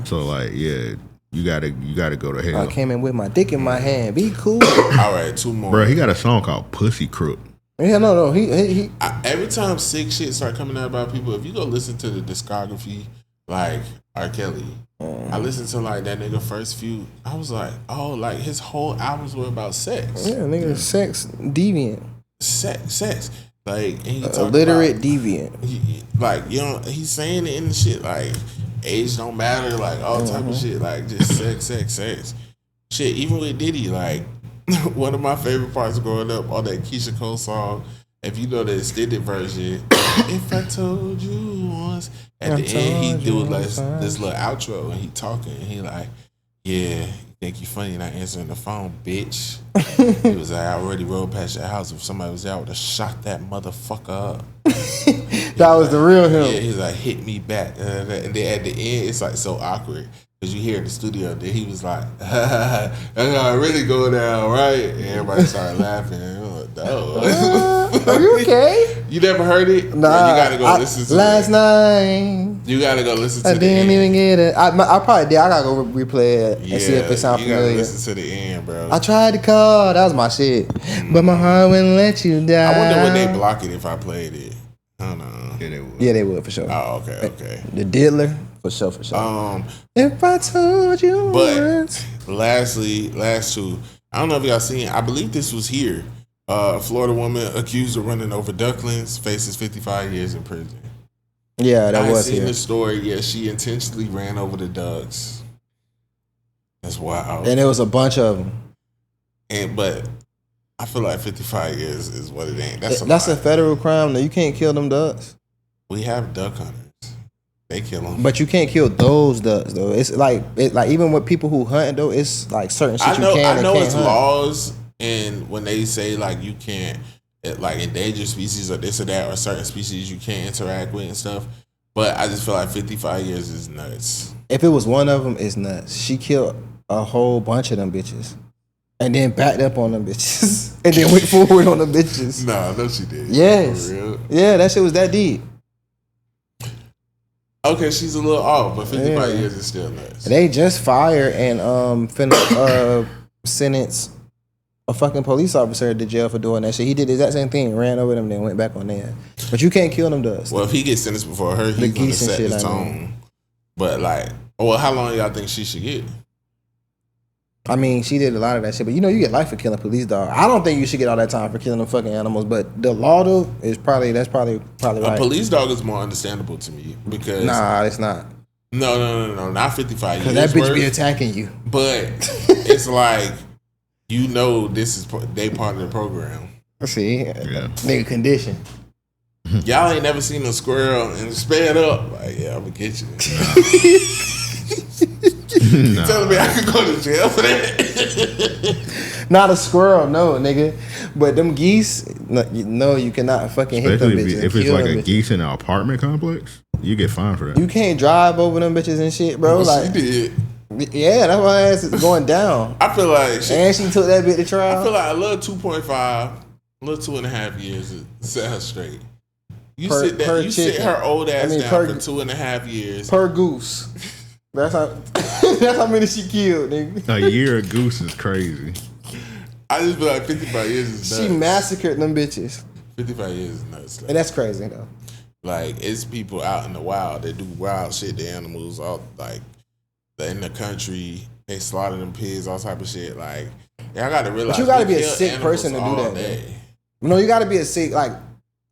So like, yeah, you gotta go to hell. I came in with my dick in my hand. Be cool. All right, two more. Bro, he got a song called Pussy Crook. Yeah, no. He every time sick shit start coming out about people, if you go listen to the discography, like R. Kelly, I listened to like that nigga first few. I was like, oh, like his whole albums were about sex. Yeah, nigga, sex deviant. Sex. Like, and he illiterate deviant. He's saying it in the shit like age don't matter, like all type of shit, like just sex. Shit, even with Diddy, like. One of my favorite parts growing up on that Keisha Cole song, if you know the extended version, if I told you once, at the end he do this little outro and he talking and he like, yeah, you think you funny not answering the phone, bitch. He was like, I already rode past your house. If somebody was there, I would have shot that motherfucker up. That was the real him. Yeah, he's like, hit me back. And then at the end, it's like so awkward. Because you hear in the studio that he was like, that's how I really go down, right? And everybody started laughing. Like, are you okay? You never heard it? Nah. You gotta go listen to it. Last night. You gotta go listen to it. I didn't even get it. I probably did. I gotta go replay it and see if it sounds familiar. You gotta listen to the end, bro. I tried to call. That was my shit. But my heart wouldn't let you down. I wonder would they block it if I played it. I don't know. Yeah, they would. Yeah, they would for sure. Oh, okay. The Diddler. For sure. If I told you once. Lastly, last two. I don't know if y'all seen. I believe this was here. A Florida woman accused of running over ducklings faces 55 years in prison. Yeah, that was here. I seen the story. Yeah, she intentionally ran over the ducks. That's wild. And there was a bunch of them. But I feel like 55 years is what it ain't. That's a federal crime. You can't kill them ducks. We have duck hunters. They kill them. But you can't kill those ducks though. It's like even with people who hunt though, it's like certain shit you can. I know it's hunt. laws, and when they say like you can't, like endangered species or this or that, or certain species you can't interact with and stuff. But I just feel like 55 years is nuts. If it was one of them, it's nuts. She killed a whole bunch of them bitches, and then backed up on them bitches, and then went forward on them bitches. No, she did. Yes. For real? Yeah, that shit was that deep. Okay, she's a little off, but 55 years is still nuts. They just fired and finna sentence a fucking police officer to jail for doing that shit. He did the exact same thing, ran over them, then went back on there. But you can't kill them ducks. Well, if he gets sentenced before her, he's gonna set the tone. But like, Well, how long y'all think she should get? I mean, she did a lot of that shit, but you get life for killing police dog. I don't think you should get all that time for killing them fucking animals, but the law though is probably right. A police dog is more understandable to me because it's not. No, not 55 years. Because that bitch be attacking you. But it's like this is they part of the program. See, nigga condition. Y'all ain't never seen a squirrel and sped up. Like, yeah, I'm gonna get you. You telling me I could go to jail for that? Not a squirrel, no, nigga. But them geese, no, you cannot fucking hit them bitches. If it's like a geese in an apartment complex, you get fined for that. You can't drive over them bitches and shit, bro. Well, she did. Yeah, that's why her ass is going down. I feel like and she took that bitch to trial. I feel like a little 2.5, a little 2.5 years to set her straight. You sit her old ass down for 2.5 years. Per goose. That's how many she killed, nigga. A year of goose is crazy. I just feel like 55 years is nuts. She massacred them bitches. 55 years is nuts. Like, and that's crazy, though. Like, it's people out in the wild that do wild shit to animals. All like, in the country, they slaughter them pigs, all type of shit. Like, y'all got to realize. But you got to be a sick person to do that, man. No, you got to be a sick, like,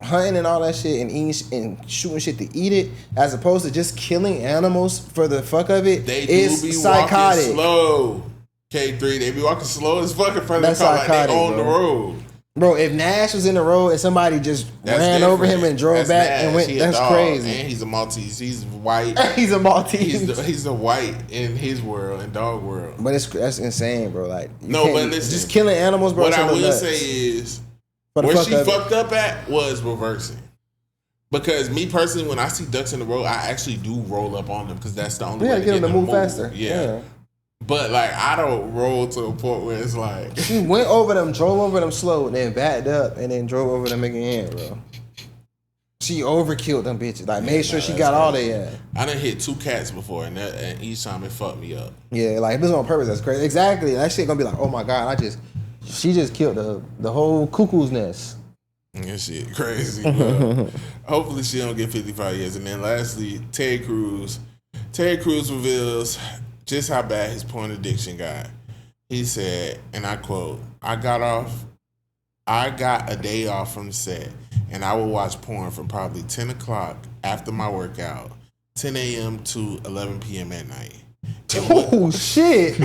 hunting and all that shit and eating and shooting shit to eat it, as opposed to just killing animals for the fuck of it. They do be psychotic. Walking slow. K3, they be walking slow as fuck in front of the car, like they on the road. Bro, if Nash was in the road and somebody just ran over him and drove back and went, that's crazy. And he's a Maltese. He's white. He's a Maltese. He's a white in his world, in dog world. But that's insane, bro. Like, no, but listen, just killing animals, bro. What I will say is, where she fucked up at was reversing. Because me personally, when I see ducks in the road, I actually do roll up on them because that's the only way to get them to move faster. Yeah. But like, I don't roll to a point where it's like she went over them, drove over them slow, and then backed up, and then drove over them again, bro. She overkilled them bitches. Like, made sure she got all they had. I done hit 2 cats before, and each time it fucked me up. Yeah, like, if this is on purpose, that's crazy. Exactly. That shit gonna be like, oh my god, she just killed the whole cuckoo's nest. That shit crazy. Hopefully she don't get 55 years. And then lastly, Ted Cruz. Ted Cruz reveals just how bad his porn addiction got. He said, and I quote, I got a day off from the set, and I would watch porn from probably 10 o'clock after my workout, 10 a.m. to 11 p.m. at night. Oh, shit.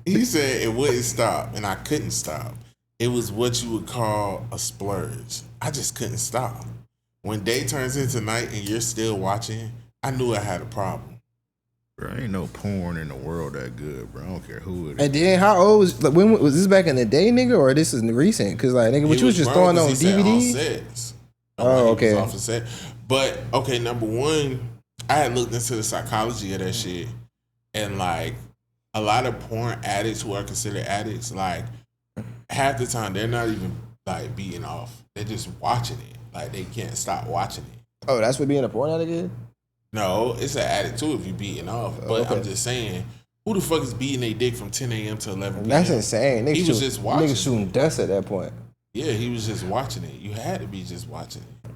He said it wouldn't stop, and I couldn't stop. It was what you would call a splurge. I just couldn't stop. When day turns into night and you're still watching, I knew I had a problem. Bro, ain't no porn in the world that good, bro. I don't care who it is. And then how old when was this, back in the day, nigga, or this is recent? Because like, nigga, what you was just throwing on DVDs? Oh, okay. Off the set. But okay, number one, I had looked into the psychology of that shit, and like a lot of porn addicts who are considered addicts, like half the time they're not even like beating off; they're just watching it. Like they can't stop watching it. Oh, that's what being a porn addict is? No, it's an addict too if you're beating off. But I'm just saying, who the fuck is beating their dick from 10 a.m. to 11 p.m.? That's insane. Niggas he was just watching. Niggas shooting dust at that point. Yeah, he was just watching it. You had to be just watching it.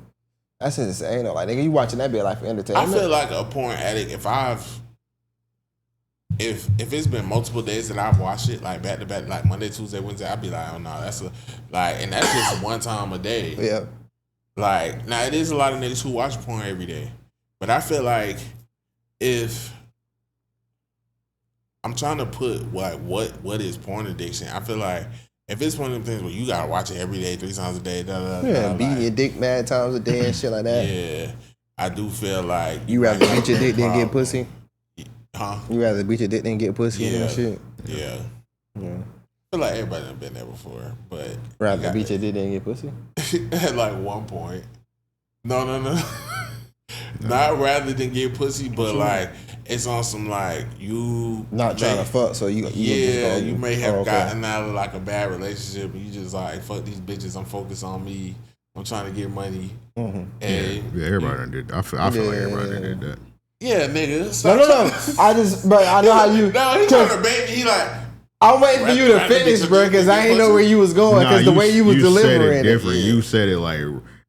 That's insane though. Like, nigga, you watching that bit like for entertainment? I feel like a porn addict, if it's been multiple days that I've watched it, like back to back, like Monday, Tuesday, Wednesday, I'd be like, oh no, and that's just one time a day. Yeah. Like, now it is a lot of niggas who watch porn every day. But I feel like if I'm trying to put what is porn addiction, I feel like if it's one of them things where you gotta watch it every day, 3 times a day, beating your dick mad times a day and shit like that. Yeah, I do feel like you rather beat your dick than get pussy. Huh? You rather beat your dick than get pussy and shit. Yeah. I feel like everybody done been there before, but rather beat your dick than get pussy. At like one point, no. Not rather than get pussy, but like it's on some like you not trying to fuck, so you may have gotten out of like a bad relationship and you just like fuck these bitches. I'm focused on me. I'm trying to get money. Mm-hmm. And everybody done did that. I feel like everybody done did that. Yeah, nigga. No. I know how you. No, he trying to bait me. He like. I'm waiting for you to finish, bro, because I ain't know where you was going. Because the way you was delivering it different. You said it like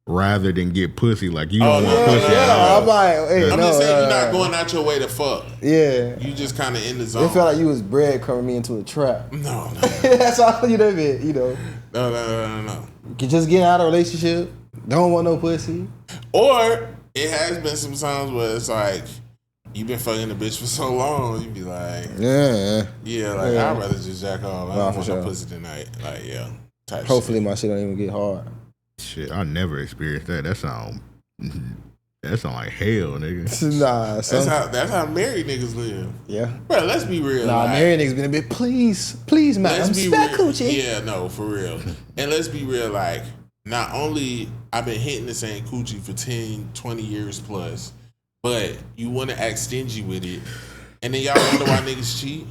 rather than get pussy. Like you don't want pussy. Yeah, I'm like, hey, I'm just saying you're not going out your way to fuck. Yeah, you just kind of in the zone. It felt like you was breadcrumbing me into a trap. No. That's all you know. You know. No. You just get out of a relationship. Don't want no pussy. Or it has been some times where it's like you've been fucking the bitch for so long, you be like, I'd rather just jack off. I don't want no pussy tonight. Like, hopefully my shit don't even get hard. Shit, I never experienced that. That sound like hell, nigga. Nah, that's how married niggas live. Yeah, bro. Let's be real. Nah, married niggas been a bit. Please, man. Let's be real. Coochie. Yeah, no, for real. And let's be real. Like, not only I've been hitting the same coochie for 10, 20 years plus, but you want to act stingy with it, and then y'all wonder why niggas cheat.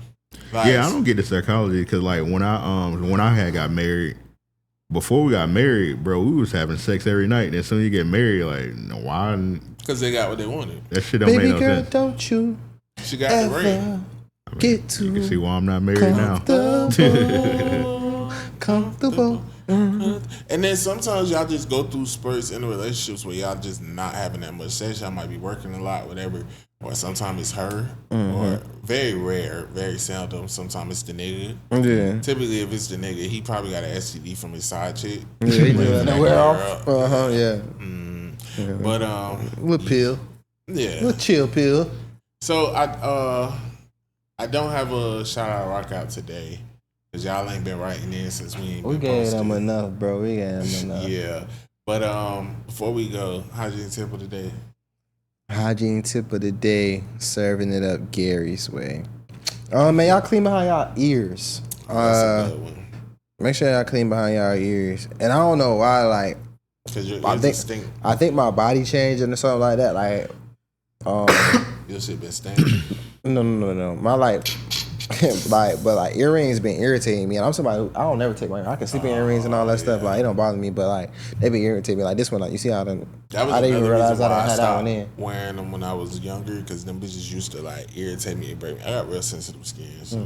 Like, yeah, I don't get the psychology because like when I had got married. Before we got married, bro, we was having sex every night. And as soon as you get married, like, why? Because they got what they wanted. That shit don't make no girl, sense. Don't you she got the ring. Get to you can see why I'm not married now. Comfortable. And then sometimes y'all just go through spurts in the relationships where y'all just not having that much sex. Y'all might be working a lot, whatever. Or sometimes it's her. Or very rare, very seldom. Sometimes it's the nigga. Yeah. Typically, if it's the nigga, he probably got an STD from his side chick. Yeah, he doing that wear off. Yeah. But little pill. Yeah. Little chill pill. So I don't have a shout out rock out today. Cause y'all ain't been writing in since we gave them enough, bro. We gave them enough. Yeah. But before we go, hygiene tip of the day. Hygiene tip of the day, serving it up Gary's way. Man, y'all clean behind y'all ears. That's a good one. Make sure y'all clean behind y'all ears. And I don't know why, like, because your ears stink. I think my body changing or something like that. Like, your shit been stinking. No. My but earrings been irritating me. And I'm somebody who I don't never take my. I can sleep in earrings and all that stuff. Like, it don't bother me. But like, they be irritating me. Like this one, like you see how I didn't even realize I didn't have that one in. Wearing them when I was younger because them bitches used to like irritate me and break me. I got real sensitive skin. So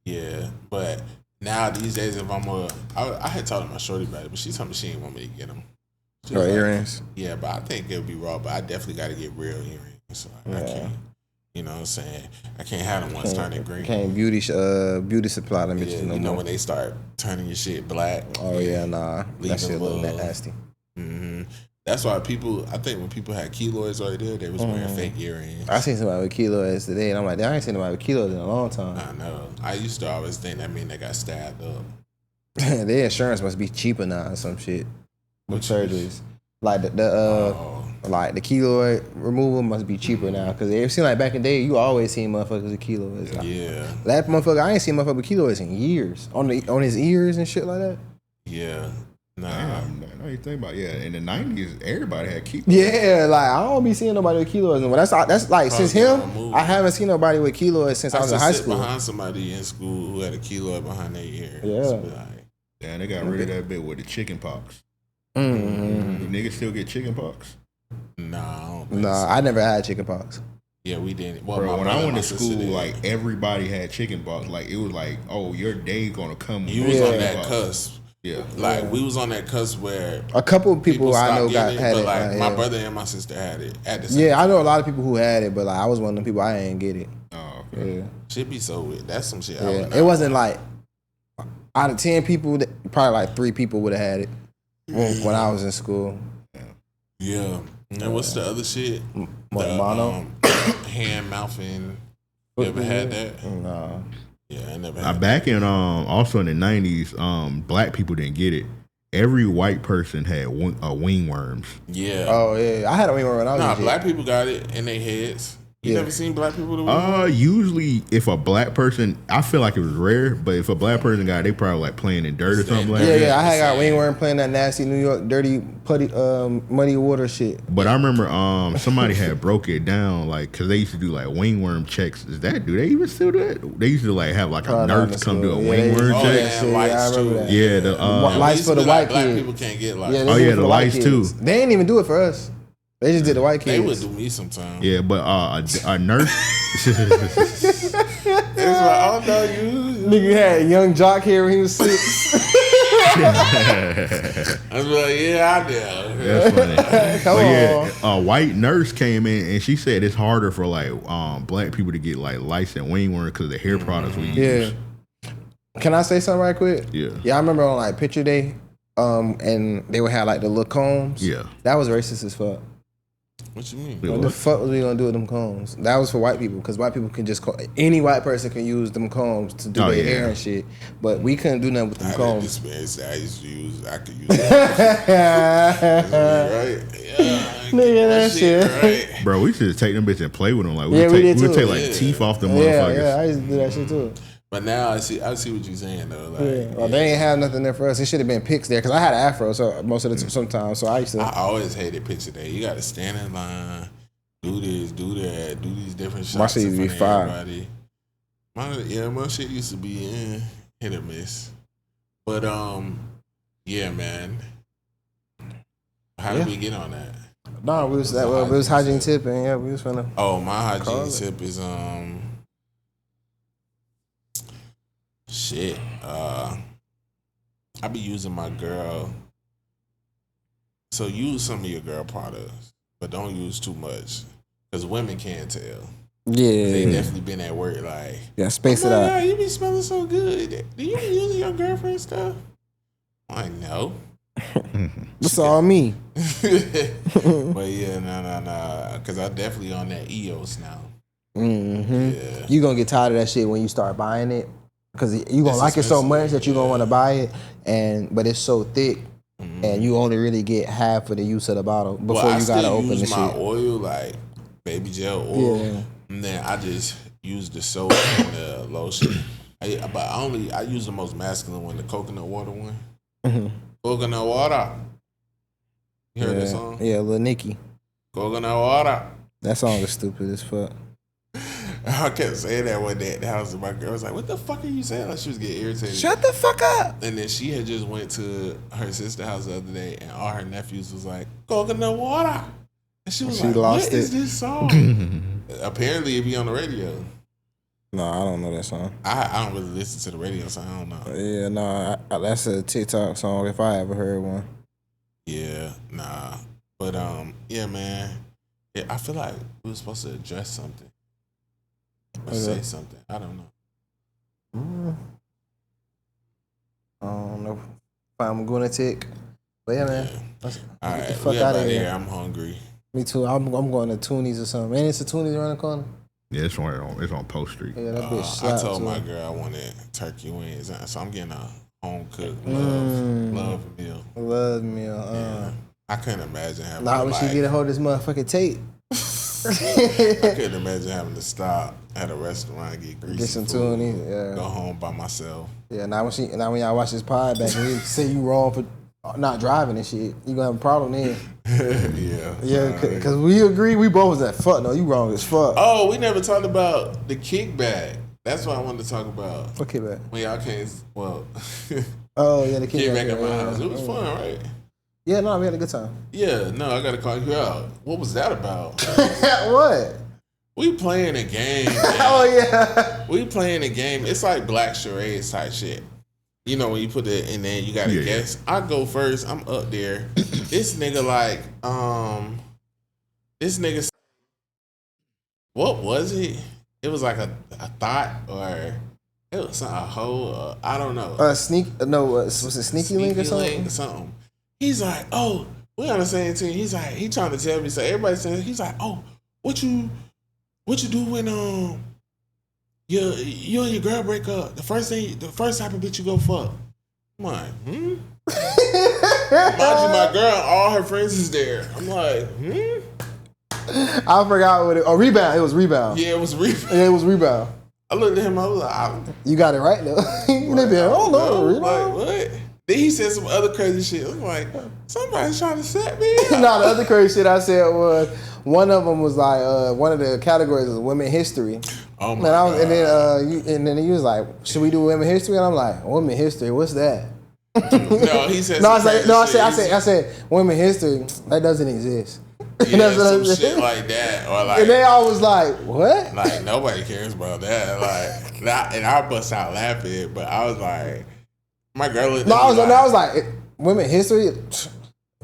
yeah, but now these days, if I had talked to my shorty about it, but she told me she didn't want me to get them. Earrings. Yeah, but I think it'll be raw. But I definitely got to get real earrings. So I can't. You know what I'm saying? I can't have them once turning green. Can't beauty supply them bitches no more. You know when they start turning your shit black. Oh yeah, nah. That shit a little nasty. That's why I think when people had keloids right there, they was wearing fake earrings. I seen somebody with keloids today, and I'm like, I ain't seen nobody with keloids in a long time. I know. I used to always think that mean they got stabbed up. Their insurance must be cheaper now or some shit with surgeries. Like like the keloid removal must be cheaper now because it seemed like back in the day you always seen motherfuckers with keloids. Like, yeah, that motherfucker I ain't seen motherfucker with keloids in years on his ears and shit like that. Yeah, nah. Damn, you think about in the 90s everybody had keloids. Yeah, like I don't be seeing nobody with keloids anymore. That's like probably since him, I haven't seen nobody with keloids since I was in high school. Behind somebody in school who had a keloid behind their ear. Yeah, they got rid of that bit with the chicken pox. Niggas still get chicken pox? No, I never had chicken pox. Yeah, we didn't. Well, bro, when I went to school, like everybody had chicken pox. Like it was like, oh, your day gonna come. You was on that cusp. Yeah, like we was on that cusp where a couple of people I know had it. Like my brother and my sister had it at the same time. I know a lot of people who had it, but like I was one of them people I didn't get it. Oh, okay. Yeah. Should be so weird. That's some shit. Yeah, it wasn't like out of 10 people, probably like 3 people would have had it when I was in school. Yeah. And what's the other shit? Mono? Hand, mouth, and you ever had that? Nah. Yeah, I never had back in also in the 90s, black people didn't get it. Every white person had wingworms. Yeah. Oh yeah, I had a wingworm when I was a kid. Black people got it in their heads. You never seen black people with wingworms? Usually if a black person, I feel like it was rare, but if a black person got it, they probably like playing in dirt or something like that. Yeah, I had got wingworm playing that nasty New York dirty putty muddy water shit. But I remember somebody had broke it down like because they used to do like wingworm checks. Do they even still do that? They used to like have like a nurse come do a wingworm check. I remember that. Yeah, the lights for the white kids. Black people can't get lights. Yeah, the lights too. They didn't even do it for us. They just did the white kids. They would do me sometimes. Yeah, but a nurse. It's like, oh no, you nigga had a young jock here when he was 6. I was like, yeah, I know. That's funny. Come on. A white nurse came in and she said it's harder for like black people to get like licensed wing wearing because of the hair products we use. Can I say something right quick? Yeah. I remember on like picture day, and they would have like the little combs. Yeah. That was racist as fuck. What you mean? What the fuck was we gonna do with them combs? That was for white people because white people can just any white person can use them combs to do their hair and shit. But we couldn't do nothing with them combs. I could use it. Right? Yeah. Nigga, that shit. Right? Bro, we should take them bitches and play with them. Like we would take like teeth off the motherfuckers. Yeah, I used to do that shit too. But now I see what you're saying though. Like, Well, they ain't have nothing there for us. It should have been pics there because I had an afro, so most of the sometimes. So I always hated picture day. You got to stand in line, do this, do that, do these different shots. My shit used to be fire. My shit used to be hit or miss. But yeah, man. How did we get on that? No, we was hygiene tip, and yeah, we was finna. Oh, my hygiene tip is shit. I be using my girl. So use some of your girl products, but don't use too much, because women can't tell. Yeah, they definitely been at work like. Yeah, space it out. Yeah, you be smelling so good. Do you be using your girlfriend stuff? I'm like, no. What's all me? But yeah, no, because I definitely on that EOS now. Mm-hmm. Yeah. You gonna get tired of that shit when you start buying it, because you gonna like it so much that you gonna want to buy it, but it's so thick, and you only really get half of the use of the bottle before you gotta open the shit. I use my oil, like baby gel oil, and then I just use the soap and the lotion. I use the most masculine one, the coconut water one. Mm-hmm. Coconut water. You heard that song? Yeah, Lil Nicky. Coconut water. That song is stupid as fuck. I kept saying that one day at the house, and my girl was like, "What the fuck are you saying?" Like she was getting irritated. Shut the fuck up. And then she had just went to her sister's house the other day, and all her nephews was like, "Coconut water," and she was like, "What is this song?" Apparently, it be on the radio. No, I don't know that song. I don't really listen to the radio, so I don't know. Yeah, no, that's a TikTok song if I ever heard one. Yeah, nah, but yeah, man. Yeah, I feel like we were supposed to address something. Or say something. I don't know. I don't know if I'm gonna tick. But yeah, man. All right, the fuck out of here. I'm hungry. Me too. I'm going to Toonies or something. Man, it's a Toonies around the corner. Yeah, it's on Post Street. Yeah, that bitch I told my girl I wanted turkey wings, so I'm getting a home cooked love meal. Love meal. Yeah. I couldn't imagine having. Not when she get a hold of this motherfucking tape. I couldn't imagine having to stop at a restaurant and get greasy get some food, Toonies. Yeah. Go home by myself. Yeah. Now when y'all watch this pod back and you say you wrong for not driving and shit, you gonna have a problem then. Yeah, because we agree. We both was that fuck. No, you wrong as fuck. Oh, we never talked about the kickback. That's what I wanted to talk about. What kickback? When y'all came, oh yeah, the kickback at my house. It was fun, right? Yeah, no, we had a good time. Yeah, no, I gotta call you out. What was that about? What? We playing a game. Oh yeah. We playing a game. It's like black charades type shit. You know, when you put it in there, you gotta guess. I go first. I'm up there. This nigga what was it? It was like a thought, or it was a hoe. I don't know. Was it Sneaky Link or something? He's like, oh, we on the same team. He's like, he trying to tell me. So everybody saying, he's like, oh, what you do when you and your girl break up? The first type of bitch you go fuck. I'm like, Mind you, my girl, all her friends is there. I'm like, I forgot what Rebound. It was Rebound. Yeah, it was Rebound. Yeah, it was Rebound. I looked at him. I was like, you got it right though. I don't know. Like, what? Then he said some other crazy shit. I'm like, somebody's trying to set me up. No, the other crazy shit I said was, one of them was like, one of the categories was women history. Oh my God. And then he was like, should we do women history? And I'm like, women history, what's that? No, he said. I said, women history, that doesn't exist. Yeah, some shit like that, or like. And they all was like, what? Like nobody cares about that. Like, and I bust out laughing, but I was like, My girl. I was like, women history.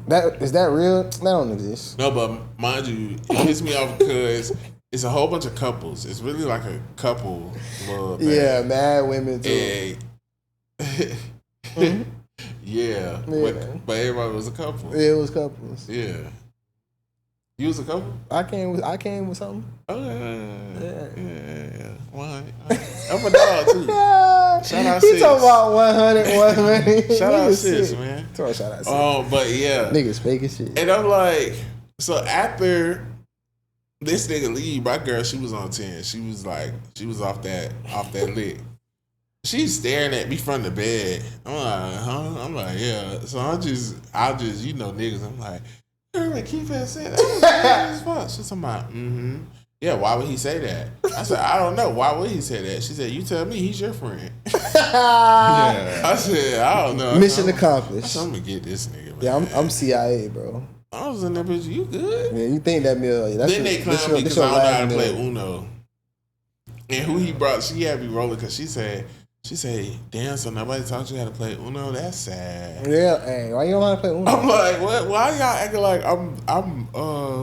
That is that real? That don't exist. No, but mind you, it pisses me off because it's a whole bunch of couples. It's really like a couple. Yeah, mad women too. Yeah. But everybody was a couple. Yeah, it was couples. Yeah. You was a couple? I came with something. Oh yeah. Why? I'm a dog too. Shout out He sis. talking about 100. Shout out sis, man. Shout out sis. But yeah. Niggas fake as shit. And I'm like, so after this nigga leave, my girl, she was on 10. She was off that lick. She's staring at me from the bed. I'm like, huh? I'm like, yeah. So I'll just, you know, niggas. I'm like, Herman, keep that saying that. She's talking about, yeah, why would he say that? I said, I don't know. Why would he say that? She said, you tell me, he's your friend. Yeah. I said, I don't know. Mission accomplished. I'm gonna get this nigga, man. Yeah, I'm CIA, bro. I was in that bitch, you good? Yeah, you think that meal. Then they clown me because I don't know how to play Uno. And who he brought, she had me rolling because she said, damn, so nobody taught you how to play Uno? That's sad. Yeah, hey, why you don't know how to play Uno? I'm like, what? Why y'all acting like I'm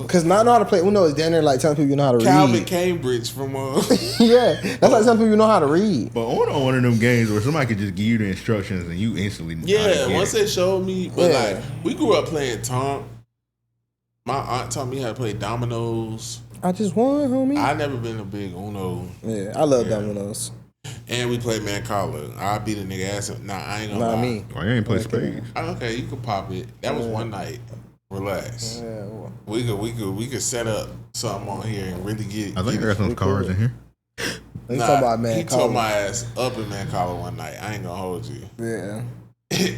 Because not know how to play Uno is down there like telling people you know how to Calvin read. Cambridge from Yeah, that's like telling people you know how to read. But Uno one of them games where somebody could just give you the instructions and you instantly once they showed me, but like we grew up playing Tom. My aunt taught me how to play dominoes. I just won, homie. I never been a big Uno. Yeah, I love dominoes. And we played Mancala. I beat a nigga ass. Nah, I ain't gonna lie. Me. Why you ain't play spades? Okay, you can pop it. That was one night. Relax. Yeah, well. We could set up something on here and really get. I think there's some cards in here. He talking about Mancala. He tore my ass up in Mancala one night. I ain't gonna hold you. Yeah.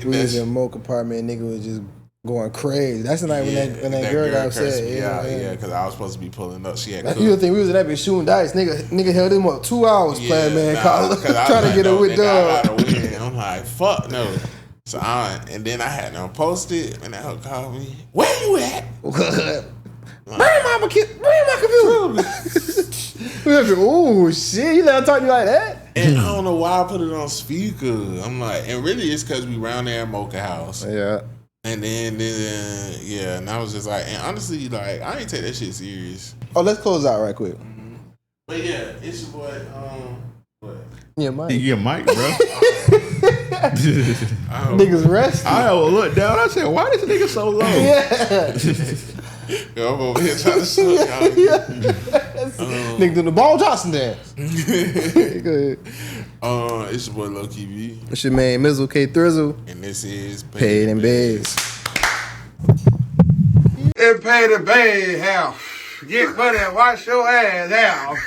We was in a mocha apartment. Nigga was just going crazy. That's the night when that girl got upset. Yeah, because I was supposed to be pulling up. She had cooked. You think we was in that bitch shooting dice? Nigga held him up 2 hours playing Mancala, trying to get a with dub. I'm like, fuck no. So and then I had them posted, and that hoe called me. Where you at? Bring my computer. Oh shit! You let her talk to you like that? And I don't know why I put it on speaker. I'm like, and really it's because we round there at Mocha House. Yeah. And then and I was just like, and honestly, like, I ain't take that shit serious. Oh, let's close out right quick. But yeah, it's your boy. What? Yeah, Mike. Yeah, Mike, bro. Niggas rest. I looked down. I said, "Why this nigga so low?" Yeah. Yo, I'm over here trying to suck y'all. Nigga do the Ball Johnson dance. Go ahead. It's your boy Low Key B. It's your man Mizzle K Thrizzle. And this is Paid N Bazed. It Paid N Bazed, hell. Get money and wash your ass out.